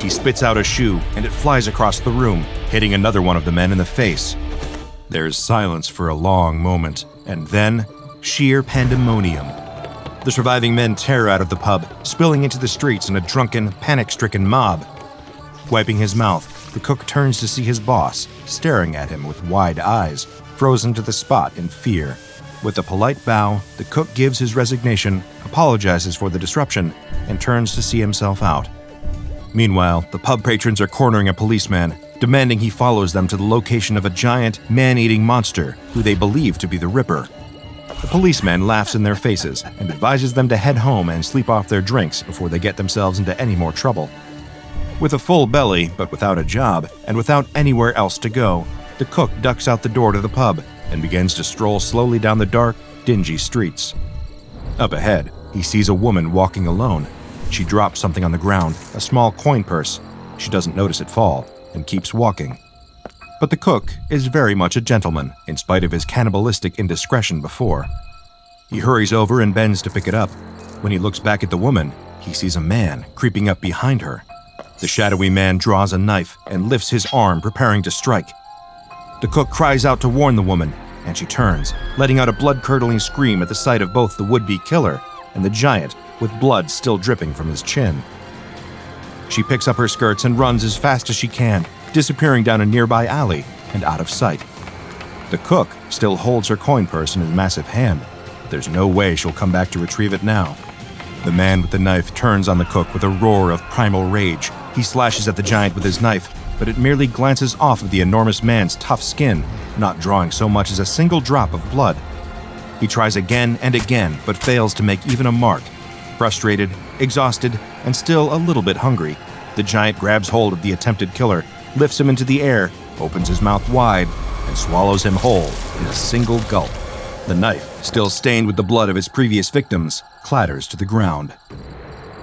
He spits out a shoe, and it flies across the room, hitting another one of the men in the face. There's silence for a long moment, and then sheer pandemonium. The surviving men tear out of the pub, spilling into the streets in a drunken, panic-stricken mob. Wiping his mouth, the cook turns to see his boss, staring at him with wide eyes, frozen to the spot in fear. With a polite bow, the cook gives his resignation, apologizes for the disruption, and turns to see himself out. Meanwhile, the pub patrons are cornering a policeman, demanding he follows them to the location of a giant, man-eating monster who they believe to be the Ripper. The policeman laughs in their faces and advises them to head home and sleep off their drinks before they get themselves into any more trouble. With a full belly, but without a job, and without anywhere else to go, the cook ducks out the door to the pub and begins to stroll slowly down the dark, dingy streets. Up ahead, he sees a woman walking alone. She drops something on the ground, a small coin purse. She doesn't notice it fall, and keeps walking. But the cook is very much a gentleman, in spite of his cannibalistic indiscretion before. He hurries over and bends to pick it up. When he looks back at the woman, he sees a man creeping up behind her. The shadowy man draws a knife and lifts his arm, preparing to strike. The cook cries out to warn the woman, and she turns, letting out a blood-curdling scream at the sight of both the would-be killer and the giant, with blood still dripping from his chin. She picks up her skirts and runs as fast as she can, disappearing down a nearby alley and out of sight. The cook still holds her coin purse in his massive hand. There's no way she'll come back to retrieve it now. The man with the knife turns on the cook with a roar of primal rage. He slashes at the giant with his knife, but it merely glances off of the enormous man's tough skin, not drawing so much as a single drop of blood. He tries again and again, but fails to make even a mark. Frustrated, exhausted, and still a little bit hungry, the giant grabs hold of the attempted killer, lifts him into the air, opens his mouth wide, and swallows him whole in a single gulp. The knife, still stained with the blood of his previous victims, clatters to the ground.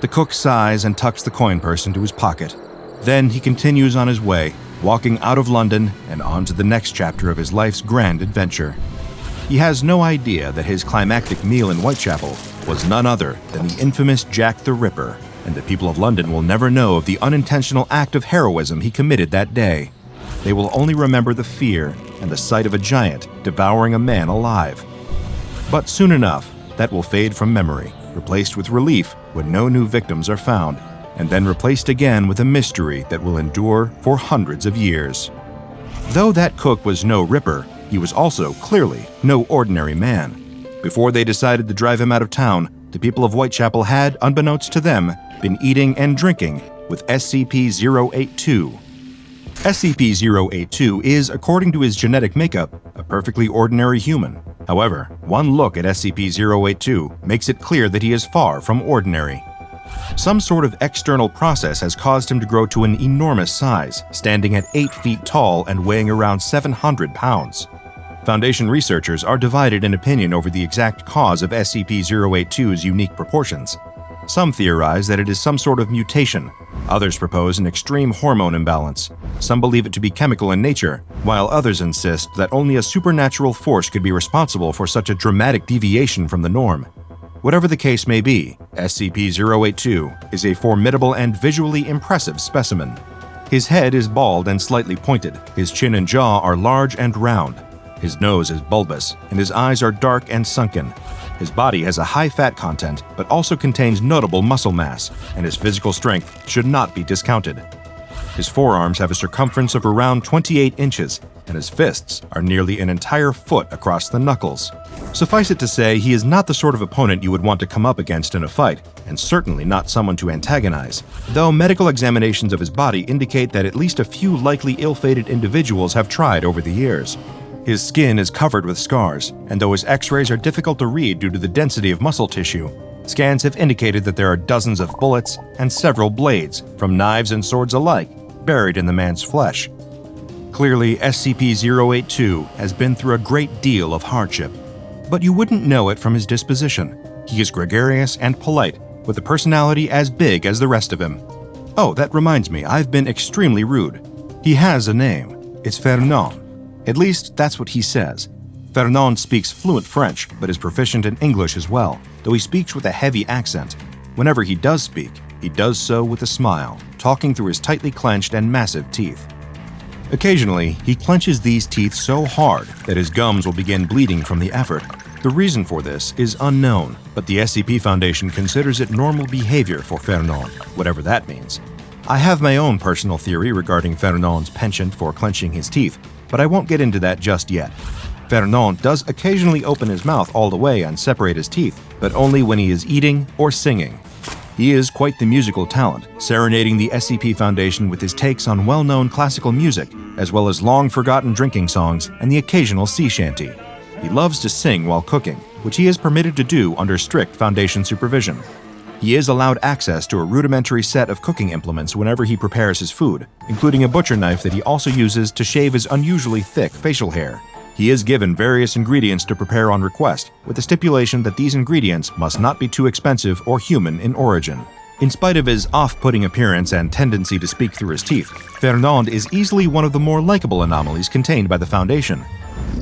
The cook sighs and tucks the coin purse into his pocket. Then he continues on his way, walking out of London and on to the next chapter of his life's grand adventure. He has no idea that his climactic meal in Whitechapel was none other than the infamous Jack the Ripper, and the people of London will never know of the unintentional act of heroism he committed that day. They will only remember the fear and the sight of a giant devouring a man alive. But soon enough, that will fade from memory, replaced with relief when no new victims are found, and then replaced again with a mystery that will endure for hundreds of years. Though that cook was no Ripper, he was also clearly no ordinary man. Before they decided to drive him out of town, the people of Whitechapel had, unbeknownst to them, been eating and drinking with SCP-082. SCP-082 is, according to his genetic makeup, a perfectly ordinary human. However, one look at SCP-082 makes it clear that he is far from ordinary. Some sort of external process has caused him to grow to an enormous size, standing at 8 feet tall and weighing around 700 pounds. Foundation researchers are divided in opinion over the exact cause of SCP-082's unique proportions. Some theorize that it is some sort of mutation. Others propose an extreme hormone imbalance. Some believe it to be chemical in nature, while others insist that only a supernatural force could be responsible for such a dramatic deviation from the norm. Whatever the case may be, SCP-082 is a formidable and visually impressive specimen. His head is bald and slightly pointed, his chin and jaw are large and round. His nose is bulbous, and his eyes are dark and sunken. His body has a high fat content, but also contains notable muscle mass, and his physical strength should not be discounted. His forearms have a circumference of around 28 inches, and his fists are nearly an entire foot across the knuckles. Suffice it to say, he is not the sort of opponent you would want to come up against in a fight, and certainly not someone to antagonize, though medical examinations of his body indicate that at least a few likely ill-fated individuals have tried over the years. His skin is covered with scars, and though his x-rays are difficult to read due to the density of muscle tissue, scans have indicated that there are dozens of bullets and several blades, from knives and swords alike, buried in the man's flesh. Clearly, SCP-082 has been through a great deal of hardship, but you wouldn't know it from his disposition. He is gregarious and polite, with a personality as big as the rest of him. Oh, that reminds me, I've been extremely rude. He has a name. It's Fernand. At least, that's what he says. Fernand speaks fluent French, but is proficient in English as well, though he speaks with a heavy accent. Whenever he does speak, he does so with a smile, talking through his tightly clenched and massive teeth. Occasionally, he clenches these teeth so hard that his gums will begin bleeding from the effort. The reason for this is unknown, but the SCP Foundation considers it normal behavior for Fernand, whatever that means. I have my own personal theory regarding Fernand's penchant for clenching his teeth, but I won't get into that just yet. Fernand does occasionally open his mouth all the way and separate his teeth, but only when he is eating or singing. He is quite the musical talent, serenading the SCP Foundation with his takes on well-known classical music, as well as long-forgotten drinking songs and the occasional sea shanty. He loves to sing while cooking, which he is permitted to do under strict Foundation supervision. He is allowed access to a rudimentary set of cooking implements whenever he prepares his food, including a butcher knife that he also uses to shave his unusually thick facial hair. He is given various ingredients to prepare on request, with the stipulation that these ingredients must not be too expensive or human in origin. In spite of his off-putting appearance and tendency to speak through his teeth, Fernand is easily one of the more likable anomalies contained by the Foundation.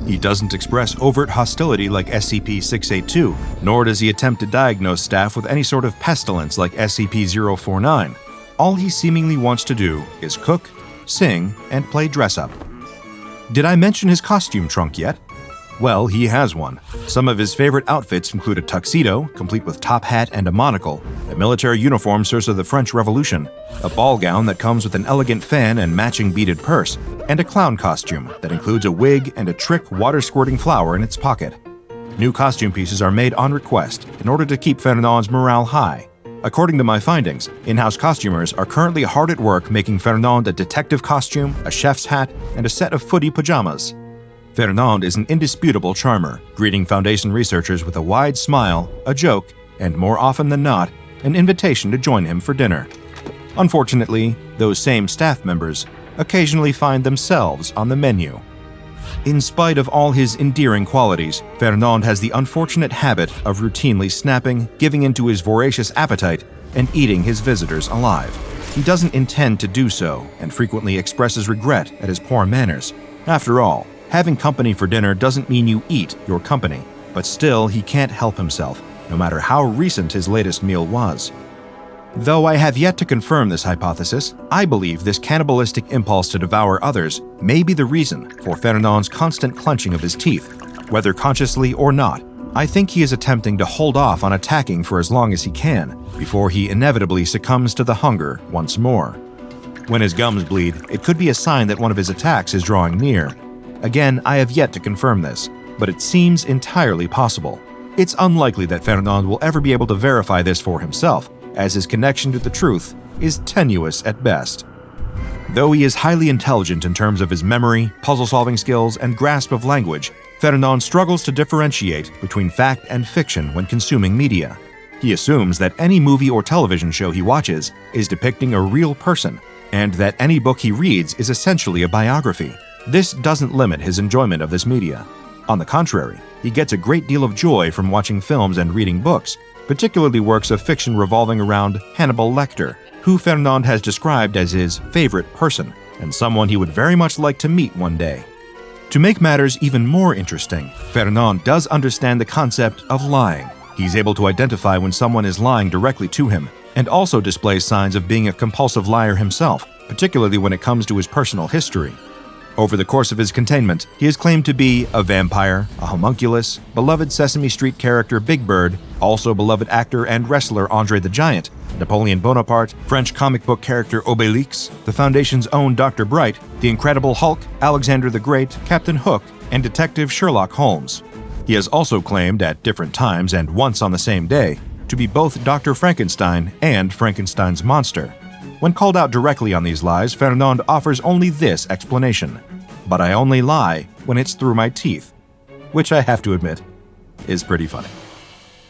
He doesn't express overt hostility like SCP-682, nor does he attempt to diagnose staff with any sort of pestilence like SCP-049. All he seemingly wants to do is cook, sing, and play dress-up. Did I mention his costume trunk yet? Well, he has one. Some of his favorite outfits include a tuxedo, complete with top hat and a monocle, a military uniform source of the French Revolution, a ball gown that comes with an elegant fan and matching beaded purse, and a clown costume that includes a wig and a trick water-squirting flower in its pocket. New costume pieces are made on request in order to keep Fernand's morale high. According to my findings, in-house costumers are currently hard at work making Fernand a detective costume, a chef's hat, and a set of footy pajamas. Fernand is an indisputable charmer, greeting Foundation researchers with a wide smile, a joke, and more often than not, an invitation to join him for dinner. Unfortunately, those same staff members occasionally find themselves on the menu. In spite of all his endearing qualities, Fernand has the unfortunate habit of routinely snapping, giving into his voracious appetite, and eating his visitors alive. He doesn't intend to do so, and frequently expresses regret at his poor manners. After all, having company for dinner doesn't mean you eat your company, but still he can't help himself, no matter how recent his latest meal was. Though I have yet to confirm this hypothesis, I believe this cannibalistic impulse to devour others may be the reason for Fernand's constant clenching of his teeth. Whether consciously or not, I think he is attempting to hold off on attacking for as long as he can, before he inevitably succumbs to the hunger once more. When his gums bleed, it could be a sign that one of his attacks is drawing near. Again, I have yet to confirm this, but it seems entirely possible. It's unlikely that Fernand will ever be able to verify this for himself, as his connection to the truth is tenuous at best. Though he is highly intelligent in terms of his memory, puzzle-solving skills, and grasp of language, Fernand struggles to differentiate between fact and fiction when consuming media. He assumes that any movie or television show he watches is depicting a real person, and that any book he reads is essentially a biography. This doesn't limit his enjoyment of this media. On the contrary, he gets a great deal of joy from watching films and reading books, particularly works of fiction revolving around Hannibal Lecter, who Fernand has described as his favorite person, and someone he would very much like to meet one day. To make matters even more interesting, Fernand does understand the concept of lying. He's able to identify when someone is lying directly to him, and also displays signs of being a compulsive liar himself, particularly when it comes to his personal history. Over the course of his containment, he is claimed to be a vampire, a homunculus, beloved Sesame Street character Big Bird, also beloved actor and wrestler Andre the Giant, Napoleon Bonaparte, French comic book character Obélix, the Foundation's own Dr. Bright, the Incredible Hulk, Alexander the Great, Captain Hook, and Detective Sherlock Holmes. He has also claimed at different times and once on the same day to be both Dr. Frankenstein and Frankenstein's monster. When called out directly on these lies, Fernand offers only this explanation: "But I only lie when it's through my teeth," which I have to admit is pretty funny.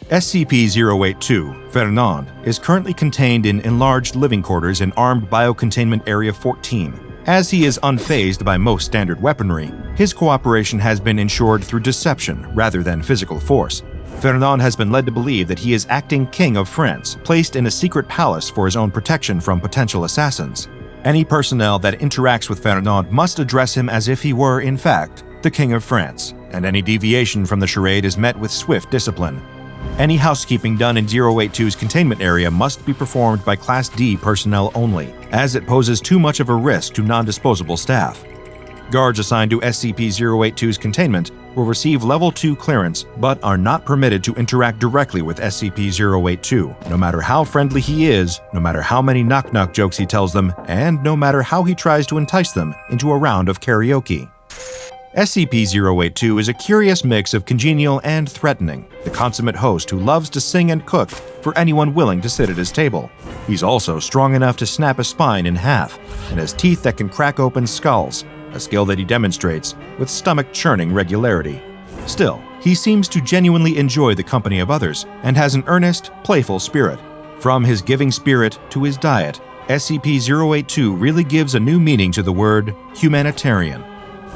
SCP-082, Fernand, is currently contained in enlarged living quarters in Armed Biocontainment Area 14. As he is unfazed by most standard weaponry, his cooperation has been ensured through deception rather than physical force. Fernand has been led to believe that he is acting King of France, placed in a secret palace for his own protection from potential assassins. Any personnel that interacts with Fernand must address him as if he were, in fact, the King of France, and any deviation from the charade is met with swift discipline. Any housekeeping done in 082's containment area must be performed by Class D personnel only, as it poses too much of a risk to non-disposable staff. Guards assigned to SCP-082's containment will receive Level 2 clearance, but are not permitted to interact directly with SCP-082, no matter how friendly he is, no matter how many knock-knock jokes he tells them, and no matter how he tries to entice them into a round of karaoke. SCP-082 is a curious mix of congenial and threatening, the consummate host who loves to sing and cook for anyone willing to sit at his table. He's also strong enough to snap a spine in half, and has teeth that can crack open skulls, a skill that he demonstrates with stomach-churning regularity. Still, he seems to genuinely enjoy the company of others, and has an earnest, playful spirit. From his giving spirit to his diet, SCP-082 really gives a new meaning to the word humanitarian.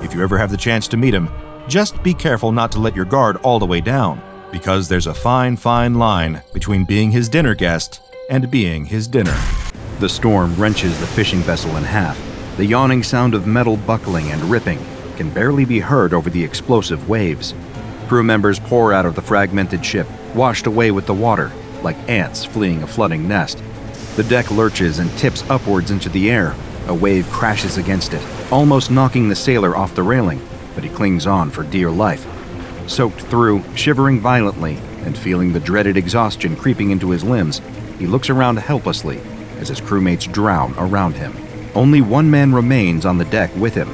If you ever have the chance to meet him, just be careful not to let your guard all the way down, because there's a fine, fine line between being his dinner guest and being his dinner. The storm wrenches the fishing vessel in half. The yawning sound of metal buckling and ripping can barely be heard over the explosive waves. Crew members pour out of the fragmented ship, washed away with the water, like ants fleeing a flooding nest. The deck lurches and tips upwards into the air. A wave crashes against it, almost knocking the sailor off the railing, but he clings on for dear life. Soaked through, shivering violently, and feeling the dreaded exhaustion creeping into his limbs, he looks around helplessly as his crewmates drown around him. Only one man remains on the deck with him,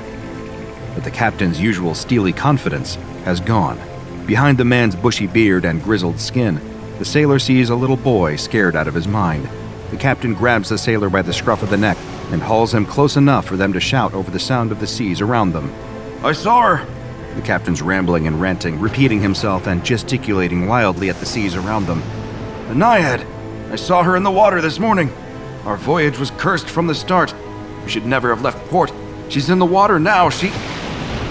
but the captain's usual steely confidence has gone. Behind the man's bushy beard and grizzled skin, the sailor sees a little boy scared out of his mind. The captain grabs the sailor by the scruff of the neck and hauls him close enough for them to shout over the sound of the seas around them. "I saw her!" The captain's rambling and ranting, repeating himself and gesticulating wildly at the seas around them. "A naiad! I saw her in the water this morning. Our voyage was cursed from the start. We should never have left port. She's in the water now, she..."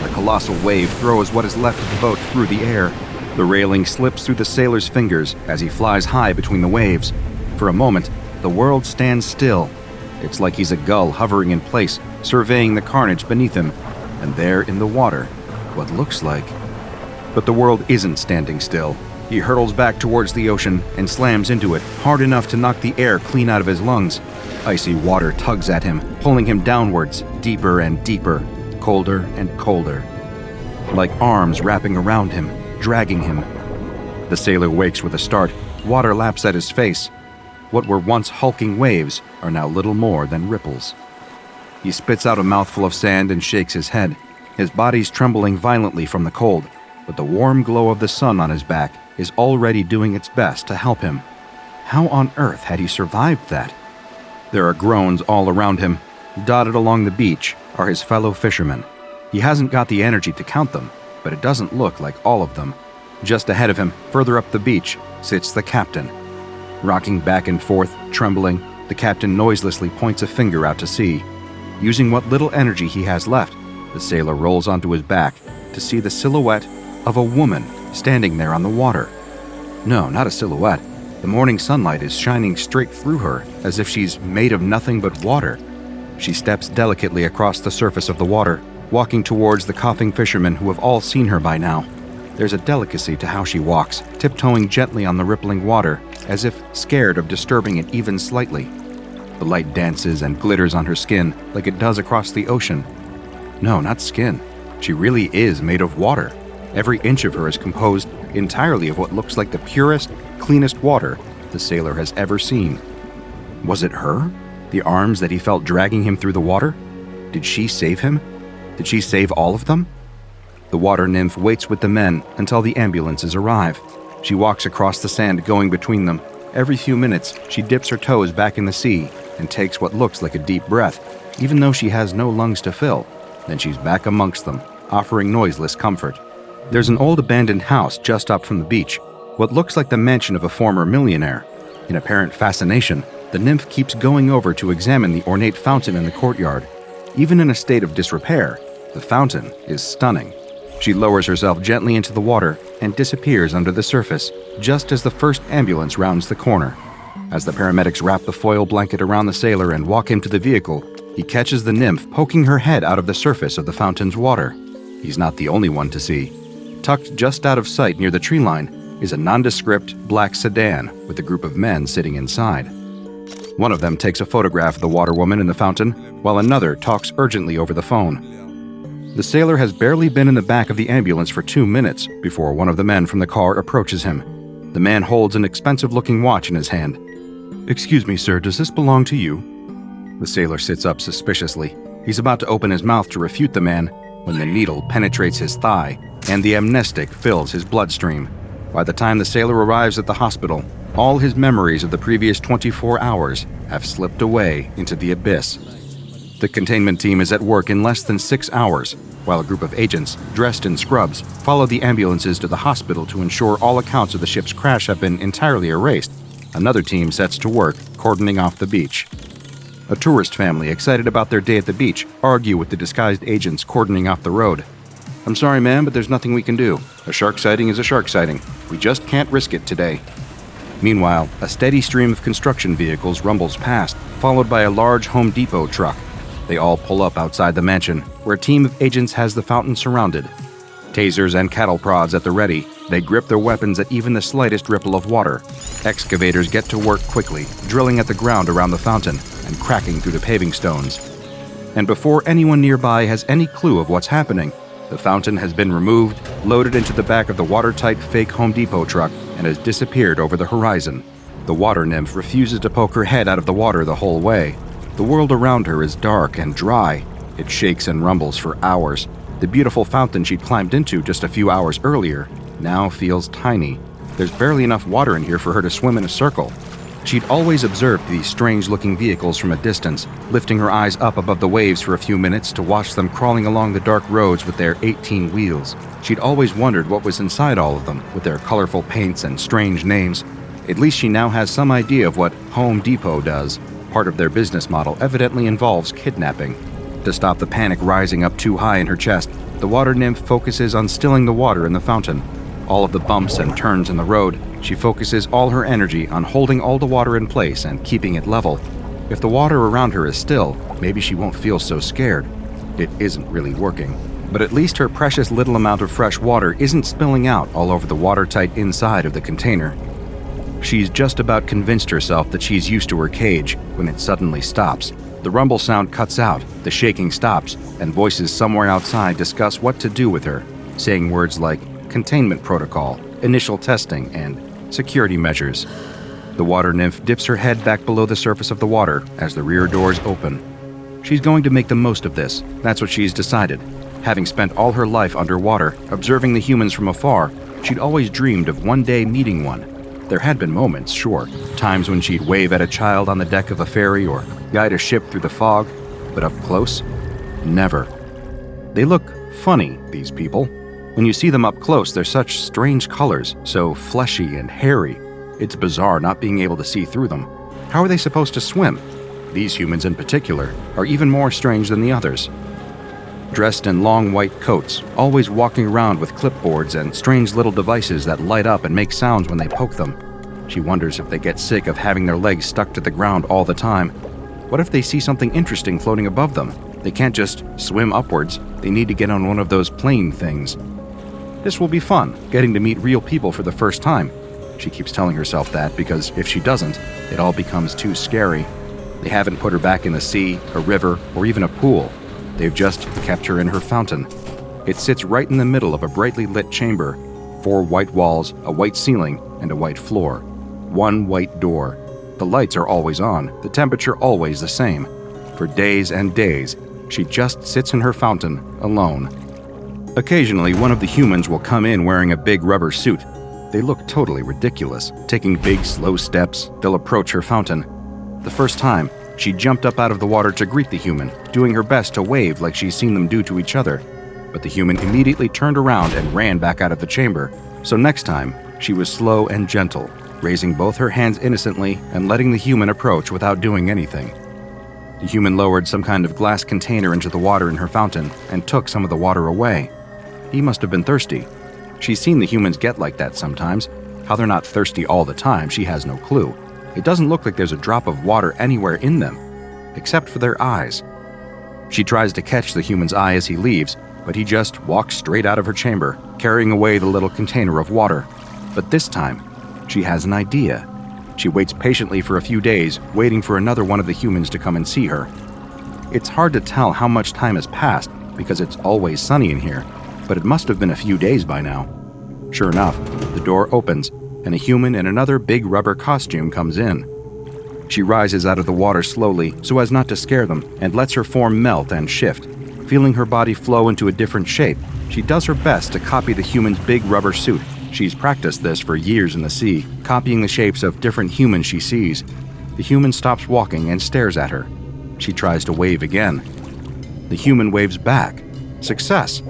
A colossal wave throws what is left of the boat through the air. The railing slips through the sailor's fingers as he flies high between the waves. For a moment, the world stands still. It's like he's a gull hovering in place, surveying the carnage beneath him, and there in the water, what looks like. But the world isn't standing still. He hurtles back towards the ocean and slams into it, hard enough to knock the air clean out of his lungs. Icy water tugs at him, pulling him downwards, deeper and deeper, colder and colder. Like arms wrapping around him, dragging him. The sailor wakes with a start. Water laps at his face. What were once hulking waves are now little more than ripples. He spits out a mouthful of sand and shakes his head. His body's trembling violently from the cold, but the warm glow of the sun on his back is already doing its best to help him. How on earth had he survived that? There are groans all around him. Dotted along the beach are his fellow fishermen. He hasn't got the energy to count them, but it doesn't look like all of them. Just ahead of him, further up the beach, sits the captain. Rocking back and forth, trembling, the captain noiselessly points a finger out to sea. Using what little energy he has left, the sailor rolls onto his back to see the silhouette of a woman standing there on the water. No, not a silhouette. The morning sunlight is shining straight through her, as if she's made of nothing but water. She steps delicately across the surface of the water, walking towards the coughing fishermen who have all seen her by now. There's a delicacy to how she walks, tiptoeing gently on the rippling water, as if scared of disturbing it even slightly. The light dances and glitters on her skin like it does across the ocean. No, not skin. She really is made of water. Every inch of her is composed entirely of what looks like the purest, cleanest water the sailor has ever seen. Was it her? The arms that he felt dragging him through the water? Did she save him? Did she save all of them? The water nymph waits with the men until the ambulances arrive. She walks across the sand going between them. Every few minutes, she dips her toes back in the sea and takes what looks like a deep breath, even though she has no lungs to fill. Then she's back amongst them, offering noiseless comfort. There's an old abandoned house just up from the beach, what looks like the mansion of a former millionaire. In apparent fascination, the nymph keeps going over to examine the ornate fountain in the courtyard. Even in a state of disrepair, the fountain is stunning. She lowers herself gently into the water and disappears under the surface, just as the first ambulance rounds the corner. As the paramedics wrap the foil blanket around the sailor and walk him to the vehicle, he catches the nymph poking her head out of the surface of the fountain's water. He's not the only one to see. Tucked just out of sight near the tree line is a nondescript black sedan with a group of men sitting inside. One of them takes a photograph of the water woman in the fountain, while another talks urgently over the phone. The sailor has barely been in the back of the ambulance for 2 minutes before one of the men from the car approaches him. The man holds an expensive-looking watch in his hand. "Excuse me, sir, does this belong to you?" The sailor sits up suspiciously. He's about to open his mouth to refute the man, when the needle penetrates his thigh and the amnestic fills his bloodstream. By the time the sailor arrives at the hospital, all his memories of the previous 24 hours have slipped away into the abyss. The containment team is at work in less than 6 hours, while a group of agents, dressed in scrubs, follow the ambulances to the hospital to ensure all accounts of the ship's crash have been entirely erased. Another team sets to work, cordoning off the beach. A tourist family, excited about their day at the beach, argue with the disguised agents cordoning off the road. "I'm sorry, ma'am, but there's nothing we can do. A shark sighting is a shark sighting. We just can't risk it today." Meanwhile, a steady stream of construction vehicles rumbles past, followed by a large Home Depot truck. They all pull up outside the mansion, where a team of agents has the fountain surrounded. Tasers and cattle prods at the ready, they grip their weapons at even the slightest ripple of water. Excavators get to work quickly, drilling at the ground around the fountain and cracking through the paving stones. And before anyone nearby has any clue of what's happening, the fountain has been removed, loaded into the back of the watertight fake Home Depot truck, and has disappeared over the horizon. The water nymph refuses to poke her head out of the water the whole way. The world around her is dark and dry. It shakes and rumbles for hours. The beautiful fountain she'd climbed into just a few hours earlier now feels tiny. There's barely enough water in here for her to swim in a circle. She'd always observed these strange-looking vehicles from a distance, lifting her eyes up above the waves for a few minutes to watch them crawling along the dark roads with their 18 wheels. She'd always wondered what was inside all of them, with their colorful paints and strange names. At least she now has some idea of what Home Depot does. Part of their business model evidently involves kidnapping. To stop the panic rising up too high in her chest, the water nymph focuses on stilling the water in the fountain. All of the bumps and turns in the road, she focuses all her energy on holding all the water in place and keeping it level. If the water around her is still, maybe she won't feel so scared. It isn't really working. But at least her precious little amount of fresh water isn't spilling out all over the watertight inside of the container. She's just about convinced herself that she's used to her cage when it suddenly stops. The rumble sound cuts out, the shaking stops, and voices somewhere outside discuss what to do with her, saying words like containment protocol, initial testing, and security measures. The water nymph dips her head back below the surface of the water as the rear doors open. She's going to make the most of this. That's what she's decided. Having spent all her life underwater, observing the humans from afar, she'd always dreamed of one day meeting one. There had been moments, sure, times when she'd wave at a child on the deck of a ferry or guide a ship through the fog, but up close? Never. They look funny, these people. When you see them up close, they're such strange colors, so fleshy and hairy. It's bizarre not being able to see through them. How are they supposed to swim? These humans in particular are even more strange than the others. Dressed in long white coats, always walking around with clipboards and strange little devices that light up and make sounds when they poke them. She wonders if they get sick of having their legs stuck to the ground all the time. What if they see something interesting floating above them? They can't just swim upwards. They need to get on one of those plane things. This will be fun, getting to meet real people for the first time. She keeps telling herself that because if she doesn't, it all becomes too scary. They haven't put her back in the sea, a river, or even a pool. They've just kept her in her fountain. It sits right in the middle of a brightly lit chamber. 4 white walls, a white ceiling, and a white floor. 1 white door. The lights are always on, the temperature always the same. For days and days, she just sits in her fountain, alone. Occasionally, one of the humans will come in wearing a big rubber suit. They look totally ridiculous. Taking big, slow steps, they'll approach her fountain. The first time, she jumped up out of the water to greet the human, doing her best to wave like she's seen them do to each other. But the human immediately turned around and ran back out of the chamber. So next time, she was slow and gentle, raising both her hands innocently and letting the human approach without doing anything. The human lowered some kind of glass container into the water in her fountain and took some of the water away. He must have been thirsty. She's seen the humans get like that sometimes. How they're not thirsty all the time, she has no clue. It doesn't look like there's a drop of water anywhere in them, except for their eyes. She tries to catch the human's eye as he leaves, but he just walks straight out of her chamber, carrying away the little container of water. But this time, she has an idea. She waits patiently for a few days, waiting for another one of the humans to come and see her. It's hard to tell how much time has passed because it's always sunny in here, but it must have been a few days by now. Sure enough, the door opens, and a human in another big rubber costume comes in. She rises out of the water slowly so as not to scare them and lets her form melt and shift. Feeling her body flow into a different shape, she does her best to copy the human's big rubber suit. She's practiced this for years in the sea, copying the shapes of different humans she sees. The human stops walking and stares at her. She tries to wave again. The human waves back. Success!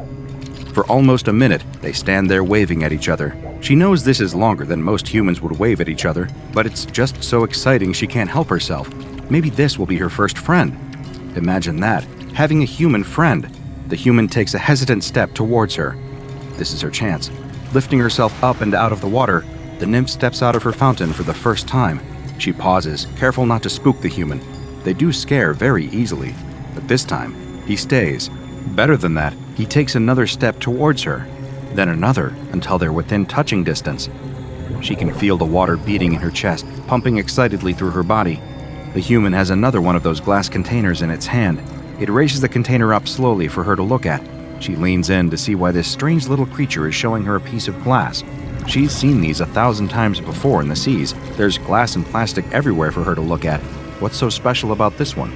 For almost a minute, they stand there waving at each other. She knows this is longer than most humans would wave at each other, but it's just so exciting she can't help herself. Maybe this will be her first friend. Imagine that, having a human friend. The human takes a hesitant step towards her. This is her chance. Lifting herself up and out of the water, the nymph steps out of her fountain for the first time. She pauses, careful not to spook the human. They do scare very easily, but this time, he stays. Better than that, he takes another step towards her, then another until they're within touching distance. She can feel the water beating in her chest, pumping excitedly through her body. The human has another one of those glass containers in its hand. It raises the container up slowly for her to look at. She leans in to see why this strange little creature is showing her a piece of glass. She's seen these 1,000 times before in the seas. There's glass and plastic everywhere for her to look at. What's so special about this one?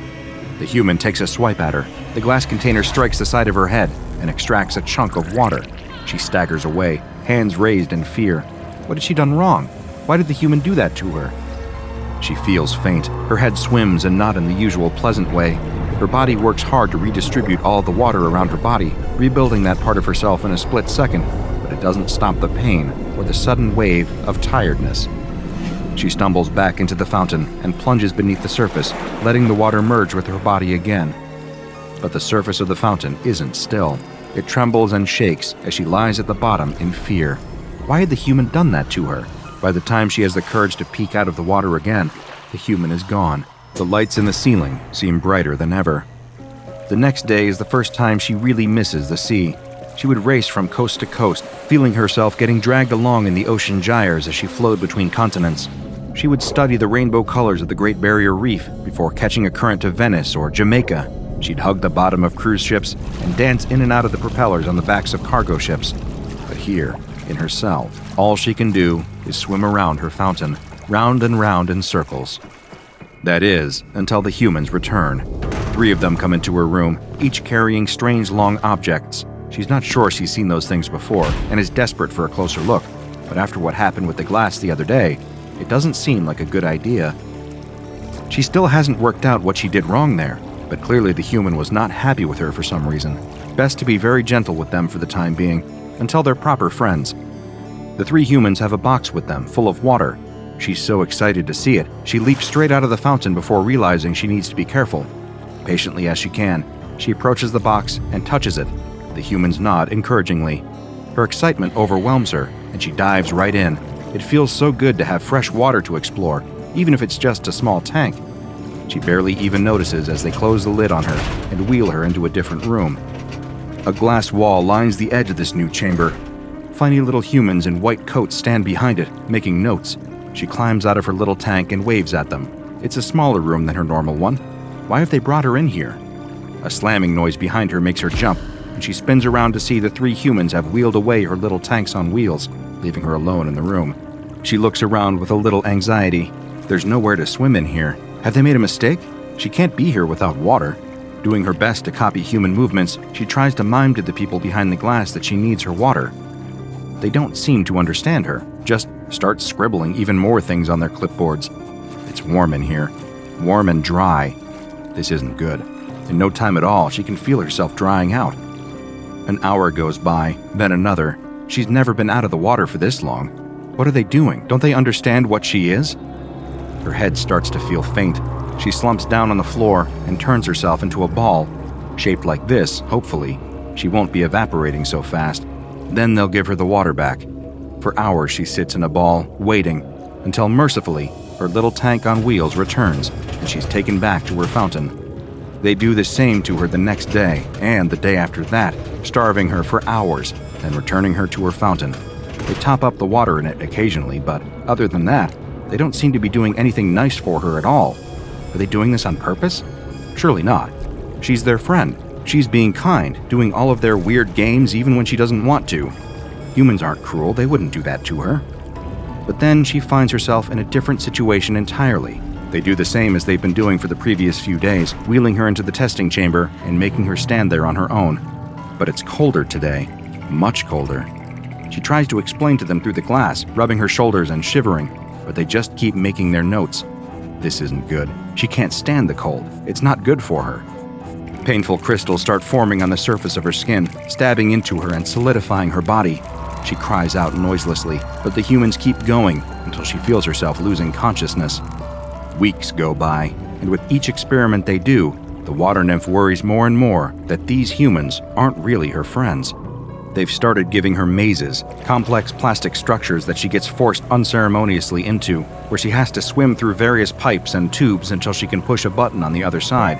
The human takes a swipe at her. The glass container strikes the side of her head and extracts a chunk of water. She staggers away, hands raised in fear. What had she done wrong? Why did the human do that to her? She feels faint. Her head swims and not in the usual pleasant way. Her body works hard to redistribute all the water around her body, rebuilding that part of herself in a split second, but it doesn't stop the pain or the sudden wave of tiredness. She stumbles back into the fountain and plunges beneath the surface, letting the water merge with her body again. But the surface of the fountain isn't still. It trembles and shakes as she lies at the bottom in fear. Why had the human done that to her? By the time she has the courage to peek out of the water again, the human is gone. The lights in the ceiling seem brighter than ever. The next day is the first time she really misses the sea. She would race from coast to coast, feeling herself getting dragged along in the ocean gyres as she flowed between continents. She would study the rainbow colors of the Great Barrier Reef before catching a current to Venice or Jamaica. She'd hug the bottom of cruise ships and dance in and out of the propellers on the backs of cargo ships. But here, in her cell, all she can do is swim around her fountain, round and round in circles. That is, until the humans return. 3 of them come into her room, each carrying strange long objects. She's not sure she's seen those things before and is desperate for a closer look, but after what happened with the glass the other day, it doesn't seem like a good idea. She still hasn't worked out what she did wrong there, but clearly the human was not happy with her for some reason. Best to be very gentle with them for the time being, until they're proper friends. The 3 humans have a box with them, full of water. She's so excited to see it, she leaps straight out of the fountain before realizing she needs to be careful. Patiently as she can, she approaches the box and touches it. The humans nod encouragingly. Her excitement overwhelms her, and she dives right in. It feels so good to have fresh water to explore, even if it's just a small tank. She barely even notices as they close the lid on her and wheel her into a different room. A glass wall lines the edge of this new chamber. Funny little humans in white coats stand behind it, making notes. She climbs out of her little tank and waves at them. It's a smaller room than her normal one. Why have they brought her in here? A slamming noise behind her makes her jump, and she spins around to see the 3 humans have wheeled away her little tanks on wheels, leaving her alone in the room. She looks around with a little anxiety. There's nowhere to swim in here. Have they made a mistake? She can't be here without water. Doing her best to copy human movements, she tries to mime to the people behind the glass that she needs her water. They don't seem to understand her, just start scribbling even more things on their clipboards. It's warm in here. Warm and dry. This isn't good. In no time at all, she can feel herself drying out. An hour goes by, then another. She's never been out of the water for this long. What are they doing? Don't they understand what she is? Her head starts to feel faint. She slumps down on the floor and turns herself into a ball. Shaped like this, hopefully, she won't be evaporating so fast. Then they'll give her the water back. For hours she sits in a ball, waiting, until mercifully, her little tank on wheels returns, and she's taken back to her fountain. They do the same to her the next day, and the day after that, starving her for hours, then returning her to her fountain. They top up the water in it occasionally, but other than that, they don't seem to be doing anything nice for her at all. Are they doing this on purpose? Surely not. She's their friend. She's being kind, doing all of their weird games even when she doesn't want to. Humans aren't cruel, they wouldn't do that to her. But then she finds herself in a different situation entirely. They do the same as they've been doing for the previous few days, wheeling her into the testing chamber and making her stand there on her own. But it's colder today, much colder. She tries to explain to them through the glass, rubbing her shoulders and shivering, but they just keep making their notes. This isn't good. She can't stand the cold. It's not good for her. Painful crystals start forming on the surface of her skin, stabbing into her and solidifying her body. She cries out noiselessly, but the humans keep going until she feels herself losing consciousness. Weeks go by, and with each experiment they do, the water nymph worries more and more that these humans aren't really her friends. They've started giving her mazes, complex plastic structures that she gets forced unceremoniously into, where she has to swim through various pipes and tubes until she can push a button on the other side.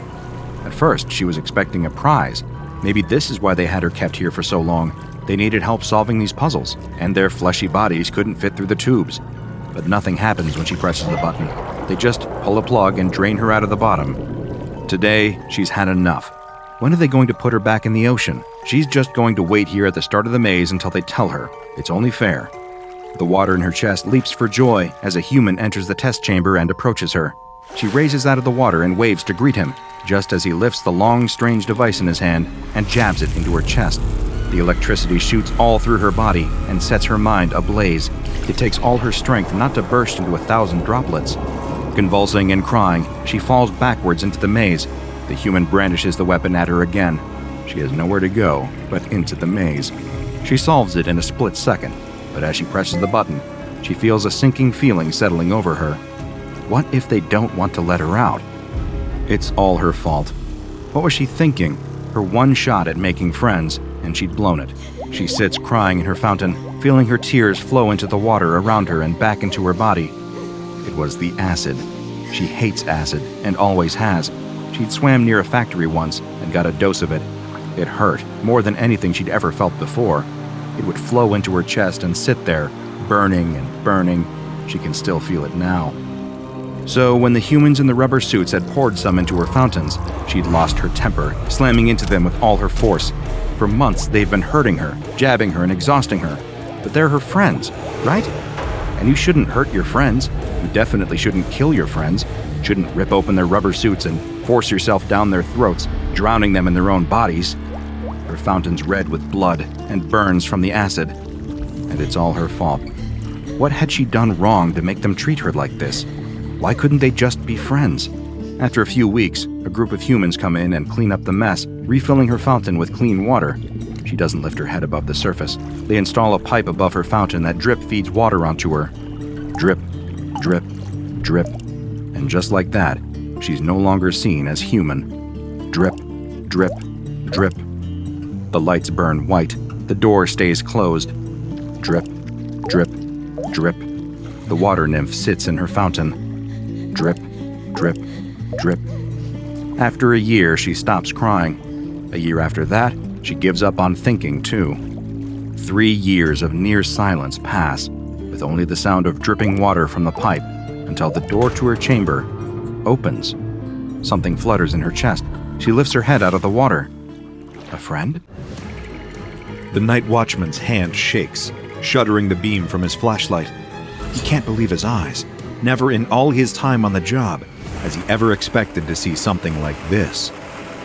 At first, she was expecting a prize. Maybe this is why they had her kept here for so long. They needed help solving these puzzles, and their fleshy bodies couldn't fit through the tubes. But nothing happens when she presses the button. They just pull a plug and drain her out of the bottom. Today, she's had enough. When are they going to put her back in the ocean? She's just going to wait here at the start of the maze until they tell her. It's only fair. The water in her chest leaps for joy as a human enters the test chamber and approaches her. She raises out of the water and waves to greet him, just as he lifts the long, strange device in his hand and jabs it into her chest. The electricity shoots all through her body and sets her mind ablaze. It takes all her strength not to burst into 1,000 droplets. Convulsing and crying, she falls backwards into the maze. The human brandishes the weapon at her again. She has nowhere to go but into the maze. She solves it in a split second, but as she presses the button, she feels a sinking feeling settling over her. What if they don't want to let her out? It's all her fault. What was she thinking? Her one shot at making friends, and she'd blown it. She sits crying in her fountain, feeling her tears flow into the water around her and back into her body. It was the acid. She hates acid, and always has. She'd swam near a factory once and got a dose of it. It hurt, more than anything she'd ever felt before. It would flow into her chest and sit there, burning and burning. She can still feel it now. So when the humans in the rubber suits had poured some into her fountains, she'd lost her temper, slamming into them with all her force. For months, they've been hurting her, jabbing her, and exhausting her. But they're her friends, right? And you shouldn't hurt your friends. You definitely shouldn't kill your friends. Shouldn't rip open their rubber suits and force yourself down their throats, drowning them in their own bodies. Her fountain's red with blood and burns from the acid. And it's all her fault. What had she done wrong to make them treat her like this? Why couldn't they just be friends? After a few weeks, a group of humans come in and clean up the mess, refilling her fountain with clean water. She doesn't lift her head above the surface. They install a pipe above her fountain that drip feeds water onto her. Drip, drip, drip. And just like that, she's no longer seen as human. Drip, drip, drip. The lights burn white. The door stays closed. Drip, drip, drip. The water nymph sits in her fountain. Drip, drip, drip. After a year, she stops crying. A year after that, she gives up on thinking, too. 3 years of near silence pass, with only the sound of dripping water from the pipe, until the door to her chamber opens. Something flutters in her chest. She lifts her head out of the water. A friend? The night watchman's hand shakes, shuddering the beam from his flashlight. He can't believe his eyes. Never in all his time on the job has he ever expected to see something like this.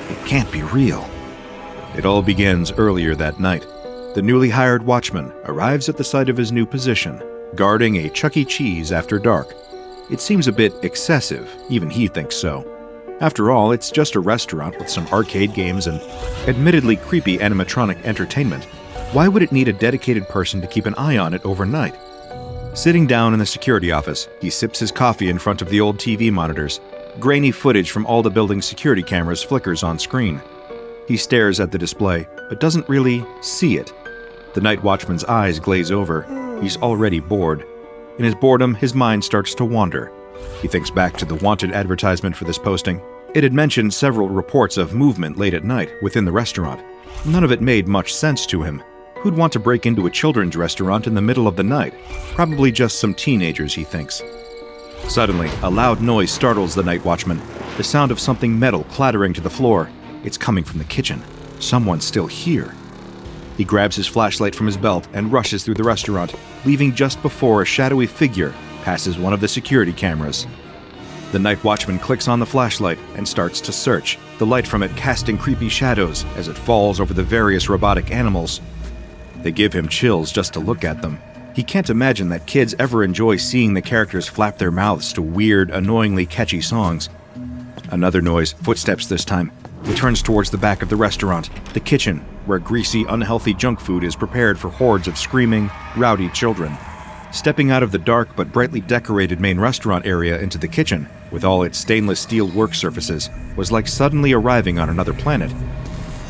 It can't be real. It all begins earlier that night. The newly hired watchman arrives at the site of his new position, guarding a Chuck E. Cheese after dark. It seems a bit excessive, even he thinks so. After all, it's just a restaurant with some arcade games and admittedly creepy animatronic entertainment. Why would it need a dedicated person to keep an eye on it overnight? Sitting down in the security office, he sips his coffee in front of the old TV monitors. Grainy footage from all the building's security cameras flickers on screen. He stares at the display, but doesn't really see it. The night watchman's eyes glaze over. He's already bored. In his boredom, his mind starts to wander. He thinks back to the wanted advertisement for this posting. It had mentioned several reports of movement late at night within the restaurant. None of it made much sense to him. Who'd want to break into a children's restaurant in the middle of the night? Probably just some teenagers, he thinks. Suddenly, a loud noise startles the night watchman. The sound of something metal clattering to the floor. It's coming from the kitchen. Someone's still here. He grabs his flashlight from his belt and rushes through the restaurant, leaving just before a shadowy figure passes one of the security cameras. The night watchman clicks on the flashlight and starts to search, the light from it casting creepy shadows as it falls over the various robotic animals. They give him chills just to look at them. He can't imagine that kids ever enjoy seeing the characters flap their mouths to weird, annoyingly catchy songs. Another noise, footsteps this time. He turns towards the back of the restaurant, the kitchen, where greasy, unhealthy junk food is prepared for hordes of screaming, rowdy children. Stepping out of the dark but brightly decorated main restaurant area into the kitchen, with all its stainless steel work surfaces, was like suddenly arriving on another planet.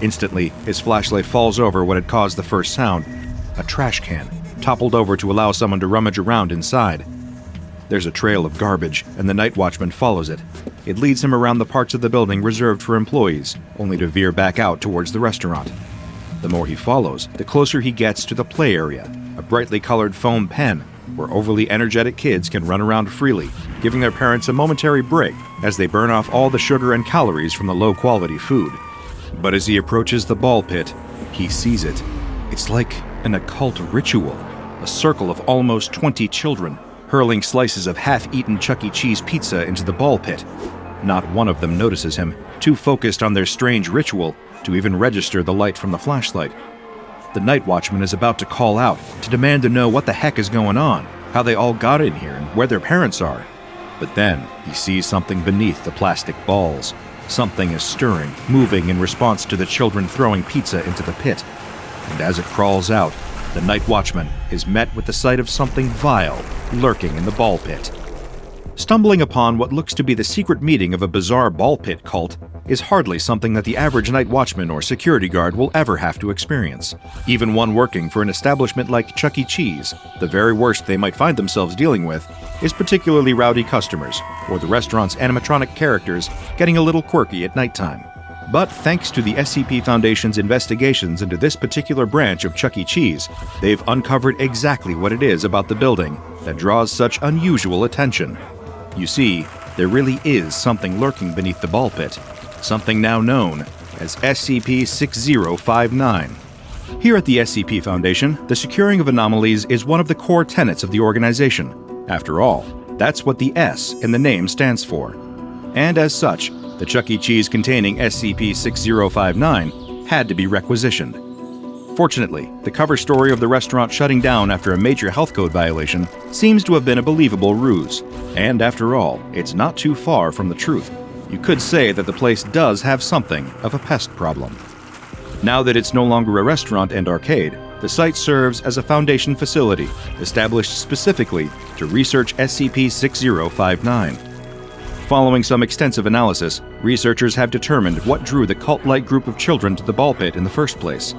Instantly, his flashlight falls over what had caused the first sound. A trash can, toppled over to allow someone to rummage around inside. There's a trail of garbage, and the night watchman follows it. It leads him around the parts of the building reserved for employees, only to veer back out towards the restaurant. The more he follows, the closer he gets to the play area, a brightly colored foam pen, where overly energetic kids can run around freely, giving their parents a momentary break as they burn off all the sugar and calories from the low-quality food. But as he approaches the ball pit, he sees it. It's like an occult ritual, a circle of almost 20 children, hurling slices of half-eaten Chuck E. Cheese pizza into the ball pit. Not one of them notices him, too focused on their strange ritual to even register the light from the flashlight. The night watchman is about to call out, to demand to know what the heck is going on, how they all got in here, and where their parents are. But then, he sees something beneath the plastic balls. Something is stirring, moving in response to the children throwing pizza into the pit. And as it crawls out, the night watchman is met with the sight of something vile lurking in the ball pit. Stumbling upon what looks to be the secret meeting of a bizarre ball pit cult is hardly something that the average night watchman or security guard will ever have to experience. Even one working for an establishment like Chuck E. Cheese, the very worst they might find themselves dealing with is particularly rowdy customers, or the restaurant's animatronic characters getting a little quirky at nighttime. But thanks to the SCP Foundation's investigations into this particular branch of Chuck E. Cheese, they've uncovered exactly what it is about the building that draws such unusual attention. You see, there really is something lurking beneath the ball pit, something now known as SCP-6059. Here at the SCP Foundation, the securing of anomalies is one of the core tenets of the organization. After all, that's what the S in the name stands for. And as such, the Chuck E. Cheese containing SCP-6059 had to be requisitioned. Fortunately, the cover story of the restaurant shutting down after a major health code violation seems to have been a believable ruse. And after all, it's not too far from the truth. You could say that the place does have something of a pest problem. Now that it's no longer a restaurant and arcade, the site serves as a Foundation facility established specifically to research SCP-6059. Following some extensive analysis, researchers have determined what drew the cult-like group of children to the ball pit in the first place.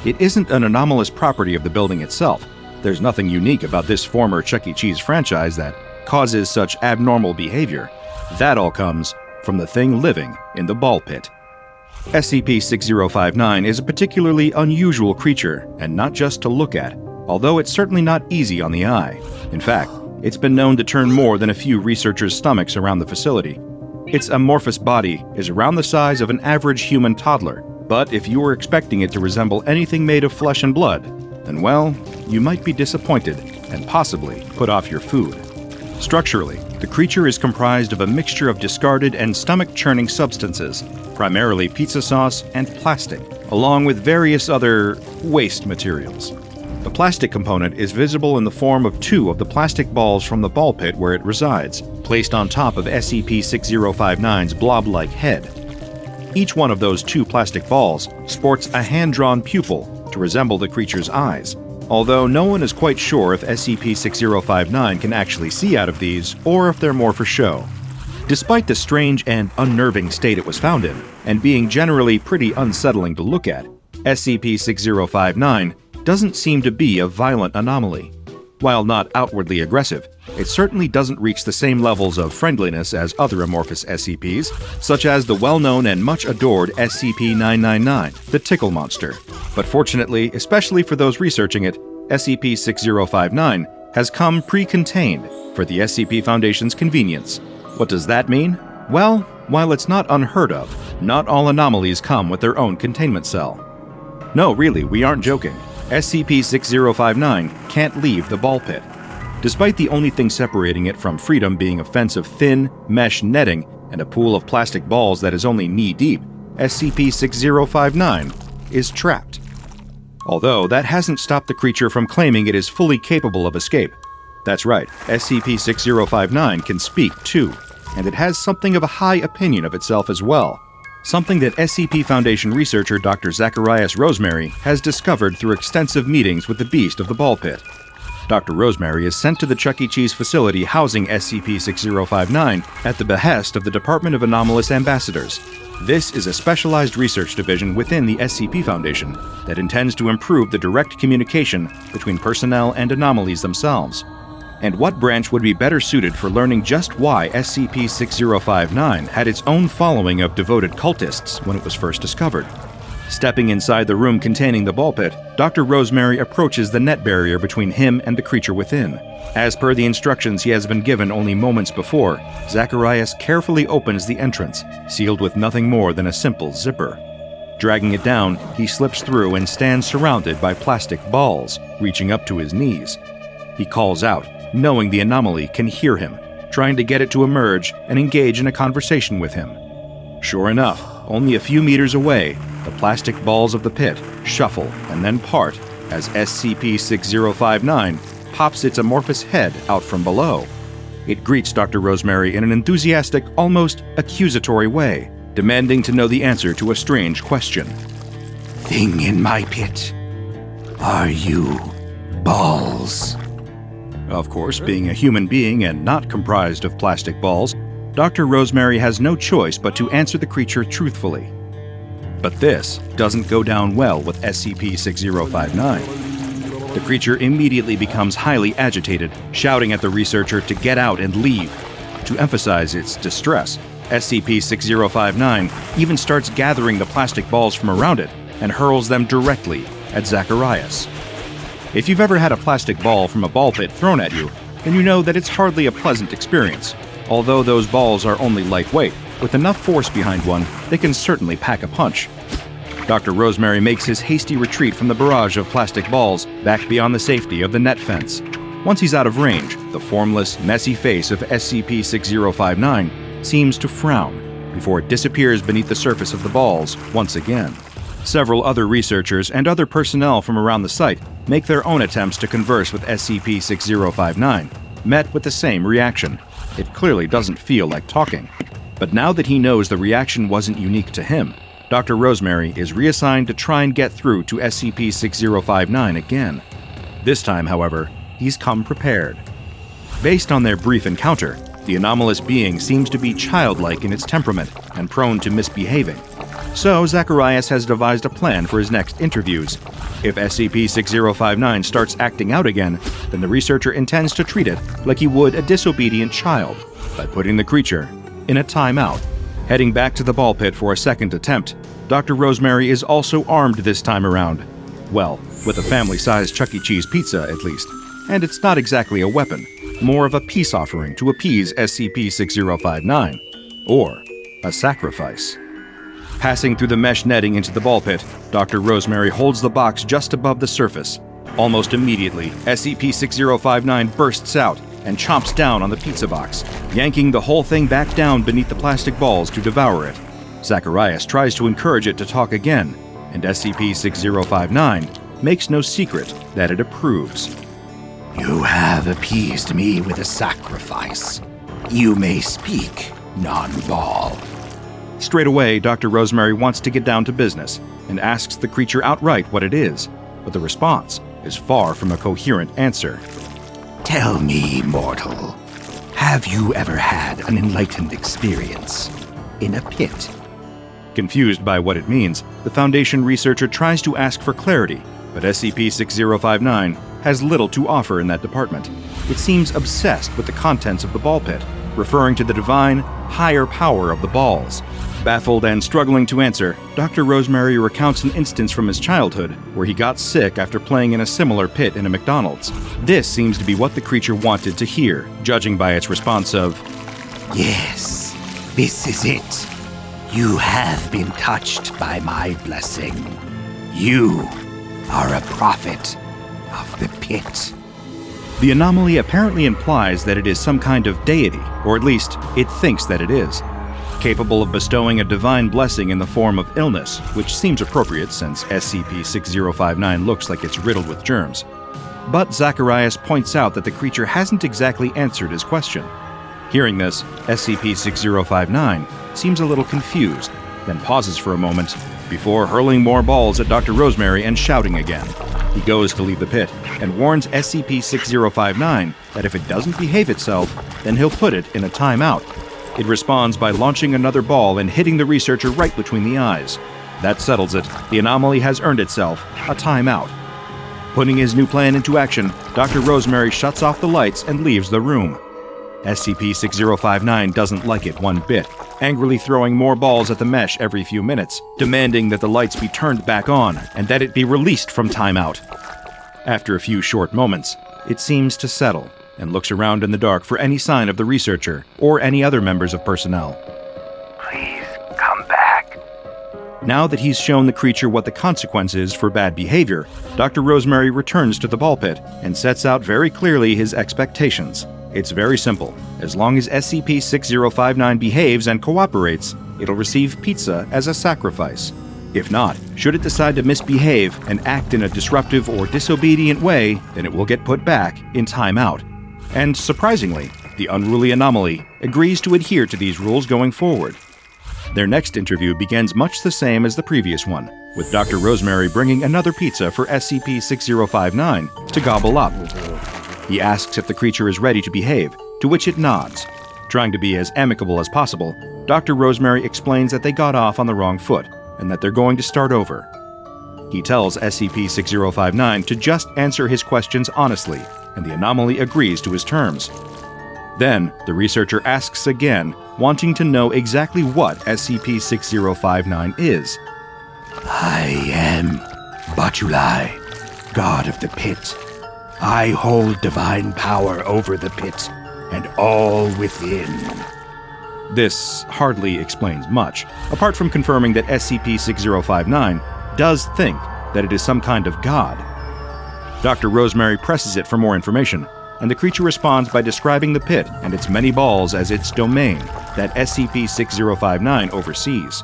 It isn't an anomalous property of the building itself. There's nothing unique about this former Chuck E. Cheese franchise that causes such abnormal behavior. That all comes from the thing living in the ball pit. SCP-6059 is a particularly unusual creature, and not just to look at, although it's certainly not easy on the eye. In fact, it's been known to turn more than a few researchers' stomachs around the facility. Its amorphous body is around the size of an average human toddler, but if you were expecting it to resemble anything made of flesh and blood, then well, you might be disappointed and possibly put off your food. Structurally, the creature is comprised of a mixture of discarded and stomach-churning substances, primarily pizza sauce and plastic, along with various other waste materials. The plastic component is visible in the form of 2 of the plastic balls from the ball pit where it resides, placed on top of SCP-6059's blob-like head. Each one of those 2 plastic balls sports a hand-drawn pupil to resemble the creature's eyes, although no one is quite sure if SCP-6059 can actually see out of these or if they're more for show. Despite the strange and unnerving state it was found in, and being generally pretty unsettling to look at, SCP-6059 doesn't seem to be a violent anomaly. While not outwardly aggressive, it certainly doesn't reach the same levels of friendliness as other amorphous SCPs, such as the well-known and much-adored SCP-999, the Tickle Monster. But fortunately, especially for those researching it, SCP-6059 has come pre-contained for the SCP Foundation's convenience. What does that mean? Well, while it's not unheard of, not all anomalies come with their own containment cell. No, really, we aren't joking. SCP-6059 can't leave the ball pit. Despite the only thing separating it from freedom being a fence of thin, mesh netting and a pool of plastic balls that is only knee-deep, SCP-6059 is trapped. Although that hasn't stopped the creature from claiming it is fully capable of escape. That's right, SCP-6059 can speak too, and it has something of a high opinion of itself as well. Something that SCP Foundation researcher Dr. Zacharias Rosemary has discovered through extensive meetings with the beast of the ball pit. Dr. Rosemary is sent to the Chuck E. Cheese facility housing SCP-6059 at the behest of the Department of Anomalous Ambassadors. This is a specialized research division within the SCP Foundation that intends to improve the direct communication between personnel and anomalies themselves. And what branch would be better suited for learning just why SCP-6059 had its own following of devoted cultists when it was first discovered? Stepping inside the room containing the ball pit, Dr. Rosemary approaches the net barrier between him and the creature within. As per the instructions he has been given only moments before, Zacharias carefully opens the entrance, sealed with nothing more than a simple zipper. Dragging it down, he slips through and stands surrounded by plastic balls, reaching up to his knees. He calls out, knowing the anomaly can hear him, trying to get it to emerge and engage in a conversation with him. Sure enough, only a few meters away, the plastic balls of the pit shuffle and then part as SCP-6059 pops its amorphous head out from below. It greets Dr. Rosemary in an enthusiastic, almost accusatory way, demanding to know the answer to a strange question. Thing in my pit. Are you balls? Of course, being a human being and not comprised of plastic balls, Dr. Rosemary has no choice but to answer the creature truthfully. But this doesn't go down well with SCP-6059. The creature immediately becomes highly agitated, shouting at the researcher to get out and leave. To emphasize its distress, SCP-6059 even starts gathering the plastic balls from around it and hurls them directly at Zacharias. If you've ever had a plastic ball from a ball pit thrown at you, then you know that it's hardly a pleasant experience. Although those balls are only lightweight, with enough force behind one, they can certainly pack a punch. Dr. Rosemary makes his hasty retreat from the barrage of plastic balls back beyond the safety of the net fence. Once he's out of range, the formless, messy face of SCP-6059 seems to frown before it disappears beneath the surface of the balls once again. Several other researchers and other personnel from around the site make their own attempts to converse with SCP-6059, met with the same reaction. It clearly doesn't feel like talking. But now that he knows the reaction wasn't unique to him, Dr. Rosemary is reassigned to try and get through to SCP-6059 again. This time, however, he's come prepared. Based on their brief encounter, the anomalous being seems to be childlike in its temperament and prone to misbehaving. So Zacharias has devised a plan for his next interviews. If SCP-6059 starts acting out again, then the researcher intends to treat it like he would a disobedient child, by putting the creature in a timeout. Heading back to the ball pit for a second attempt, Dr. Rosemary is also armed this time around. Well, with a family-sized Chuck E. Cheese pizza, at least. And it's not exactly a weapon, more of a peace offering to appease SCP-6059. Or a sacrifice. Passing through the mesh netting into the ball pit, Dr. Rosemary holds the box just above the surface. Almost immediately, SCP-6059 bursts out and chomps down on the pizza box, yanking the whole thing back down beneath the plastic balls to devour it. Zacharias tries to encourage it to talk again, and SCP-6059 makes no secret that it approves. You have appeased me with a sacrifice. You may speak, non-ball. Straight away, Dr. Rosemary wants to get down to business and asks the creature outright what it is, but the response is far from a coherent answer. Tell me, mortal, have you ever had an enlightened experience in a pit? Confused by what it means, the Foundation researcher tries to ask for clarity, but SCP-6059 has little to offer in that department. It seems obsessed with the contents of the ball pit, referring to the divine, higher power of the balls. Baffled and struggling to answer, Dr. Rosemary recounts an instance from his childhood where he got sick after playing in a similar pit in a McDonald's. This seems to be what the creature wanted to hear, judging by its response of, Yes, this is it. You have been touched by my blessing. You are a prophet of the pit. The anomaly apparently implies that it is some kind of deity, or at least it thinks that it is, capable of bestowing a divine blessing in the form of illness, which seems appropriate since SCP-6059 looks like it's riddled with germs. But Zacharias points out that the creature hasn't exactly answered his question. Hearing this, SCP-6059 seems a little confused, then pauses for a moment before hurling more balls at Dr. Rosemary and shouting again. He goes to leave the pit and warns SCP-6059 that if it doesn't behave itself, then he'll put it in a timeout. It responds by launching another ball and hitting the researcher right between the eyes. That settles it. The anomaly has earned itself a timeout. Putting his new plan into action, Dr. Rosemary shuts off the lights and leaves the room. SCP-6059 doesn't like it one bit, angrily throwing more balls at the mesh every few minutes, demanding that the lights be turned back on and that it be released from timeout. After a few short moments, it seems to settle and looks around in the dark for any sign of the researcher or any other members of personnel. Please come back. Now that he's shown the creature what the consequence is for bad behavior, Dr. Rosemary returns to the ball pit and sets out very clearly his expectations. It's very simple. As long as SCP-6059 behaves and cooperates, it'll receive pizza as a sacrifice. If not, should it decide to misbehave and act in a disruptive or disobedient way, then it will get put back in timeout. And surprisingly, the unruly anomaly agrees to adhere to these rules going forward. Their next interview begins much the same as the previous one, with Dr. Rosemary bringing another pizza for SCP-6059 to gobble up. He asks if the creature is ready to behave, to which it nods. Trying to be as amicable as possible, Dr. Rosemary explains that they got off on the wrong foot, and that they're going to start over. He tells SCP-6059 to just answer his questions honestly, and the anomaly agrees to his terms. Then, the researcher asks again, wanting to know exactly what SCP-6059 is. I am Bachulai, god of the pit. I hold divine power over the pit and all within. This hardly explains much, apart from confirming that SCP-6059 does think that it is some kind of god. Dr. Rosemary presses it for more information, and the creature responds by describing the pit and its many balls as its domain that SCP-6059 oversees.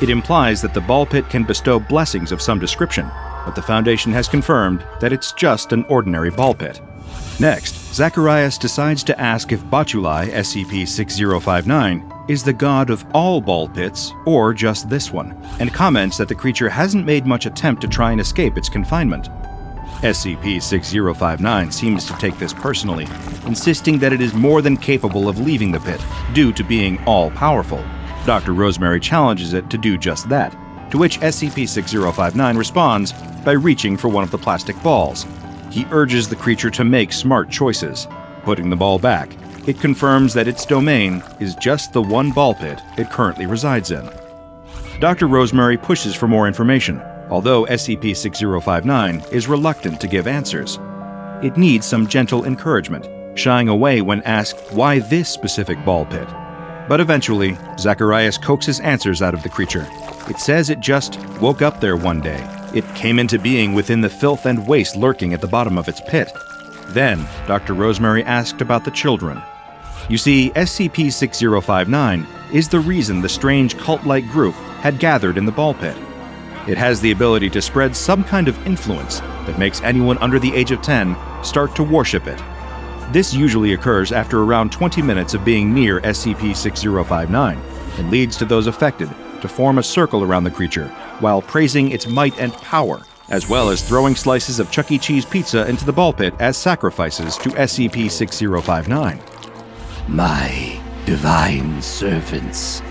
It implies that the ball pit can bestow blessings of some description, but the Foundation has confirmed that it's just an ordinary ball pit. Next, Zacharias decides to ask if Bachulai, SCP-6059, is the god of all ball pits or just this one, and comments that the creature hasn't made much attempt to try and escape its confinement. SCP-6059 seems to take this personally, insisting that it is more than capable of leaving the pit, due to being all-powerful. Dr. Rosemary challenges it to do just that, to which SCP-6059 responds by reaching for one of the plastic balls. He urges the creature to make smart choices. Putting the ball back, it confirms that its domain is just the one ball pit it currently resides in. Dr. Rosemary pushes for more information, although SCP-6059 is reluctant to give answers. It needs some gentle encouragement, shying away when asked why this specific ball pit. But eventually, Zacharias coaxes answers out of the creature. It says it just woke up there one day. It came into being within the filth and waste lurking at the bottom of its pit. Then, Dr. Rosemary asked about the children. You see, SCP-6059 is the reason the strange cult-like group had gathered in the ball pit. It has the ability to spread some kind of influence that makes anyone under the age of 10 start to worship it. This usually occurs after around 20 minutes of being near SCP-6059 and leads to those affected to form a circle around the creature while praising its might and power, as well as throwing slices of Chuck E. Cheese pizza into the ball pit as sacrifices to SCP-6059. My divine servants,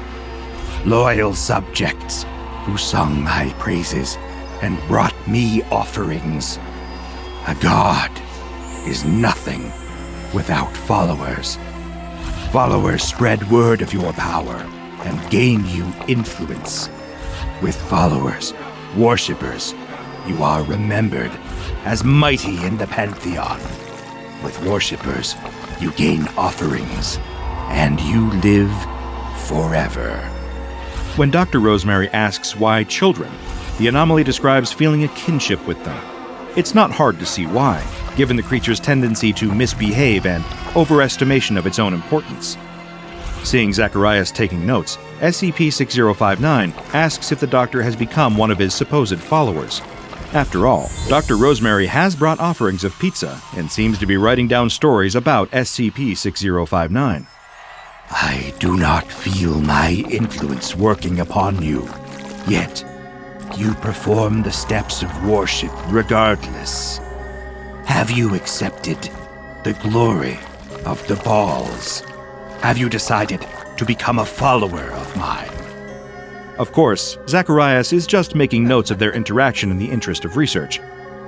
loyal subjects who sung my praises and brought me offerings. A god is nothing without followers. Followers spread word of your power and gain you influence. With followers, worshippers, you are remembered as mighty in the pantheon. With worshippers, you gain offerings, and you live forever. When Dr. Rosemary asks why children, the anomaly describes feeling a kinship with them. It's not hard to see why, given the creature's tendency to misbehave and overestimation of its own importance. Seeing Zacharias taking notes, SCP-6059 asks if the Doctor has become one of his supposed followers. After all, Dr. Rosemary has brought offerings of pizza and seems to be writing down stories about SCP-6059. I do not feel my influence working upon you, yet you perform the steps of worship regardless. Have you accepted the glory of the balls? Have you decided to become a follower of mine? Of course, Zacharias is just making notes of their interaction in the interest of research.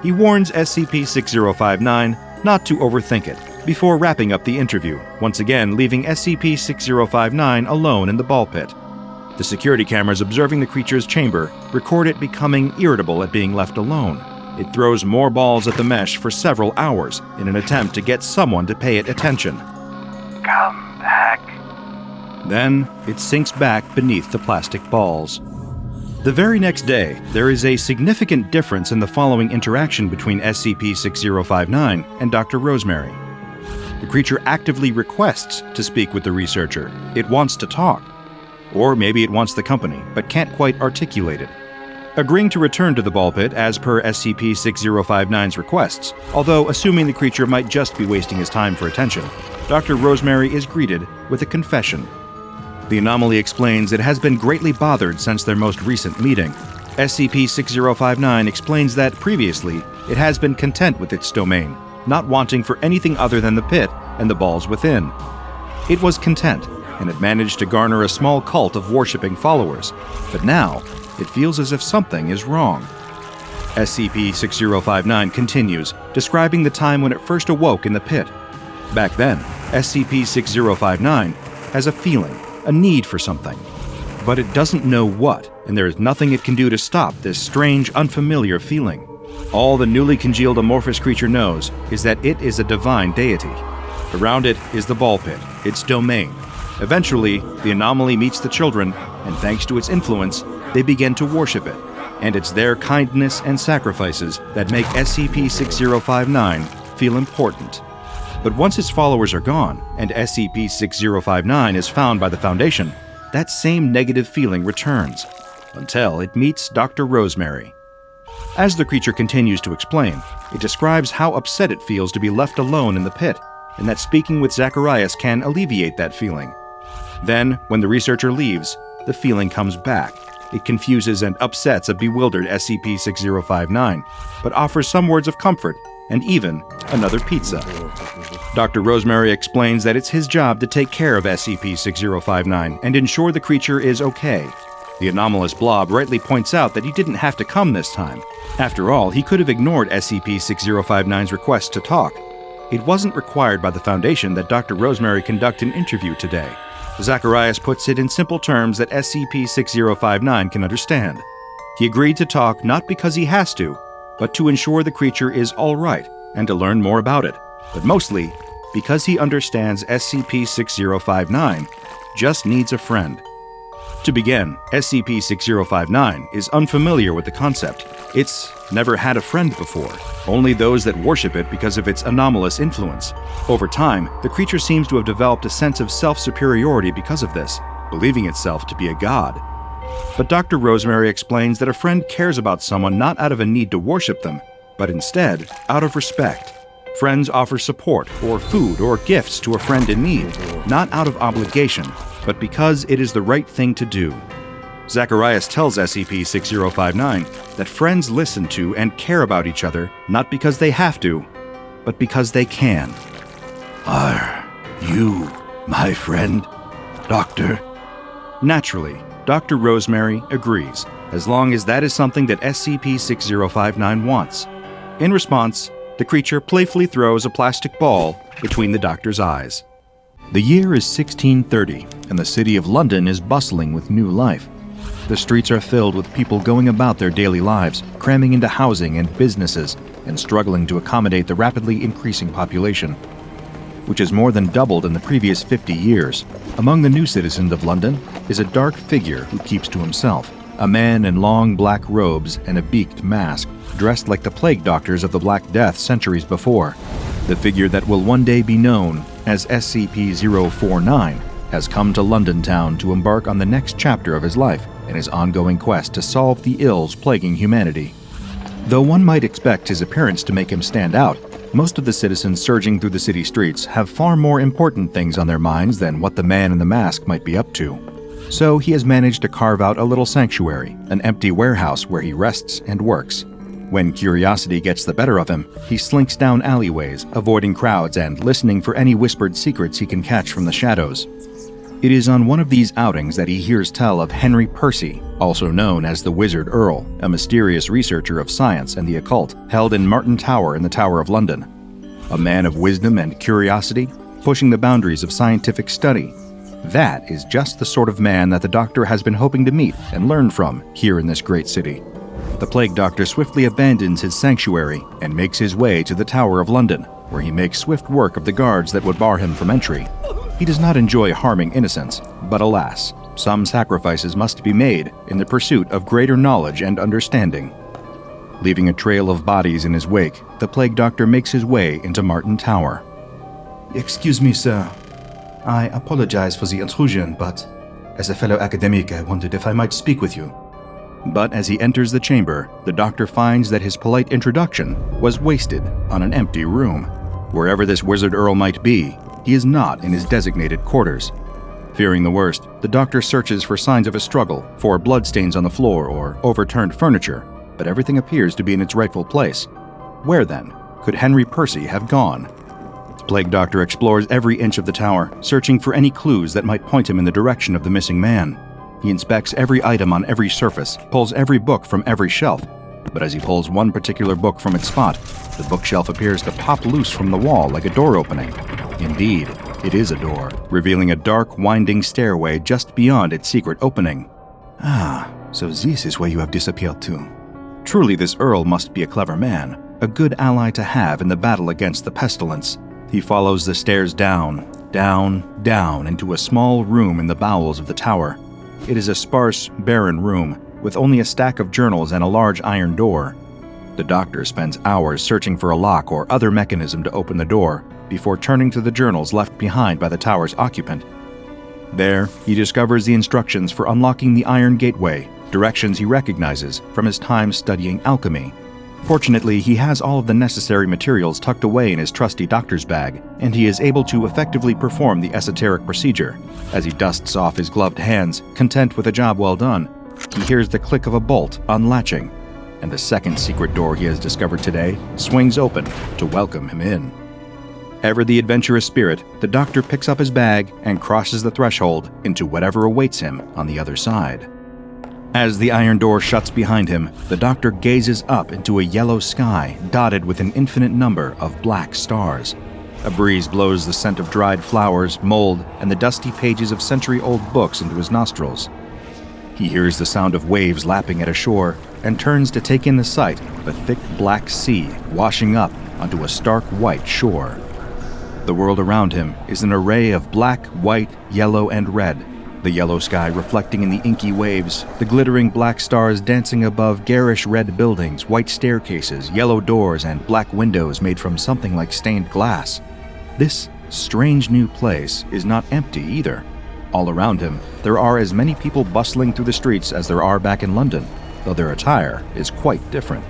He warns SCP-6059 not to overthink it before wrapping up the interview, once again leaving SCP-6059 alone in the ball pit. The security cameras observing the creature's chamber record it becoming irritable at being left alone. It throws more balls at the mesh for several hours in an attempt to get someone to pay it attention. Come back. Then, it sinks back beneath the plastic balls. The very next day, there is a significant difference in the following interaction between SCP-6059 and Dr. Rosemary. The creature actively requests to speak with the researcher. It wants to talk. Or maybe it wants the company, but can't quite articulate it. Agreeing to return to the ball pit as per SCP-6059's requests, although assuming the creature might just be wasting his time for attention, Dr. Rosemary is greeted with a confession. The anomaly explains it has been greatly bothered since their most recent meeting. SCP-6059 explains that previously it has been content with its domain, not wanting for anything other than the pit and the balls within. It was content, and had managed to garner a small cult of worshipping followers, but now it feels as if something is wrong. SCP-6059 continues, describing the time when it first awoke in the pit. Back then, SCP-6059 has a feeling, a need for something, but it doesn't know what, and there is nothing it can do to stop this strange, unfamiliar feeling. All the newly congealed amorphous creature knows is that it is a divine deity. Around it is the ball pit, its domain. Eventually, the anomaly meets the children, and thanks to its influence, they begin to worship it. And it's their kindness and sacrifices that make SCP-6059 feel important. But once its followers are gone, and SCP-6059 is found by the Foundation, that same negative feeling returns, until it meets Dr. Rosemary. As the creature continues to explain, it describes how upset it feels to be left alone in the pit, and that speaking with Zacharias can alleviate that feeling. Then, when the researcher leaves, the feeling comes back. It confuses and upsets a bewildered SCP-6059, but offers some words of comfort, and even another pizza. Dr. Rosemary explains that it's his job to take care of SCP-6059 and ensure the creature is okay. The anomalous blob rightly points out that he didn't have to come this time. After all, he could have ignored SCP-6059's request to talk. It wasn't required by the Foundation that Dr. Rosemary conduct an interview today. Zacharias puts it in simple terms that SCP-6059 can understand. He agreed to talk not because he has to, but to ensure the creature is all right and to learn more about it, but mostly because he understands SCP-6059 just needs a friend. To begin, SCP-6059 is unfamiliar with the concept. It's never had a friend before, only those that worship it because of its anomalous influence. Over time, the creature seems to have developed a sense of self-superiority because of this, believing itself to be a god. But Dr. Rosemary explains that a friend cares about someone not out of a need to worship them, but instead out of respect. Friends offer support or food or gifts to a friend in need, not out of obligation, but because it is the right thing to do. Zacharias tells SCP-6059 that friends listen to and care about each other not because they have to, but because they can. Are you my friend, Doctor? Naturally, Dr. Rosemary agrees, as long as that is something that SCP-6059 wants. In response, the creature playfully throws a plastic ball between the doctor's eyes. The year is 1630, and the city of London is bustling with new life. The streets are filled with people going about their daily lives, cramming into housing and businesses, and struggling to accommodate the rapidly increasing population, which has more than doubled in the previous 50 years. Among the new citizens of London is a dark figure who keeps to himself. A man in long black robes and a beaked mask, dressed like the plague doctors of the Black Death centuries before. The figure that will one day be known as SCP-049 has come to London town to embark on the next chapter of his life in his ongoing quest to solve the ills plaguing humanity. Though one might expect his appearance to make him stand out, most of the citizens surging through the city streets have far more important things on their minds than what the man in the mask might be up to. So he has managed to carve out a little sanctuary, an empty warehouse where he rests and works. When curiosity gets the better of him, he slinks down alleyways, avoiding crowds and listening for any whispered secrets he can catch from the shadows. It is on one of these outings that he hears tell of Henry Percy, also known as the Wizard Earl, a mysterious researcher of science and the occult, held in Martin Tower in the Tower of London. A man of wisdom and curiosity, pushing the boundaries of scientific study. That is just the sort of man that the Doctor has been hoping to meet and learn from here in this great city. The Plague Doctor swiftly abandons his sanctuary and makes his way to the Tower of London, where he makes swift work of the guards that would bar him from entry. He does not enjoy harming innocents, but alas, some sacrifices must be made in the pursuit of greater knowledge and understanding. Leaving a trail of bodies in his wake, the Plague Doctor makes his way into Martin Tower. Excuse me, sir. I apologize for the intrusion, but as a fellow academic, I wondered if I might speak with you. But as he enters the chamber, the Doctor finds that his polite introduction was wasted on an empty room. Wherever this Wizard Earl might be, he is not in his designated quarters. Fearing the worst, the Doctor searches for signs of a struggle, for bloodstains on the floor or overturned furniture, but everything appears to be in its rightful place. Where then could Henry Percy have gone? The Plague Doctor explores every inch of the tower, searching for any clues that might point him in the direction of the missing man. He inspects every item on every surface, pulls every book from every shelf, but as he pulls one particular book from its spot, the bookshelf appears to pop loose from the wall like a door opening. Indeed, it is a door, revealing a dark, winding stairway just beyond its secret opening. Ah, so this is where you have disappeared to. Truly, this Earl must be a clever man, a good ally to have in the battle against the pestilence. He follows the stairs down, down into a small room in the bowels of the tower. It is a sparse, barren room, with only a stack of journals and a large iron door. The Doctor spends hours searching for a lock or other mechanism to open the door, before turning to the journals left behind by the tower's occupant. There, he discovers the instructions for unlocking the iron gateway, directions he recognizes from his time studying alchemy. Fortunately, he has all of the necessary materials tucked away in his trusty doctor's bag, and he is able to effectively perform the esoteric procedure. As he dusts off his gloved hands, content with a job well done, he hears the click of a bolt unlatching, and the second secret door he has discovered today swings open to welcome him in. Ever the adventurous spirit, the Doctor picks up his bag and crosses the threshold into whatever awaits him on the other side. As the iron door shuts behind him, the Doctor gazes up into a yellow sky dotted with an infinite number of black stars. A breeze blows the scent of dried flowers, mold, and the dusty pages of century-old books into his nostrils. He hears the sound of waves lapping at a shore and turns to take in the sight of a thick black sea washing up onto a stark white shore. The world around him is an array of black, white, yellow, and red, the yellow sky reflecting in the inky waves, the glittering black stars dancing above garish red buildings, white staircases, yellow doors, and black windows made from something like stained glass. This strange new place is not empty either. All around him, there are as many people bustling through the streets as there are back in London, though their attire is quite different.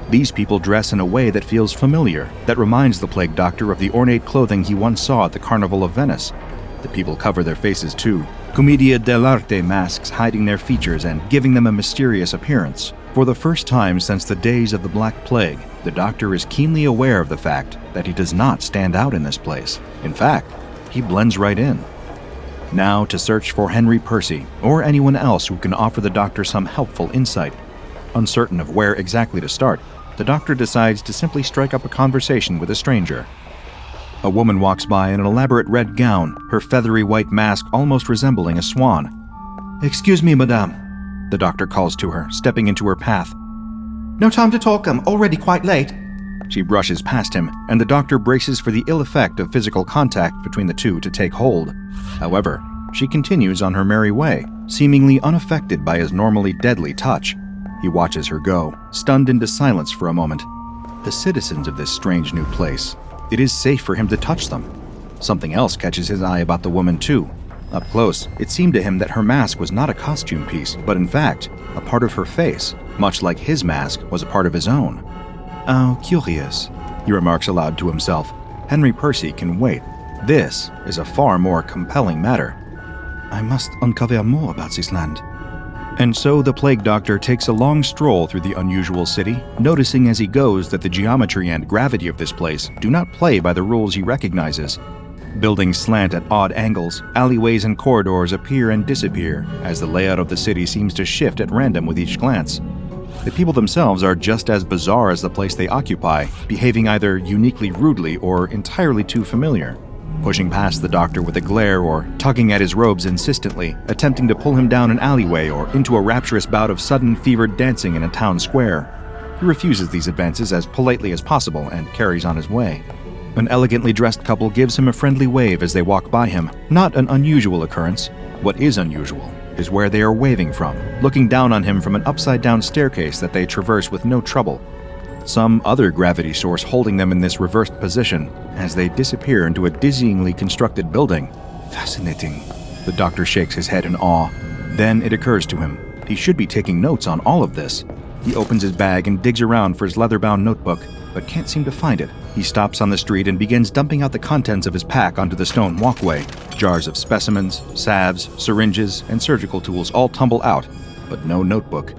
These people dress in a way that feels familiar, that reminds the Plague Doctor of the ornate clothing he once saw at the Carnival of Venice. The people cover their faces too, commedia dell'arte masks hiding their features and giving them a mysterious appearance. For the first time since the days of the Black Plague, the Doctor is keenly aware of the fact that he does not stand out in this place. In fact, he blends right in. Now to search for Henry Percy, or anyone else who can offer the Doctor some helpful insight. Uncertain of where exactly to start, the Doctor decides to simply strike up a conversation with a stranger. A woman walks by in an elaborate red gown, her feathery white mask almost resembling a swan. Excuse me, madame, the Doctor calls to her, stepping into her path. No time to talk, I'm already quite late. She brushes past him, and the Doctor braces for the ill effect of physical contact between the two to take hold. However, She continues on her merry way, seemingly unaffected by his normally deadly touch. He watches her go, stunned into silence for a moment. The citizens of this strange new place. It is safe for him to touch them. Something else catches his eye about the woman too. Up close, it seemed to him that her mask was not a costume piece, but in fact, a part of her face, much like his mask was a part of his own. "How curious," he remarks aloud to himself. Henry Percy can wait. This is a far more compelling matter. I must uncover more about this land. And so the plague doctor takes a long stroll through the unusual city, noticing as he goes that the geometry and gravity of this place do not play by the rules he recognizes. Buildings slant at odd angles, alleyways and corridors appear and disappear, as the layout of the city seems to shift at random with each glance. The people themselves are just as bizarre as the place they occupy, behaving either uniquely rudely or entirely too familiar. Pushing past the doctor with a glare or tugging at his robes insistently, attempting to pull him down an alleyway or into a rapturous bout of sudden fevered dancing in a town square. He refuses these advances as politely as possible and carries on his way. An elegantly dressed couple gives him a friendly wave as they walk by him, not an unusual occurrence. What is unusual is where they are waving from, looking down on him from an upside-down staircase that they traverse with no trouble. Some other gravity source holding them in this reversed position as they disappear into a dizzyingly constructed building. Fascinating. The doctor shakes his head in awe. Then it occurs to him. He should be taking notes on all of this. He opens his bag and digs around for his leather-bound notebook, but can't seem to find it. He stops on the street and begins dumping out the contents of his pack onto the stone walkway. Jars of specimens, salves, syringes, and surgical tools all tumble out, but no notebook.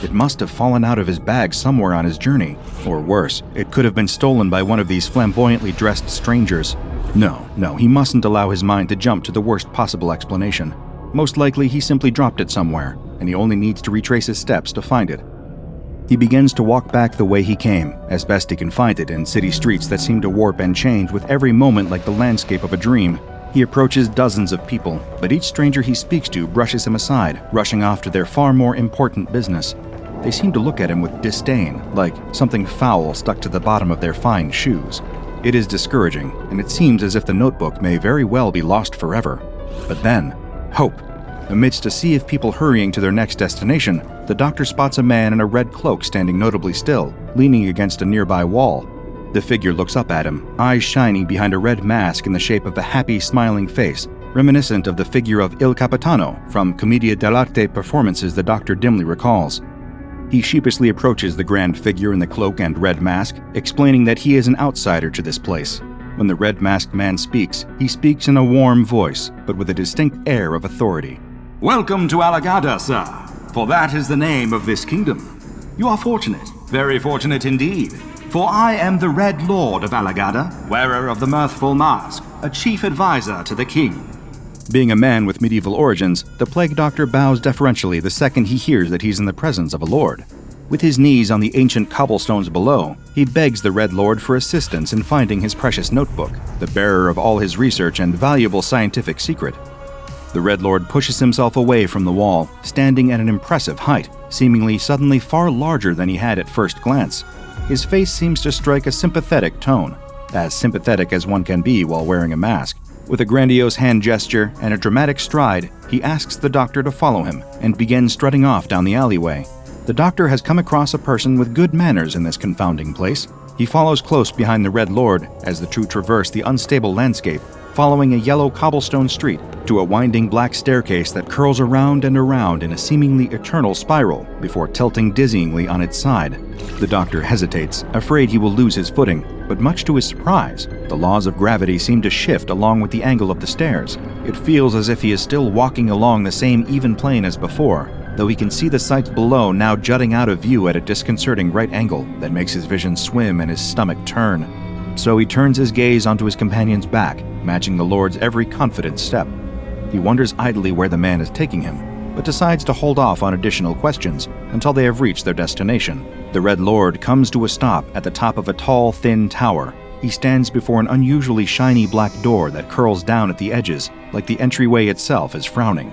It must have fallen out of his bag somewhere on his journey. Or worse, it could have been stolen by one of these flamboyantly dressed strangers. No, he mustn't allow his mind to jump to the worst possible explanation. Most likely he simply dropped it somewhere, and he only needs to retrace his steps to find it. He begins to walk back the way he came, as best he can find it in city streets that seem to warp and change with every moment like the landscape of a dream. He approaches dozens of people, but each stranger he speaks to brushes him aside, rushing off to their far more important business. They seem to look at him with disdain, like something foul stuck to the bottom of their fine shoes. It is discouraging, and it seems as if the notebook may very well be lost forever. But then, hope. Amidst a sea of people hurrying to their next destination, the doctor spots a man in a red cloak standing notably still, leaning against a nearby wall. The figure looks up at him, eyes shining behind a red mask in the shape of a happy, smiling face, reminiscent of the figure of Il Capitano from Commedia dell'arte performances the doctor dimly recalls. He sheepishly approaches the grand figure in the cloak and red mask, explaining that he is an outsider to this place. When the red-masked man speaks, he speaks in a warm voice, but with a distinct air of authority. Welcome to Alagada, sir, for that is the name of this kingdom. You are fortunate, very fortunate indeed, for I am the Red Lord of Alagada, wearer of the mirthful mask, a chief advisor to the king. Being a man with medieval origins, the plague doctor bows deferentially the second he hears that he's in the presence of a lord. With his knees on the ancient cobblestones below, he begs the Red Lord for assistance in finding his precious notebook, the bearer of all his research and valuable scientific secret. The Red Lord pushes himself away from the wall, standing at an impressive height, seemingly suddenly far larger than he had at first glance. His face seems to strike a sympathetic tone, as sympathetic as one can be while wearing a mask. With a grandiose hand gesture and a dramatic stride, he asks the doctor to follow him and begins strutting off down the alleyway. The doctor has come across a person with good manners in this confounding place. He follows close behind the Red Lord as the two traverse the unstable landscape, following a yellow cobblestone street to a winding black staircase that curls around and around in a seemingly eternal spiral before tilting dizzyingly on its side. The doctor hesitates, afraid he will lose his footing, but much to his surprise, the laws of gravity seem to shift along with the angle of the stairs. It feels as if he is still walking along the same even plane as before, though he can see the sights below now jutting out of view at a disconcerting right angle that makes his vision swim and his stomach turn. So he turns his gaze onto his companion's back, matching the Lord's every confident step. He wonders idly where the man is taking him, but decides to hold off on additional questions until they have reached their destination. The Red Lord comes to a stop at the top of a tall, thin tower. He stands before an unusually shiny black door that curls down at the edges, like the entryway itself is frowning.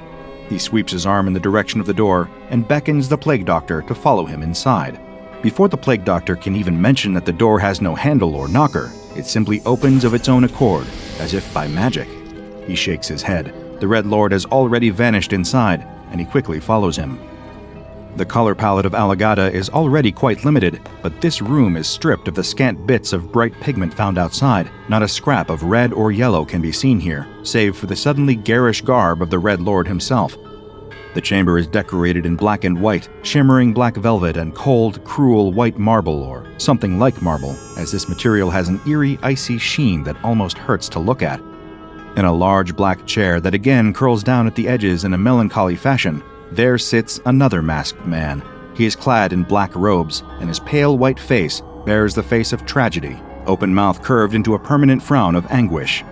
He sweeps his arm in the direction of the door and beckons the plague doctor to follow him inside. Before the plague doctor can even mention that the door has no handle or knocker, it simply opens of its own accord, as if by magic. He shakes his head. The Red Lord has already vanished inside, and he quickly follows him. The color palette of Alagada is already quite limited, but this room is stripped of the scant bits of bright pigment found outside. Not a scrap of red or yellow can be seen here, save for the suddenly garish garb of the Red Lord himself. The chamber is decorated in black and white, shimmering black velvet and cold, cruel white marble or something like marble, as this material has an eerie, icy sheen that almost hurts to look at. In a large black chair that again curls down at the edges in a melancholy fashion, there sits another masked man. He is clad in black robes, and his pale white face bears the face of tragedy, open mouth curved into a permanent frown of anguish.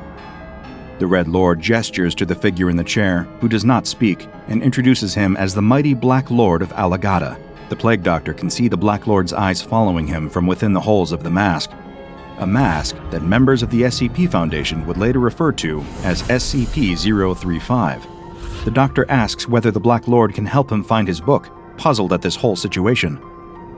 The Red Lord gestures to the figure in the chair, who does not speak, and introduces him as the mighty Black Lord of Alagada. The Plague Doctor can see the Black Lord's eyes following him from within the holes of the mask. A mask that members of the SCP Foundation would later refer to as SCP-035. The Doctor asks whether the Black Lord can help him find his book, puzzled at this whole situation.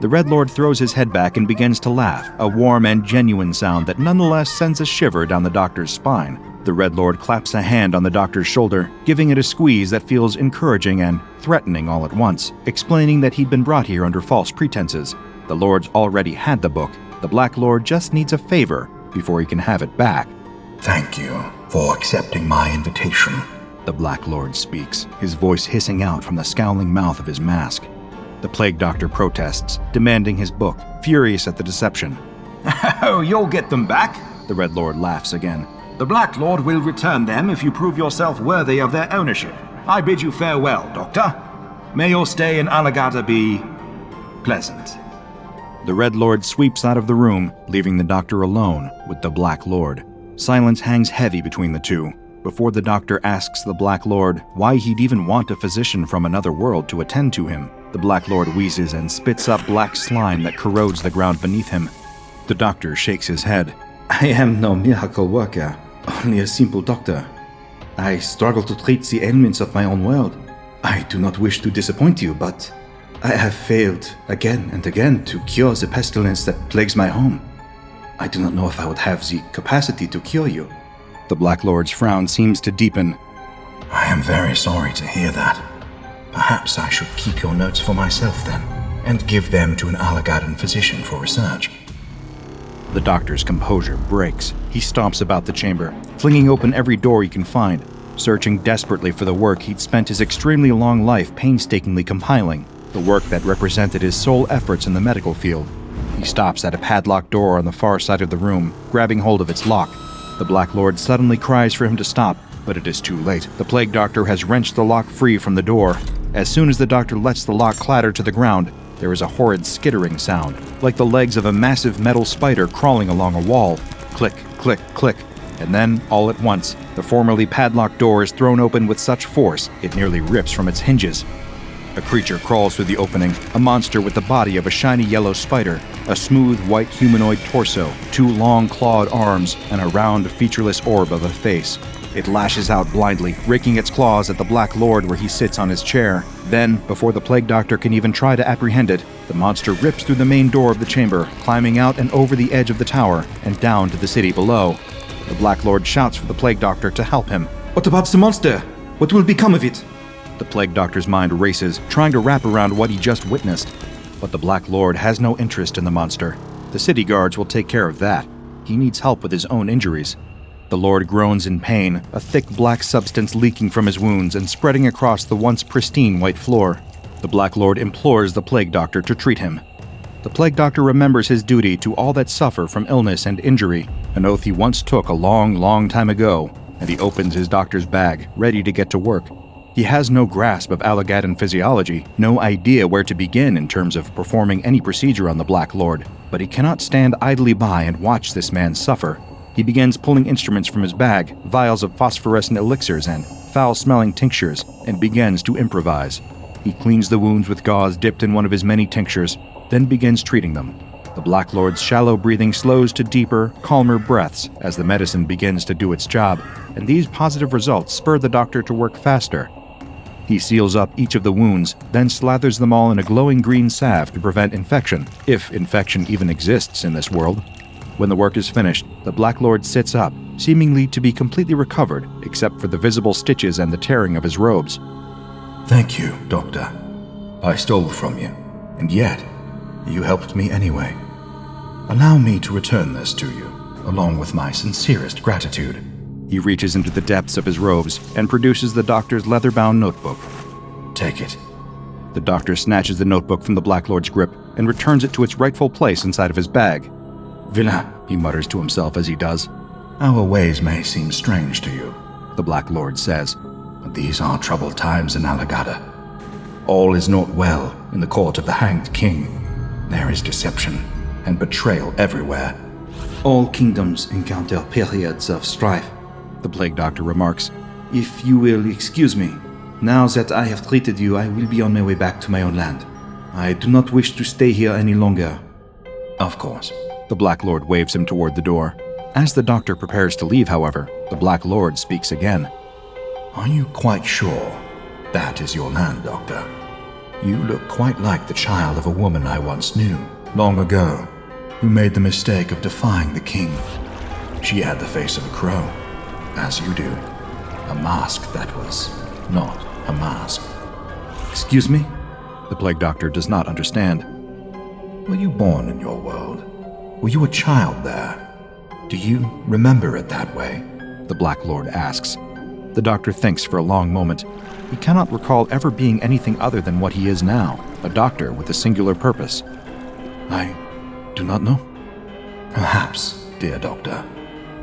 The Red Lord throws his head back and begins to laugh, a warm and genuine sound that nonetheless sends a shiver down the Doctor's spine. The Red Lord claps a hand on the Doctor's shoulder, giving it a squeeze that feels encouraging and threatening all at once, explaining that he'd been brought here under false pretenses. The Lord's already had the book. The Black Lord just needs a favor before he can have it back. Thank you for accepting my invitation. The Black Lord speaks, his voice hissing out from the scowling mouth of his mask. The Plague Doctor protests, demanding his book, furious at the deception. Oh, you'll get them back. The Red Lord laughs again. The Black Lord will return them if you prove yourself worthy of their ownership. I bid you farewell, Doctor. May your stay in Alagada be pleasant. The Red Lord sweeps out of the room, leaving the Doctor alone with the Black Lord. Silence hangs heavy between the two, before the Doctor asks the Black Lord why he'd even want a physician from another world to attend to him. The Black Lord wheezes and spits up black slime that corrodes the ground beneath him. The Doctor shakes his head. I am no miracle worker, only a simple doctor. I struggle to treat the ailments of my own world. I do not wish to disappoint you, but I have failed again and again to cure the pestilence that plagues my home. I do not know if I would have the capacity to cure you. The Black Lord's frown seems to deepen. I am very sorry to hear that. Perhaps I should keep your notes for myself then, and give them to an Alagadan physician for research. The Doctor's composure breaks. He stomps about the chamber, flinging open every door he can find, searching desperately for the work he'd spent his extremely long life painstakingly compiling, the work that represented his sole efforts in the medical field. He stops at a padlocked door on the far side of the room, grabbing hold of its lock. The Black Lord suddenly cries for him to stop, but it is too late. The Plague Doctor has wrenched the lock free from the door. As soon as the Doctor lets the lock clatter to the ground, there is a horrid skittering sound, like the legs of a massive metal spider crawling along a wall. Click, click, click. And then, all at once, the formerly padlocked door is thrown open with such force it nearly rips from its hinges. A creature crawls through the opening, a monster with the body of a shiny yellow spider, a smooth white humanoid torso, 2 long clawed arms, and a round, featureless orb of a face. It lashes out blindly, raking its claws at the Black Lord where he sits on his chair. Then, before the Plague Doctor can even try to apprehend it, the monster rips through the main door of the chamber, climbing out and over the edge of the tower, and down to the city below. The Black Lord shouts for the Plague Doctor to help him. What about the monster? What will become of it? The Plague Doctor's mind races, trying to wrap around what he just witnessed. But the Black Lord has no interest in the monster. The city guards will take care of that. He needs help with his own injuries. The Lord groans in pain, a thick black substance leaking from his wounds and spreading across the once pristine white floor. The Black Lord implores the Plague Doctor to treat him. The Plague Doctor remembers his duty to all that suffer from illness and injury, an oath he once took a long, long time ago, and he opens his doctor's bag, ready to get to work. He has no grasp of Alagadan physiology, no idea where to begin in terms of performing any procedure on the Black Lord, but he cannot stand idly by and watch this man suffer. He begins pulling instruments from his bag, vials of phosphorescent elixirs and foul-smelling tinctures, and begins to improvise. He cleans the wounds with gauze dipped in one of his many tinctures, then begins treating them. The Black Lord's shallow breathing slows to deeper, calmer breaths as the medicine begins to do its job, and these positive results spur the doctor to work faster. He seals up each of the wounds, then slathers them all in a glowing green salve to prevent infection, if infection even exists in this world. When the work is finished, the Black Lord sits up, seemingly to be completely recovered except for the visible stitches and the tearing of his robes. Thank you, Doctor. I stole from you, and yet you helped me anyway. Allow me to return this to you, along with my sincerest gratitude. He reaches into the depths of his robes and produces the doctor's leather-bound notebook. Take it. The doctor snatches the notebook from the Black Lord's grip and returns it to its rightful place inside of his bag. Villain, He mutters to himself as he does. our ways may seem strange to you, The Black Lord says. but these are troubled times in Alagada. All is not well in the court of the Hanged King. There is deception and betrayal everywhere. All kingdoms encounter periods of strife. The Plague Doctor remarks. If you will excuse me, now that I have treated you, I will be on my way back to my own land. I do not wish to stay here any longer. Of course. The Black Lord waves him toward the door. As the doctor prepares to leave, however, the Black Lord speaks again. Are you quite sure that is your land, Doctor? You look quite like the child of a woman I once knew, long ago, who made the mistake of defying the king. She had the face of a crow, as you do. A mask that was not a mask. Excuse me? The Plague Doctor does not understand. Were you born in your world? Were you a child there? Do you remember it that way? The Black Lord asks. The doctor thinks for a long moment. He cannot recall ever being anything other than what he is now, a doctor with a singular purpose. I do not know. Perhaps, dear Doctor,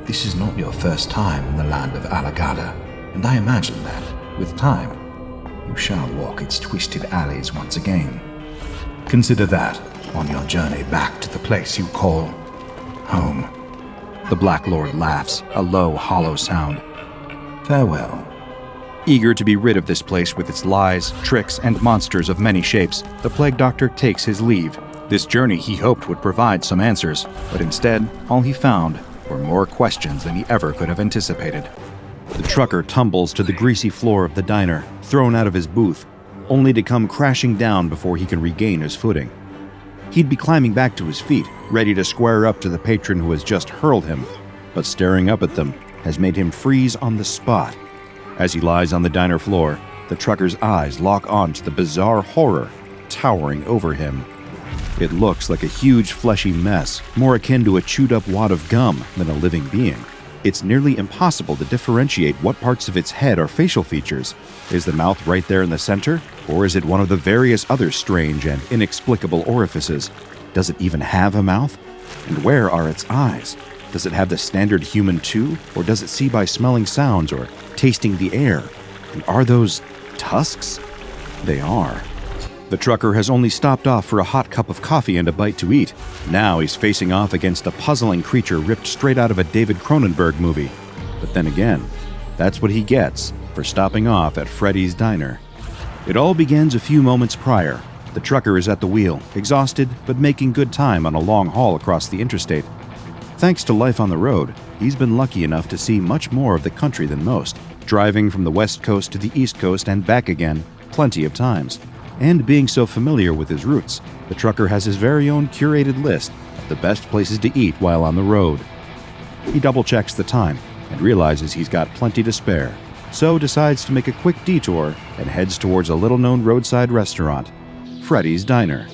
this is not your first time in the land of Alagada, and I imagine that, with time, you shall walk its twisted alleys once again. Consider that on your journey back to the place you call home. The Black Lord laughs, a low, hollow sound. Farewell. Eager to be rid of this place with its lies, tricks, and monsters of many shapes, the Plague Doctor takes his leave. This journey he hoped would provide some answers, but instead, all he found were more questions than he ever could have anticipated. The trucker tumbles to the greasy floor of the diner, thrown out of his booth, only to come crashing down before he can regain his footing. He'd be climbing back to his feet, ready to square up to the patron who has just hurled him, but staring up at them has made him freeze on the spot. As he lies on the diner floor, the trucker's eyes lock on to the bizarre horror towering over him. It looks like a huge fleshy mess, more akin to a chewed-up wad of gum than a living being. It's nearly impossible to differentiate what parts of its head are facial features. Is the mouth right there in the center, or is it one of the various other strange and inexplicable orifices? Does it even have a mouth? And where are its eyes? Does it have the standard human too, or does it see by smelling sounds or tasting the air? And are those tusks? They are. The trucker has only stopped off for a hot cup of coffee and a bite to eat. Now he's facing off against a puzzling creature ripped straight out of a David Cronenberg movie. But then again, that's what he gets for stopping off at Freddy's diner. It all begins a few moments prior. The trucker is at the wheel, exhausted but making good time on a long haul across the interstate. Thanks to life on the road, he's been lucky enough to see much more of the country than most, driving from the West Coast to the East Coast and back again plenty of times. And being so familiar with his routes, the trucker has his very own curated list of the best places to eat while on the road. He double-checks the time and realizes he's got plenty to spare, so decides to make a quick detour and heads towards a little-known roadside restaurant, Freddy's Diner.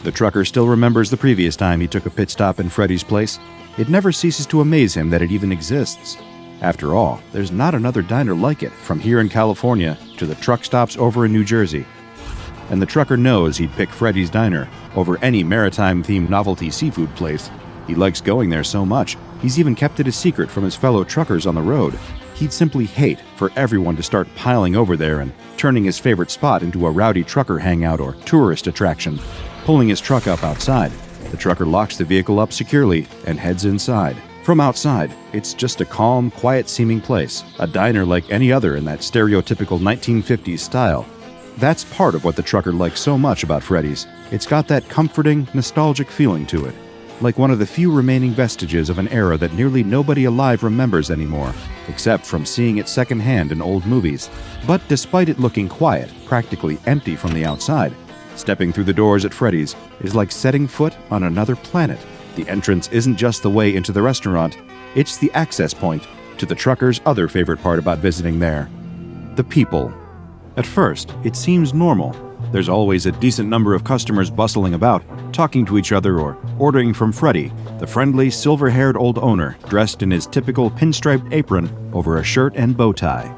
The trucker still remembers the previous time he took a pit stop in Freddy's place. It never ceases to amaze him that it even exists. After all, there's not another diner like it from here in California to the truck stops over in New Jersey. And the trucker knows he'd pick Freddy's Diner over any maritime-themed novelty seafood place. He likes going there so much, he's even kept it a secret from his fellow truckers on the road. He'd simply hate for everyone to start piling over there and turning his favorite spot into a rowdy trucker hangout or tourist attraction. Pulling his truck up outside, the trucker locks the vehicle up securely and heads inside. From outside, it's just a calm, quiet-seeming place, a diner like any other in that stereotypical 1950s style. That's part of what the trucker likes so much about Freddy's. It's got that comforting, nostalgic feeling to it, like one of the few remaining vestiges of an era that nearly nobody alive remembers anymore, except from seeing it secondhand in old movies. But despite it looking quiet, practically empty from the outside, stepping through the doors at Freddy's is like setting foot on another planet. The entrance isn't just the way into the restaurant, it's the access point to the trucker's other favorite part about visiting there: the people. At first, it seems normal. There's always a decent number of customers bustling about, talking to each other or ordering from Freddy, the friendly, silver-haired old owner dressed in his typical pinstriped apron over a shirt and bow tie.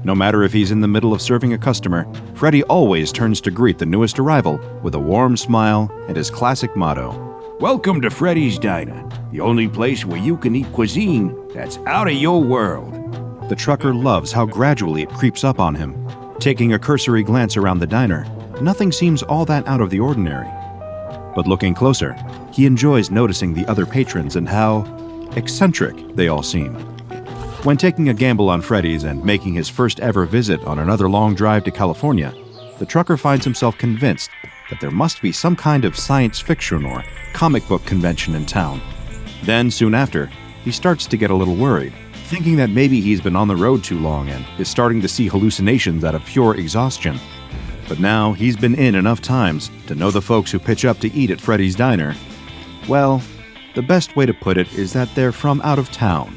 No matter if he's in the middle of serving a customer, Freddy always turns to greet the newest arrival with a warm smile and his classic motto: Welcome to Freddy's Diner, the only place where you can eat cuisine that's out of your world. The trucker loves how gradually it creeps up on him. Taking a cursory glance around the diner, nothing seems all that out of the ordinary. But looking closer, he enjoys noticing the other patrons and how eccentric they all seem. When taking a gamble on Freddy's and making his first ever visit on another long drive to California, the trucker finds himself convinced that there must be some kind of science fiction or comic book convention in town. Then, soon after, he starts to get a little worried, thinking that maybe he's been on the road too long and is starting to see hallucinations out of pure exhaustion. But now he's been in enough times to know the folks who pitch up to eat at Freddy's Diner. Well, the best way to put it is that they're from out of town.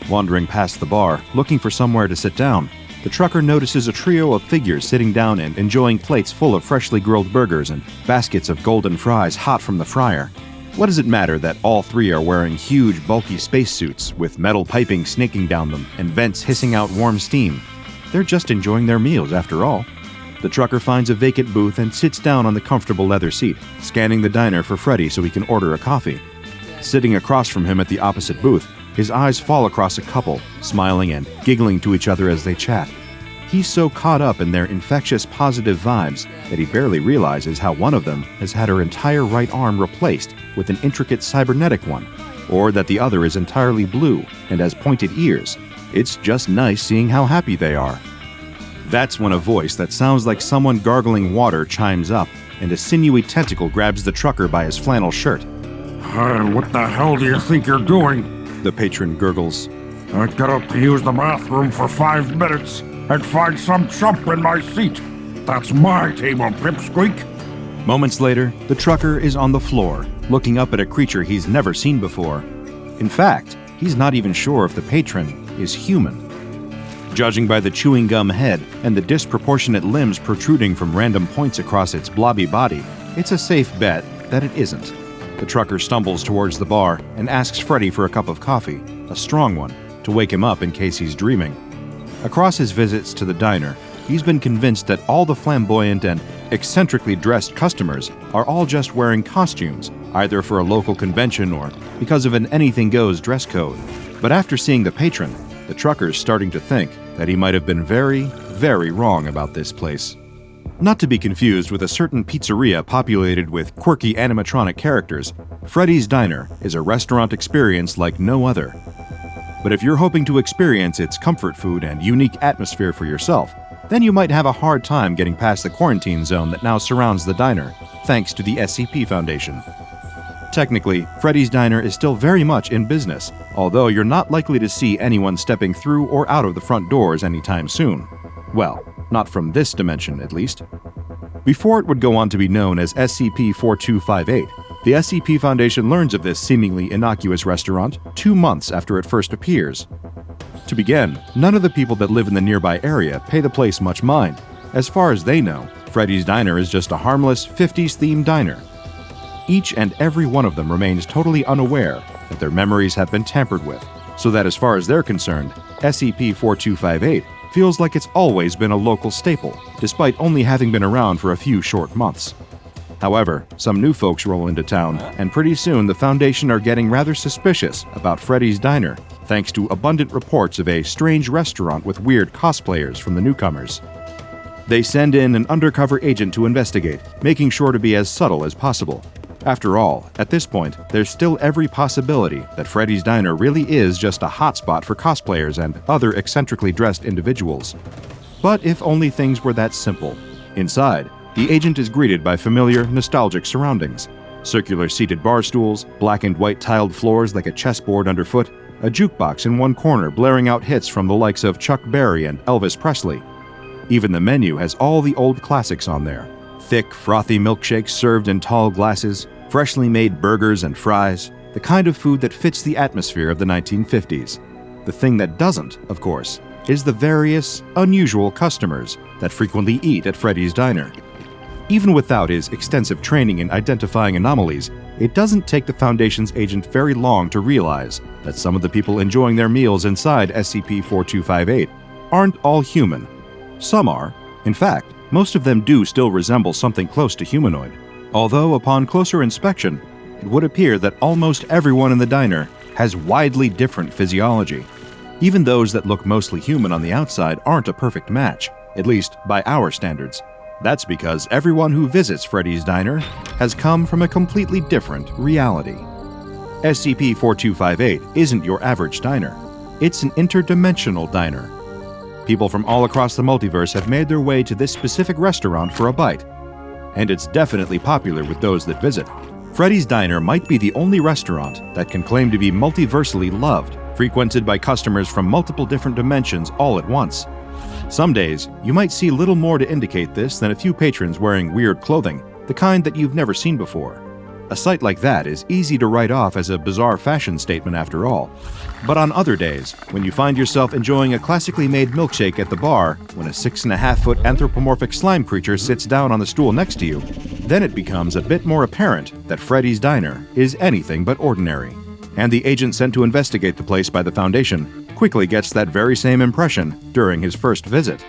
Wandering past the bar, looking for somewhere to sit down, the trucker notices a trio of figures sitting down and enjoying plates full of freshly grilled burgers and baskets of golden fries hot from the fryer. What does it matter that all three are wearing huge, bulky spacesuits with metal piping snaking down them and vents hissing out warm steam? They're just enjoying their meals after all. The trucker finds a vacant booth and sits down on the comfortable leather seat, scanning the diner for Freddy so he can order a coffee. Sitting across from him at the opposite booth, his eyes fall across a couple, smiling and giggling to each other as they chat. He's so caught up in their infectious positive vibes that he barely realizes how one of them has had her entire right arm replaced with an intricate cybernetic one, or that the other is entirely blue and has pointed ears. It's just nice seeing how happy they are. That's when a voice that sounds like someone gargling water chimes up, and a sinewy tentacle grabs the trucker by his flannel shirt. What the hell do you think you're doing? The patron gurgles. I got up to use the bathroom for 5 minutes and find some chump in my seat. That's my table, pipsqueak. Moments later, the trucker is on the floor, looking up at a creature he's never seen before. In fact, he's not even sure if the patron is human. Judging by the chewing gum head and the disproportionate limbs protruding from random points across its blobby body, it's a safe bet that it isn't. The trucker stumbles towards the bar and asks Freddy for a cup of coffee, a strong one, to wake him up in case he's dreaming. Across his visits to the diner, he's been convinced that all the flamboyant and eccentrically dressed customers are all just wearing costumes, either for a local convention or because of an anything-goes dress code. But after seeing the patron, the trucker's starting to think that he might have been very, very wrong about this place. Not to be confused with a certain pizzeria populated with quirky animatronic characters, Freddy's Diner is a restaurant experience like no other. But if you're hoping to experience its comfort food and unique atmosphere for yourself, then you might have a hard time getting past the quarantine zone that now surrounds the diner, thanks to the SCP Foundation. Technically, Freddy's Diner is still very much in business, although you're not likely to see anyone stepping through or out of the front doors anytime soon. Well, not from this dimension, at least. Before it would go on to be known as SCP-1440, the SCP Foundation learns of this seemingly innocuous restaurant 2 months after it first appears. To begin, none of the people that live in the nearby area pay the place much mind. As far as they know, Freddy's Diner is just a harmless 50s-themed diner. Each and every one of them remains totally unaware that their memories have been tampered with, so that as far as they're concerned, SCP-1440 feels like it's always been a local staple, despite only having been around for a few short months. However, some new folks roll into town, and pretty soon the Foundation are getting rather suspicious about Freddy's Diner, thanks to abundant reports of a strange restaurant with weird cosplayers from the newcomers. They send in an undercover agent to investigate, making sure to be as subtle as possible. After all, at this point, there's still every possibility that Freddy's Diner really is just a hotspot for cosplayers and other eccentrically dressed individuals. But if only things were that simple. Inside, the agent is greeted by familiar, nostalgic surroundings. Circular seated bar stools, black and white tiled floors like a chessboard underfoot, a jukebox in one corner blaring out hits from the likes of Chuck Berry and Elvis Presley. Even the menu has all the old classics on there. Thick, frothy milkshakes served in tall glasses, Freshly made burgers and fries, the kind of food that fits the atmosphere of the 1950s. The thing that doesn't, of course, is the various, unusual customers that frequently eat at Freddy's Diner. Even without his extensive training in identifying anomalies, it doesn't take the Foundation's agent very long to realize that some of the people enjoying their meals inside SCP-4258 aren't all human. Some are. In fact, most of them do still resemble something close to humanoid. Although, upon closer inspection, it would appear that almost everyone in the diner has widely different physiology. Even those that look mostly human on the outside aren't a perfect match, at least by our standards. That's because everyone who visits Freddy's Diner has come from a completely different reality. SCP-4258 isn't your average diner. It's an interdimensional diner. People from all across the multiverse have made their way to this specific restaurant for a bite, and it's definitely popular with those that visit. Freddy's Diner might be the only restaurant that can claim to be multiversally loved, frequented by customers from multiple different dimensions all at once. Some days, you might see little more to indicate this than a few patrons wearing weird clothing, the kind that you've never seen before. A sight like that is easy to write off as a bizarre fashion statement after all. But on other days, when you find yourself enjoying a classically made milkshake at the bar, when a 6.5-foot anthropomorphic slime creature sits down on the stool next to you, then it becomes a bit more apparent that Freddy's Diner is anything but ordinary. And the agent sent to investigate the place by the Foundation quickly gets that very same impression during his first visit.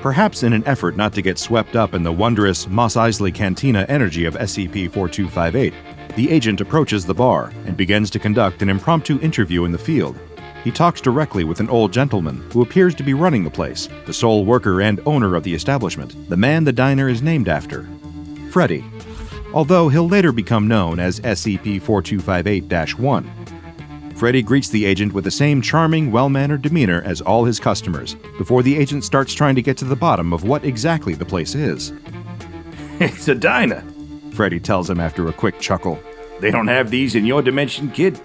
Perhaps in an effort not to get swept up in the wondrous Mos Eisley Cantina energy of SCP-4258, the agent approaches the bar and begins to conduct an impromptu interview in the field. He talks directly with an old gentleman who appears to be running the place, the sole worker and owner of the establishment, the man the diner is named after, Freddy, although he'll later become known as SCP-4258-1. Freddy greets the agent with the same charming, well-mannered demeanor as all his customers, before the agent starts trying to get to the bottom of what exactly the place is. It's a diner, Freddy tells him after a quick chuckle. They don't have these in your dimension, kid?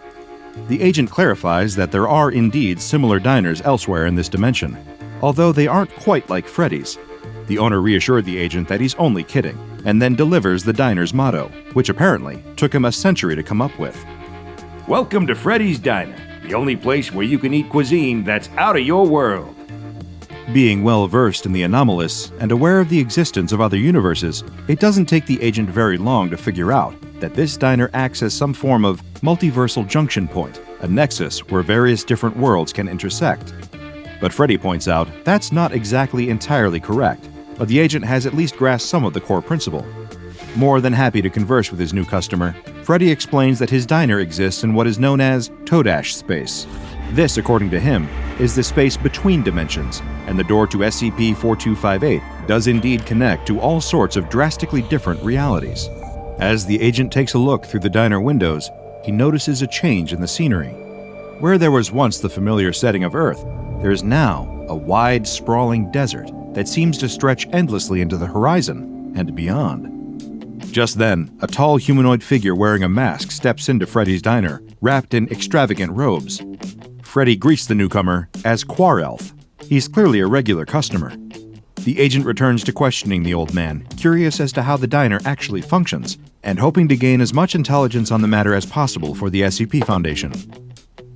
The agent clarifies that there are indeed similar diners elsewhere in this dimension, although they aren't quite like Freddy's. The owner reassured the agent that he's only kidding, and then delivers the diner's motto, which apparently took him a century to come up with. Welcome to Freddy's Diner, the only place where you can eat cuisine that's out of your world. Being well versed in the anomalous and aware of the existence of other universes, it doesn't take the agent very long to figure out that this diner acts as some form of multiversal junction point, a nexus where various different worlds can intersect. But Freddy points out that's not exactly entirely correct, but the agent has at least grasped some of the core principle. More than happy to converse with his new customer, Freddy explains that his diner exists in what is known as Todash space. This, according to him, is the space between dimensions, and the door to SCP-4258 does indeed connect to all sorts of drastically different realities. As the agent takes a look through the diner windows, he notices a change in the scenery. Where there was once the familiar setting of Earth, there is now a wide, sprawling desert that seems to stretch endlessly into the horizon and beyond. Just then, a tall humanoid figure wearing a mask steps into Freddy's diner, wrapped in extravagant robes. Freddy greets the newcomer as Quarelf. He's clearly a regular customer. The agent returns to questioning the old man, curious as to how the diner actually functions, and hoping to gain as much intelligence on the matter as possible for the SCP Foundation.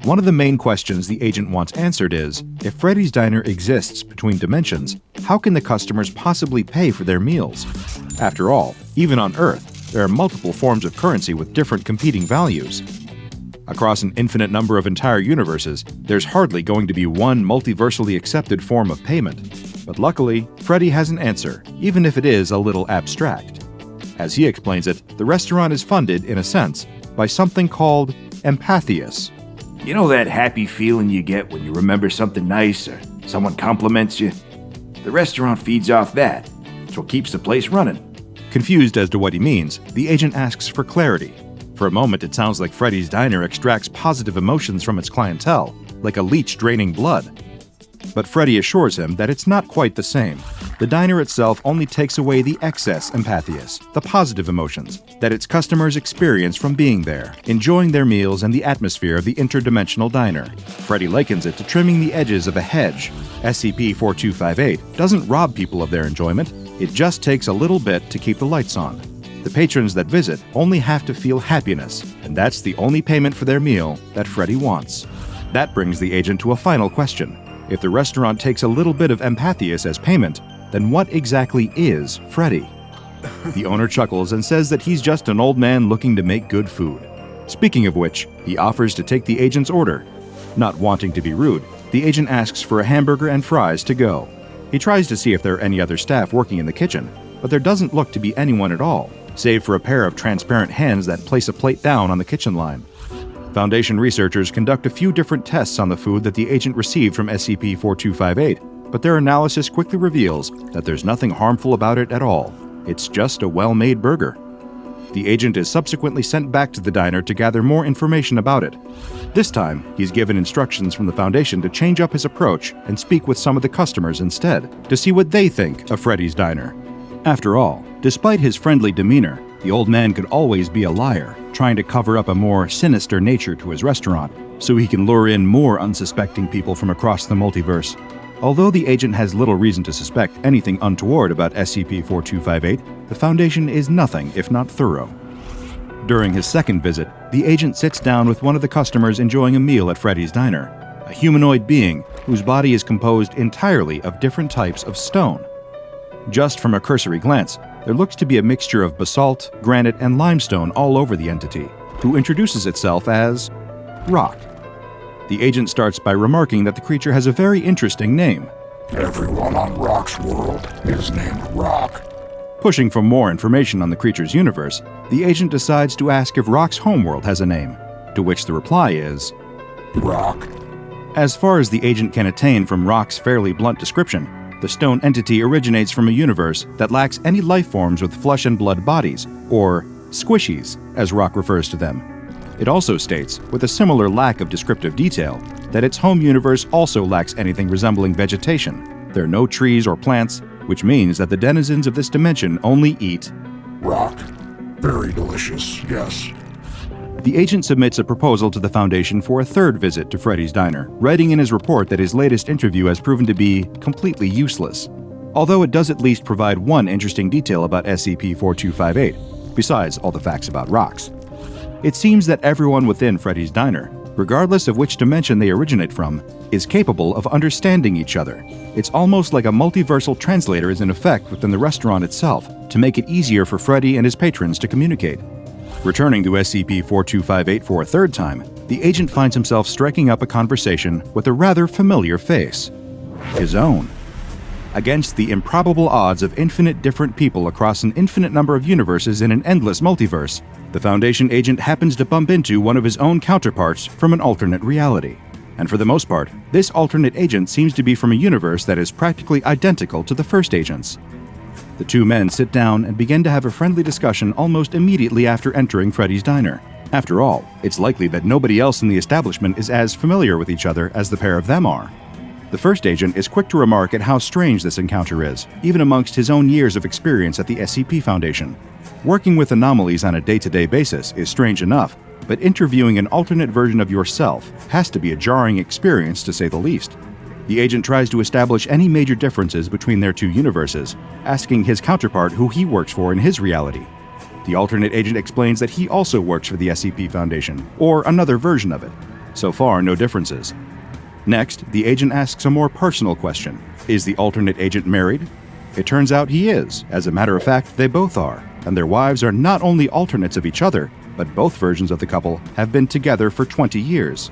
One of the main questions the agent wants answered is, if Freddy's diner exists between dimensions, how can the customers possibly pay for their meals? After all, even on Earth, there are multiple forms of currency with different competing values. Across an infinite number of entire universes, there's hardly going to be one multiversally accepted form of payment. But luckily, Freddy has an answer, even if it is a little abstract. As he explains it, the restaurant is funded, in a sense, by something called Empathius. You know that happy feeling you get when you remember something nice or someone compliments you? The restaurant feeds off that. It's what keeps the place running. Confused as to what he means, the agent asks for clarity. For a moment, it sounds like Freddy's diner extracts positive emotions from its clientele, like a leech draining blood. But Freddy assures him that it's not quite the same. The diner itself only takes away the excess empathias, the positive emotions, that its customers experience from being there, enjoying their meals and the atmosphere of the interdimensional diner. Freddy likens it to trimming the edges of a hedge. SCP-4258 doesn't rob people of their enjoyment, it just takes a little bit to keep the lights on. The patrons that visit only have to feel happiness, and that's the only payment for their meal that Freddy wants. That brings the agent to a final question. If the restaurant takes a little bit of Empathius as payment, then what exactly is Freddy? The owner chuckles and says that he's just an old man looking to make good food. Speaking of which, he offers to take the agent's order. Not wanting to be rude, the agent asks for a hamburger and fries to go. He tries to see if there are any other staff working in the kitchen, but there doesn't look to be anyone at all, save for a pair of transparent hands that place a plate down on the kitchen line. Foundation researchers conduct a few different tests on the food that the agent received from SCP-1440, but their analysis quickly reveals that there's nothing harmful about it at all. It's just a well-made burger. The agent is subsequently sent back to the diner to gather more information about it. This time, he's given instructions from the Foundation to change up his approach and speak with some of the customers instead, to see what they think of Freddy's Diner. After all, despite his friendly demeanor, the old man could always be a liar, trying to cover up a more sinister nature to his restaurant, so he can lure in more unsuspecting people from across the multiverse. Although the agent has little reason to suspect anything untoward about SCP-4258, the Foundation is nothing if not thorough. During his second visit, the agent sits down with one of the customers enjoying a meal at Freddy's Diner, a humanoid being whose body is composed entirely of different types of stone. Just from a cursory glance, there looks to be a mixture of basalt, granite, and limestone all over the entity, who introduces itself as Rock. The agent starts by remarking that the creature has a very interesting name. Everyone on Rock's world is named Rock. Pushing for more information on the creature's universe, the agent decides to ask if Rock's homeworld has a name, to which the reply is Rock. As far as the agent can attain from Rock's fairly blunt description, the stone entity originates from a universe that lacks any life forms with flesh and blood bodies, or squishies, as Rock refers to them. It also states, with a similar lack of descriptive detail, that its home universe also lacks anything resembling vegetation. There are no trees or plants, which means that the denizens of this dimension only eat Rock. Very delicious, yes. The agent submits a proposal to the Foundation for a third visit to Freddy's Diner, writing in his report that his latest interview has proven to be completely useless. Although it does at least provide one interesting detail about SCP-4258, besides all the facts about rocks. It seems that everyone within Freddy's Diner, regardless of which dimension they originate from, is capable of understanding each other. It's almost like a multiversal translator is in effect within the restaurant itself to make it easier for Freddy and his patrons to communicate. Returning to SCP-4258 for a third time, the agent finds himself striking up a conversation with a rather familiar face. His own. Against the improbable odds of infinite different people across an infinite number of universes in an endless multiverse, the Foundation agent happens to bump into one of his own counterparts from an alternate reality. And for the most part, this alternate agent seems to be from a universe that is practically identical to the first agent's. The two men sit down and begin to have a friendly discussion almost immediately after entering Freddy's Diner. After all, it's likely that nobody else in the establishment is as familiar with each other as the pair of them are. The first agent is quick to remark at how strange this encounter is, even amongst his own years of experience at the SCP Foundation. Working with anomalies on a day-to-day basis is strange enough, but interviewing an alternate version of yourself has to be a jarring experience to say the least. The agent tries to establish any major differences between their two universes, asking his counterpart who he works for in his reality. The alternate agent explains that he also works for the SCP Foundation, or another version of it. So far, no differences. Next, the agent asks a more personal question. Is the alternate agent married? It turns out he is. As a matter of fact, they both are, and their wives are not only alternates of each other, but both versions of the couple have been together for 20 years.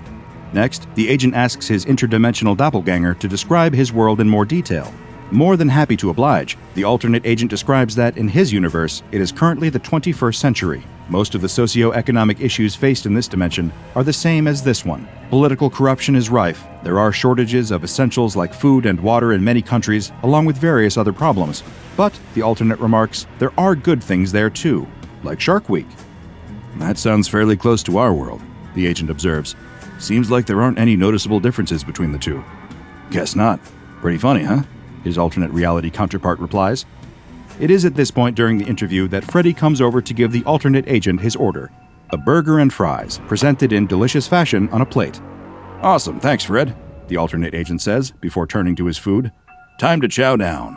Next, the agent asks his interdimensional doppelganger to describe his world in more detail. More than happy to oblige, the alternate agent describes that in his universe, it is currently the 21st century. Most of the socio-economic issues faced in this dimension are the same as this one. Political corruption is rife. There are shortages of essentials like food and water in many countries, along with various other problems. But, the alternate remarks, there are good things there too, like Shark Week. That sounds fairly close to our world, the agent observes. Seems like there aren't any noticeable differences between the two. Guess not. Pretty funny, huh? His alternate reality counterpart replies. It is at this point during the interview that Freddy comes over to give the alternate agent his order. A burger and fries, presented in delicious fashion on a plate. Awesome, thanks Fred, the alternate agent says, before turning to his food. Time to chow down.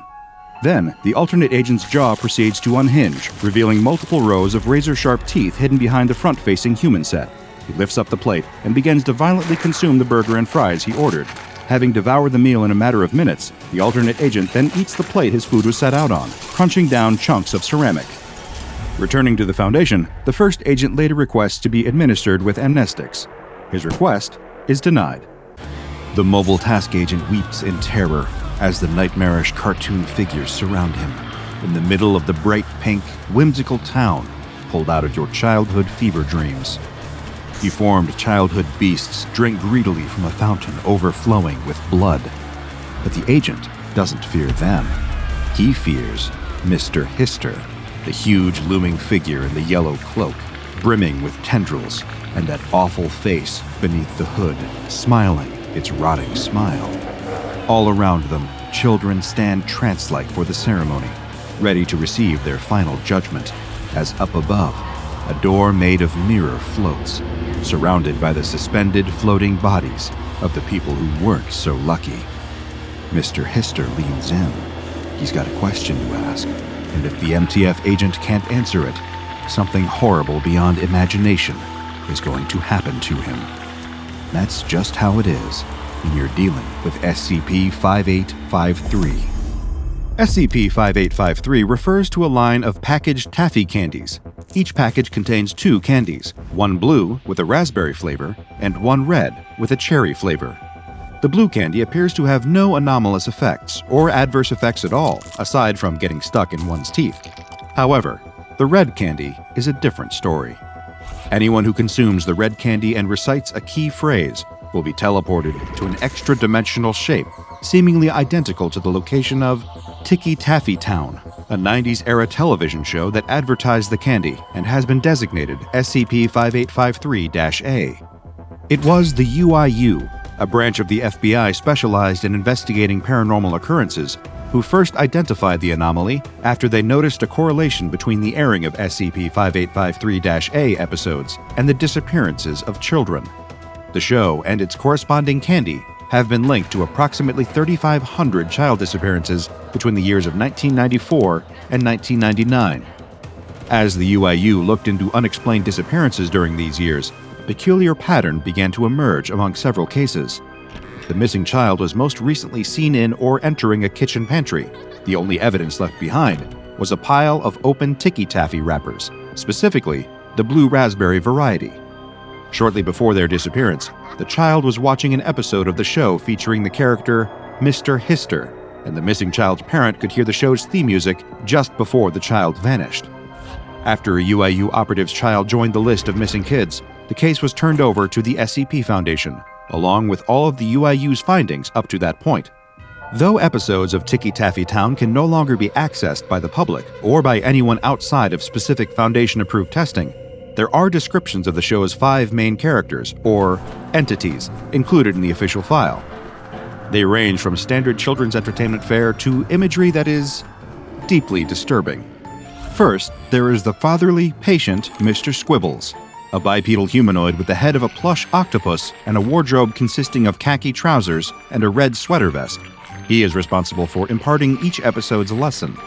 Then, the alternate agent's jaw proceeds to unhinge, revealing multiple rows of razor-sharp teeth hidden behind the front-facing human set. He lifts up the plate and begins to violently consume the burger and fries he ordered. Having devoured the meal in a matter of minutes, the alternate agent then eats the plate his food was set out on, crunching down chunks of ceramic. Returning to the Foundation, the first agent later requests to be administered with amnestics. His request is denied. The mobile task agent weeps in terror as the nightmarish cartoon figures surround him in the middle of the bright pink, whimsical town pulled out of your childhood fever dreams. Deformed childhood beasts drink greedily from a fountain overflowing with blood. But the agent doesn't fear them. He fears Mr. Hister, the huge looming figure in the yellow cloak, brimming with tendrils, and that awful face beneath the hood, smiling its rotting smile. All around them, children stand trance-like for the ceremony, ready to receive their final judgment, as up above, a door made of mirror floats, surrounded by the suspended floating bodies of the people who weren't so lucky. Mr. Hister leans in. He's got a question to ask, and if the MTF agent can't answer it, something horrible beyond imagination is going to happen to him. That's just how it is when you're dealing with SCP-5853. SCP-5853 refers to a line of packaged Taffy candies. Each package contains 2 candies, one blue with a raspberry flavor and one red with a cherry flavor. The blue candy appears to have no anomalous effects or adverse effects at all, aside from getting stuck in one's teeth. However, the red candy is a different story. Anyone who consumes the red candy and recites a key phrase will be teleported to an extra-dimensional shape, seemingly identical to the location of Ticky Taffy Town, a 90s-era television show that advertised the candy and has been designated SCP-5853-A. It was the UIU, a branch of the FBI specialized in investigating paranormal occurrences, who first identified the anomaly after they noticed a correlation between the airing of SCP-5853-A episodes and the disappearances of children. The show and its corresponding candy have been linked to approximately 3,500 child disappearances between the years of 1994 and 1999. As the UIU looked into unexplained disappearances during these years, a peculiar pattern began to emerge among several cases. The missing child was most recently seen in or entering a kitchen pantry. The only evidence left behind was a pile of open Ticky Taffy wrappers, specifically the blue raspberry variety. Shortly before their disappearance, the child was watching an episode of the show featuring the character Mr. Hister, and the missing child's parent could hear the show's theme music just before the child vanished. After a UIU operative's child joined the list of missing kids, the case was turned over to the SCP Foundation, along with all of the UIU's findings up to that point. Though episodes of Ticky Taffy Town can no longer be accessed by the public or by anyone outside of specific Foundation-approved testing, there are descriptions of the show's 5 main characters, or entities, included in the official file. They range from standard children's entertainment fare to imagery that is deeply disturbing. First, there is the fatherly, patient Mr. Squibbles, a bipedal humanoid with the head of a plush octopus and a wardrobe consisting of khaki trousers and a red sweater vest. He is responsible for imparting each episode's lesson.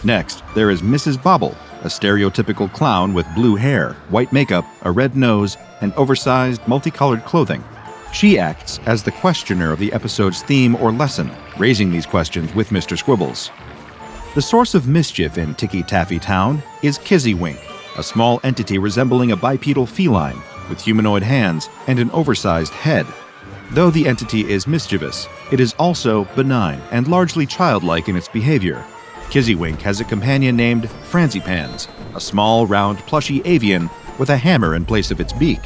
Next, there is Mrs. Bobble, a stereotypical clown with blue hair, white makeup, a red nose, and oversized, multicolored clothing. She acts as the questioner of the episode's theme or lesson, raising these questions with Mr. Squibbles. The source of mischief in Ticky Taffy Town is Kizzywink, a small entity resembling a bipedal feline with humanoid hands and an oversized head. Though the entity is mischievous, it is also benign and largely childlike in its behavior. Kizzywink has a companion named Franzipans, a small, round, plushy avian with a hammer in place of its beak.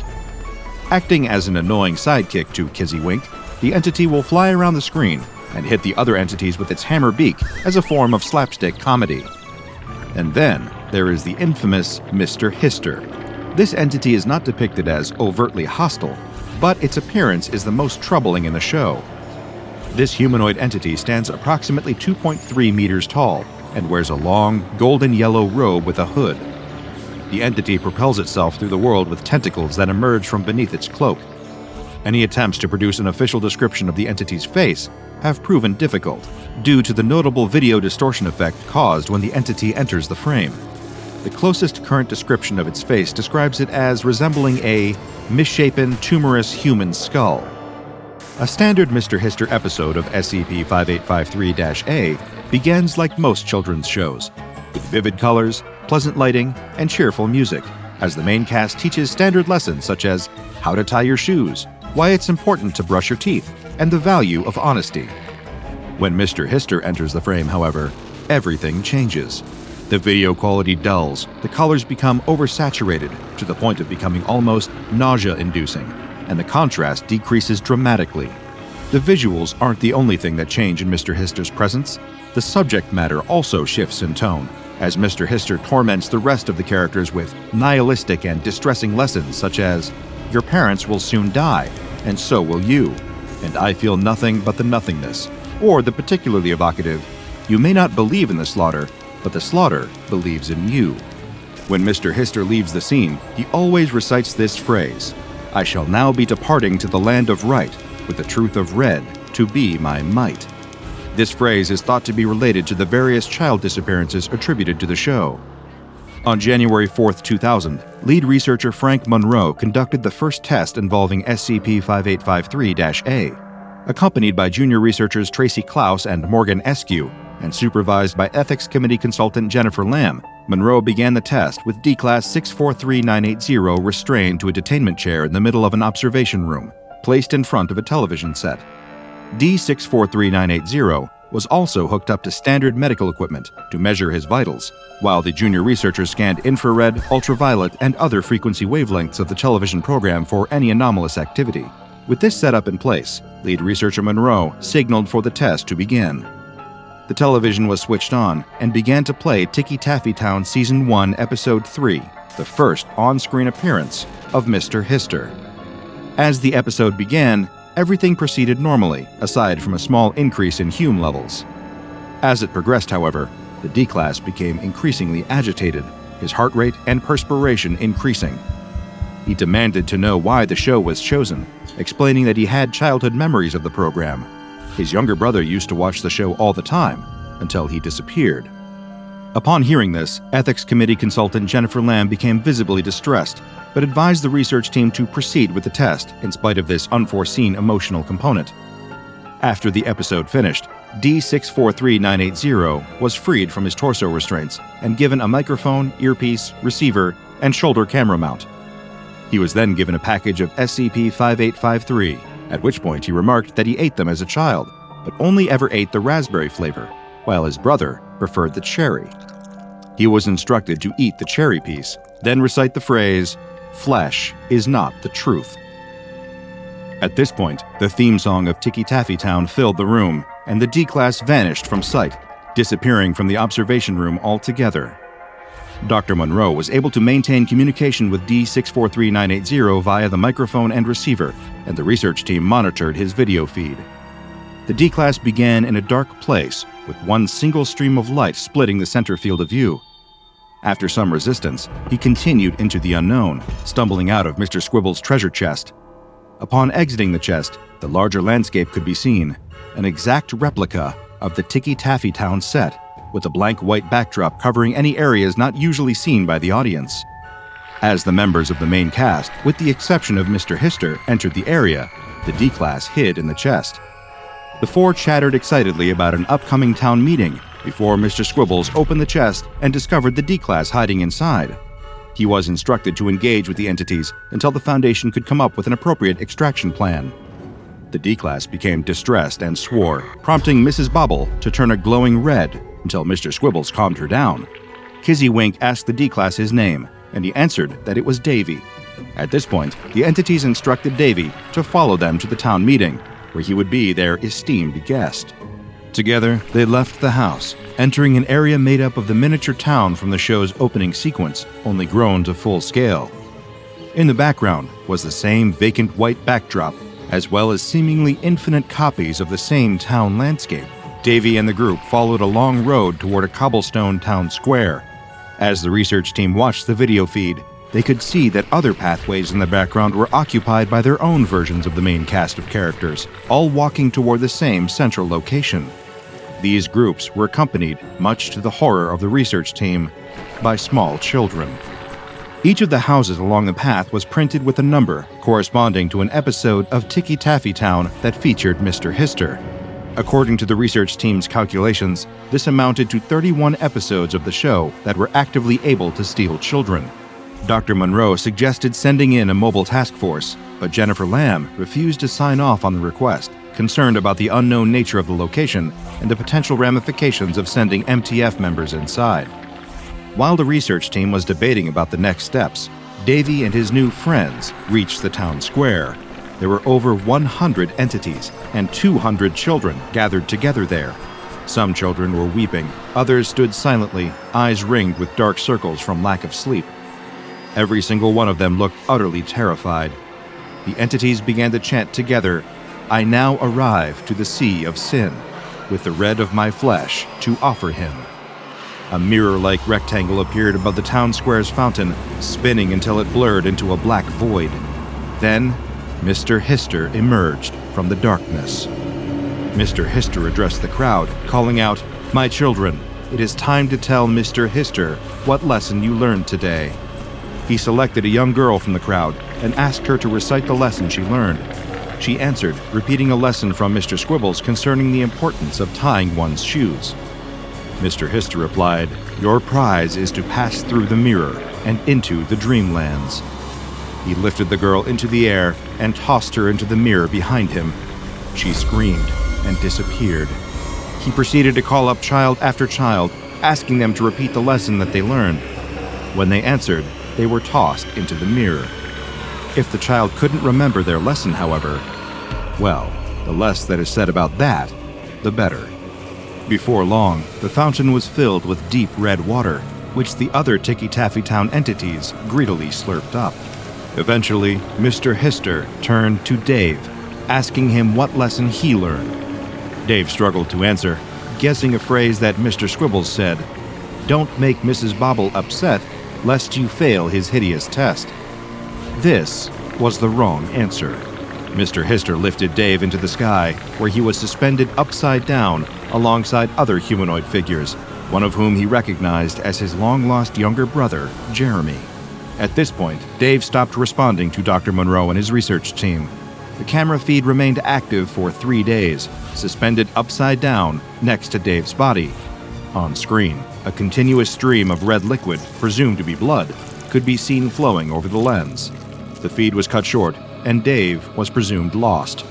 Acting as an annoying sidekick to Kizzywink, the entity will fly around the screen and hit the other entities with its hammer beak as a form of slapstick comedy. And then there is the infamous Mr. Hister. This entity is not depicted as overtly hostile, but its appearance is the most troubling in the show. This humanoid entity stands approximately 2.3 meters tall and wears a long, golden yellow robe with a hood. The entity propels itself through the world with tentacles that emerge from beneath its cloak. Any attempts to produce an official description of the entity's face have proven difficult, due to the notable video distortion effect caused when the entity enters the frame. The closest current description of its face describes it as resembling a misshapen, tumorous human skull. A standard Mr. Hister episode of SCP-1440-A begins like most children's shows, with vivid colors, pleasant lighting, and cheerful music, as the main cast teaches standard lessons such as how to tie your shoes, why it's important to brush your teeth, and the value of honesty. When Mr. Hister enters the frame, however, everything changes. The video quality dulls, the colors become oversaturated to the point of becoming almost nausea-inducing, and the contrast decreases dramatically. The visuals aren't the only thing that change in Mr. Hister's presence. The subject matter also shifts in tone, as Mr. Hister torments the rest of the characters with nihilistic and distressing lessons such as, "Your parents will soon die, and so will you, and I feel nothing but the nothingness," or the particularly evocative, "You may not believe in the slaughter, but the slaughter believes in you." When Mr. Hister leaves the scene, he always recites this phrase, "I shall now be departing to the land of right, with the truth of red to be my might." This phrase is thought to be related to the various child disappearances attributed to the show. On January 4, 2000, lead researcher Frank Monroe conducted the first test involving SCP-5853-A. Accompanied by junior researchers Tracy Klaus and Morgan Eskew, and supervised by Ethics Committee consultant Jennifer Lamb, Monroe began the test with D-Class 643980 restrained to a detainment chair in the middle of an observation room, placed in front of a television set. D-643980 was also hooked up to standard medical equipment to measure his vitals, while the junior researchers scanned infrared, ultraviolet, and other frequency wavelengths of the television program for any anomalous activity. With this setup in place, lead researcher Monroe signaled for the test to begin. The television was switched on and began to play Ticky Taffy Town Season 1, Episode 3, the first on-screen appearance of Mr. Hister. As the episode began, everything proceeded normally, aside from a small increase in Hume levels. As it progressed, however, the D-Class became increasingly agitated, his heart rate and perspiration increasing. He demanded to know why the show was chosen, explaining that he had childhood memories of the program. His younger brother used to watch the show all the time, until he disappeared. Upon hearing this, Ethics Committee consultant Jennifer Lamb became visibly distressed, but advised the research team to proceed with the test in spite of this unforeseen emotional component. After the episode finished, D-643980 was freed from his torso restraints and given a microphone, earpiece, receiver, and shoulder camera mount. He was then given a package of SCP-5853, at which point he remarked that he ate them as a child, but only ever ate the raspberry flavor, while his brother preferred the cherry. He was instructed to eat the cherry piece, then recite the phrase, "Flesh is not the truth." At this point, the theme song of Ticky Taffy Town filled the room, and the D-Class vanished from sight, disappearing from the observation room altogether. Dr. Monroe was able to maintain communication with D-643980 via the microphone and receiver, and the research team monitored his video feed. The D-Class began in a dark place, with one single stream of light splitting the center field of view. After some resistance, he continued into the unknown, stumbling out of Mr. Squibble's treasure chest. Upon exiting the chest, the larger landscape could be seen, an exact replica of the Ticky Taffy Town set, with a blank white backdrop covering any areas not usually seen by the audience. As the members of the main cast, with the exception of Mr. Hister, entered the area, the D-Class hid in the chest. The four chattered excitedly about an upcoming town meeting before Mr. Squibbles opened the chest and discovered the D-Class hiding inside. He was instructed to engage with the entities until the Foundation could come up with an appropriate extraction plan. The D-Class became distressed and swore, prompting Mrs. Bobble to turn a glowing red until Mr. Squibbles calmed her down. Kizzy Wink asked the D-Class his name, and he answered that it was Davy. At this point, the entities instructed Davy to follow them to the town meeting, where he would be their esteemed guest. Together, they left the house, entering an area made up of the miniature town from the show's opening sequence, only grown to full scale. In the background was the same vacant white backdrop, as well as seemingly infinite copies of the same town landscape. Davy and the group followed a long road toward a cobblestone town square. As the research team watched the video feed, they could see that other pathways in the background were occupied by their own versions of the main cast of characters, all walking toward the same central location. These groups were accompanied, much to the horror of the research team, by small children. Each of the houses along the path was printed with a number corresponding to an episode of Ticky Taffy Town that featured Mr. Hister. According to the research team's calculations, this amounted to 31 episodes of the show that were actively able to steal children. Dr. Monroe suggested sending in a mobile task force, but Jennifer Lamb refused to sign off on the request, concerned about the unknown nature of the location and the potential ramifications of sending MTF members inside. While the research team was debating about the next steps, Davy and his new friends reached the town square. There were over 100 entities and 200 children gathered together there. Some children were weeping, others stood silently, eyes ringed with dark circles from lack of sleep. Every single one of them looked utterly terrified. The entities began to chant together, "I now arrive to the sea of sin, with the red of my flesh to offer him." A mirror-like rectangle appeared above the town square's fountain, spinning until it blurred into a black void. Then, Mr. Hister emerged from the darkness. Mr. Hister addressed the crowd, calling out, "My children, it is time to tell Mr. Hister what lesson you learned today." He selected a young girl from the crowd and asked her to recite the lesson she learned. She answered, repeating a lesson from Mr. Squibbles concerning the importance of tying one's shoes. Mr. Hister replied, "Your prize is to pass through the mirror and into the dreamlands." He lifted the girl into the air and tossed her into the mirror behind him. She screamed and disappeared. He proceeded to call up child after child, asking them to repeat the lesson that they learned. When they answered, they were tossed into the mirror. If the child couldn't remember their lesson, however, well, the less that is said about that, the better. Before long, the fountain was filled with deep red water, which the other Ticky Taffy Town entities greedily slurped up. Eventually, Mr. Hister turned to Dave, asking him what lesson he learned. Dave struggled to answer, guessing a phrase that Mr. Squibbles said, "Don't make Mrs. Bobble upset, lest you fail his hideous test." This was the wrong answer. Mr. Hister lifted Dave into the sky, where he was suspended upside down alongside other humanoid figures, one of whom he recognized as his long-lost younger brother, Jeremy. At this point, Dave stopped responding to Dr. Monroe and his research team. The camera feed remained active for 3 days, suspended upside down next to Dave's body. On screen, a continuous stream of red liquid, presumed to be blood, could be seen flowing over the lens. The feed was cut short, and Dave was presumed lost.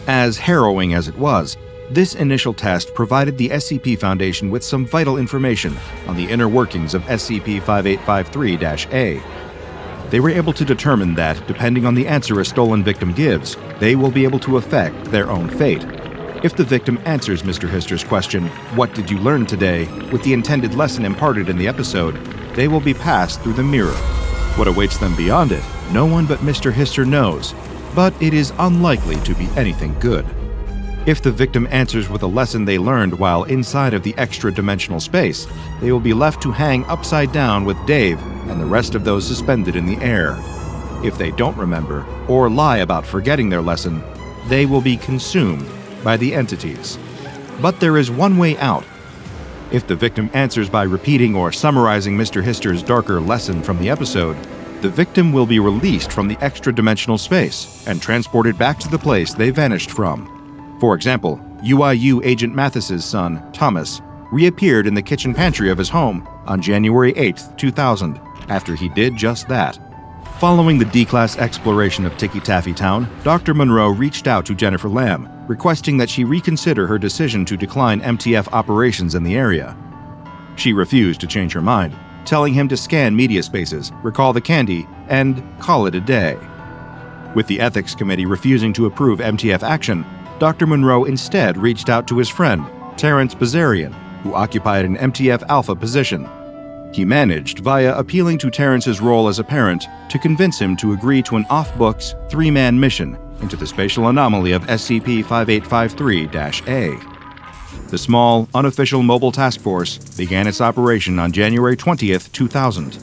As harrowing as it was, this initial test provided the SCP Foundation with some vital information on the inner workings of SCP-5853-A. They were able to determine that, depending on the answer a stolen victim gives, they will be able to affect their own fate. If the victim answers Mr. Hister's question, "What did you learn today?" with the intended lesson imparted in the episode, they will be passed through the mirror. What awaits them beyond it, no one but Mr. Hister knows, but it is unlikely to be anything good. If the victim answers with a lesson they learned while inside of the extra-dimensional space, they will be left to hang upside down with Dave and the rest of those suspended in the air. If they don't remember, or lie about forgetting their lesson, they will be consumed by the entities. But there is one way out. If the victim answers by repeating or summarizing Mr. Hister's darker lesson from the episode, the victim will be released from the extra-dimensional space and transported back to the place they vanished from. For example, UIU Agent Mathis's son, Thomas, reappeared in the kitchen pantry of his home on January 8, 2000, after he did just that. Following the D-Class exploration of Ticky Taffy Town, Dr. Monroe reached out to Jennifer Lamb, requesting that she reconsider her decision to decline MTF operations in the area. She refused to change her mind, telling him to scan media spaces, recall the candy, and call it a day. With the Ethics Committee refusing to approve MTF action, Dr. Monroe instead reached out to his friend, Terrence Bazarian, who occupied an MTF Alpha position. He managed, via appealing to Terrence's role as a parent, to convince him to agree to an off-books, 3-man mission into the spatial anomaly of SCP-5853-A. The small, unofficial mobile task force began its operation on January 20th, 2000.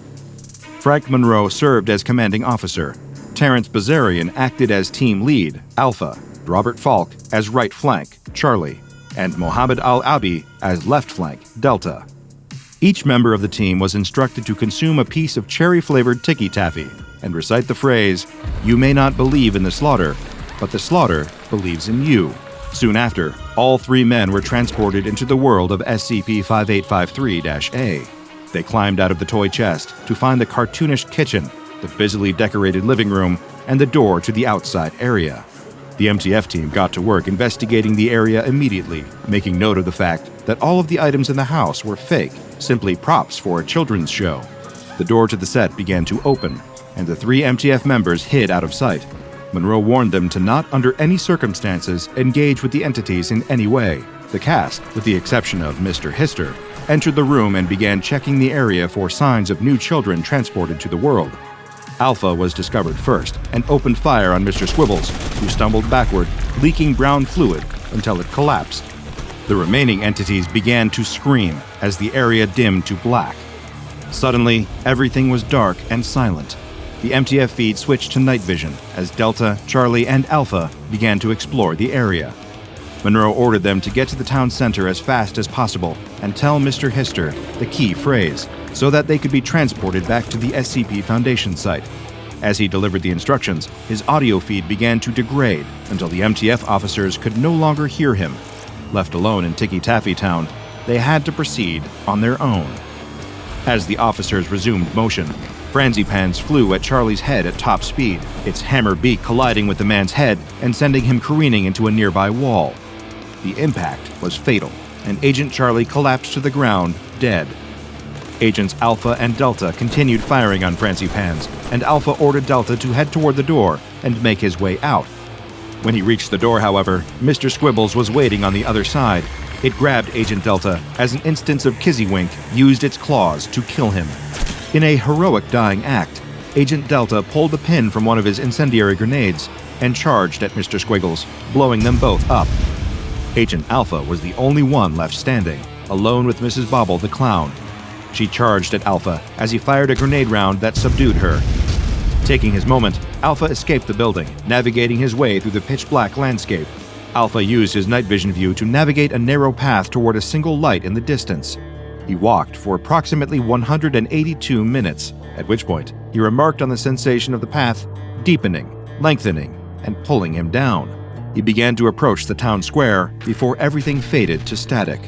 Frank Monroe served as commanding officer. Terrence Bazarian acted as team lead, Alpha, Robert Falk as right flank, Charlie, and Mohammed Al-Abi as left flank, Delta. Each member of the team was instructed to consume a piece of cherry-flavored Ticky Taffy and recite the phrase, "You may not believe in the slaughter, but the slaughter believes in you." Soon after, all 3 men were transported into the world of SCP-5853-A. They climbed out of the toy chest to find the cartoonish kitchen, the busily decorated living room, and the door to the outside area. The MTF team got to work investigating the area immediately, making note of the fact that all of the items in the house were fake, simply props for a children's show. The door to the set began to open, and the 3 MTF members hid out of sight. Monroe warned them to not under any circumstances engage with the entities in any way. The cast, with the exception of Mr. Hister, entered the room and began checking the area for signs of new children transported to the world. Alpha was discovered first and opened fire on Mr. Squibbles, who stumbled backward, leaking brown fluid until it collapsed. The remaining entities began to scream as the area dimmed to black. Suddenly, everything was dark and silent. The MTF feed switched to night vision as Delta, Charlie, and Alpha began to explore the area. Monroe ordered them to get to the town center as fast as possible and tell Mr. Hister the key phrase so that they could be transported back to the SCP Foundation site. As he delivered the instructions, his audio feed began to degrade until the MTF officers could no longer hear him. Left alone in Ticky Taffy Town, they had to proceed on their own. As the officers resumed motion, Franzipans flew at Charlie's head at top speed, its hammer beak colliding with the man's head and sending him careening into a nearby wall. The impact was fatal, and Agent Charlie collapsed to the ground, dead. Agents Alpha and Delta continued firing on Franzipans, and Alpha ordered Delta to head toward the door and make his way out. When he reached the door, however, Mr. Squibbles was waiting on the other side. It grabbed Agent Delta as an instance of Kizzywink used its claws to kill him. In a heroic dying act, Agent Delta pulled the pin from one of his incendiary grenades and charged at Mr. Squiggles, blowing them both up. Agent Alpha was the only one left standing, alone with Mrs. Bobble the clown. She charged at Alpha as he fired a grenade round that subdued her. Taking his moment, Alpha escaped the building, navigating his way through the pitch-black landscape. Alpha used his night vision view to navigate a narrow path toward a single light in the distance. He walked for approximately 182 minutes, at which point he remarked on the sensation of the path deepening, lengthening, and pulling him down. He began to approach the town square before everything faded to static.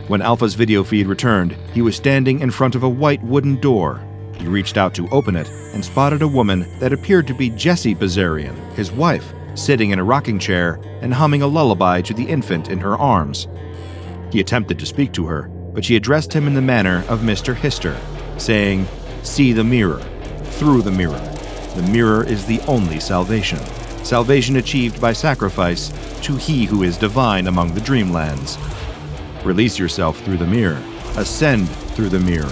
When Alpha's video feed returned, he was standing in front of a white wooden door. He reached out to open it and spotted a woman that appeared to be Jessie Bazarian, his wife, sitting in a rocking chair and humming a lullaby to the infant in her arms. He attempted to speak to her, but she addressed him in the manner of Mr. Hister, saying, "See the mirror, through the mirror. The mirror is the only salvation. Salvation achieved by sacrifice to he who is divine among the dreamlands. Release yourself through the mirror. Ascend through the mirror.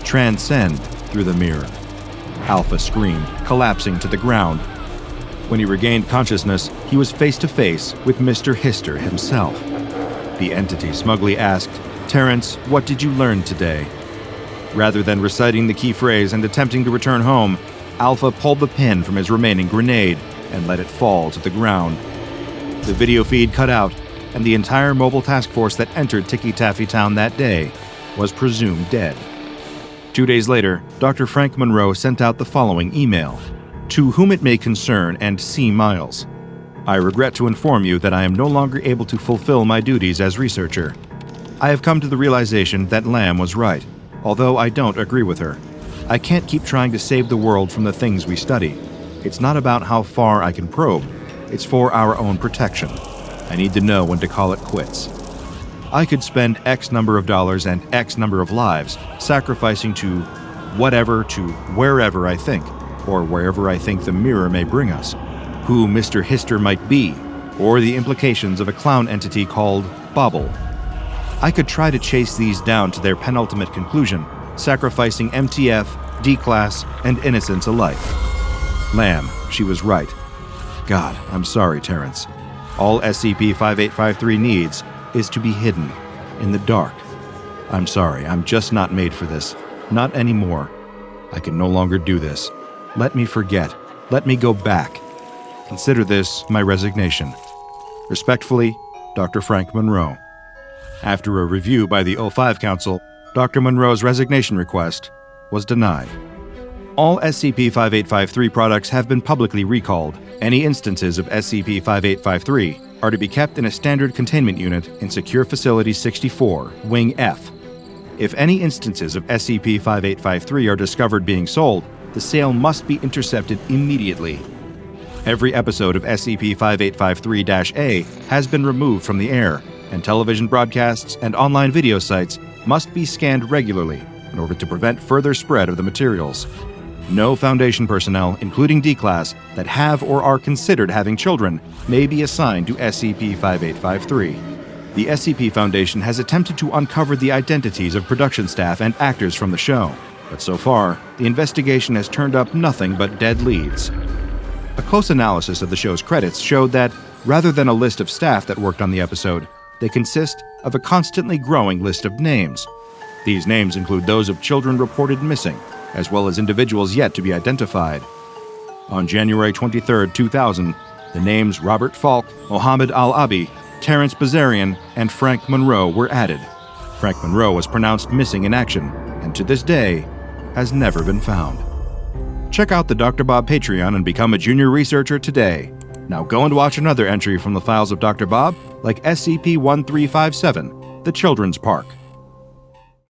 Transcend through the mirror." Alpha screamed, collapsing to the ground. When he regained consciousness, he was face to face with Mr. Hister himself. The entity smugly asked, "Terrence, what did you learn today?" Rather than reciting the key phrase and attempting to return home, Alpha pulled the pin from his remaining grenade and let it fall to the ground. The video feed cut out, and the entire mobile task force that entered Ticky Taffy Town that day was presumed dead. 2 days later, Dr. Frank Monroe sent out the following email. "To whom it may concern and C. Miles, I regret to inform you that I am no longer able to fulfill my duties as researcher. I have come to the realization that Lamb was right, although I don't agree with her. I can't keep trying to save the world from the things we study. It's not about how far I can probe. It's for our own protection. I need to know when to call it quits. I could spend X number of dollars and X number of lives sacrificing to whatever to wherever I think, or wherever I think the mirror may bring us, who Mr. Hister might be, or the implications of a clown entity called Bobble. I could try to chase these down to their penultimate conclusion, sacrificing MTF, D-Class, and innocence alike. Lamb, she was right. God, I'm sorry, Terrence. All SCP-5853 needs is to be hidden, in the dark. I'm sorry, I'm just not made for this. Not anymore. I can no longer do this. Let me forget. Let me go back. Consider this my resignation. Respectfully, Dr. Frank Monroe. After a review by the O5 Council, Dr. Monroe's resignation request was denied. All SCP-5853 products have been publicly recalled. Any instances of SCP-5853 are to be kept in a standard containment unit in Secure Facility 64, Wing F. If any instances of SCP-5853 are discovered being sold, the sale must be intercepted immediately. Every episode of SCP-5853-A has been removed from the air, and television broadcasts and online video sites must be scanned regularly in order to prevent further spread of the materials. No Foundation personnel, including D-Class, that have or are considered having children may be assigned to SCP-5853. The SCP Foundation has attempted to uncover the identities of production staff and actors from the show, but so far, the investigation has turned up nothing but dead leads. A close analysis of the show's credits showed that, rather than a list of staff that worked on the episode, they consist of a constantly growing list of names. These names include those of children reported missing, as well as individuals yet to be identified. On January 23, 2000, the names Robert Falk, Mohammed Al-Abi, Terrence Bazarian, and Frank Monroe were added. Frank Monroe was pronounced missing in action, and to this day, has never been found. Check out the DrBob Patreon and become a junior researcher today. Now go and watch another entry from the files of Dr. Bob, like SCP-1357, The Children's Park.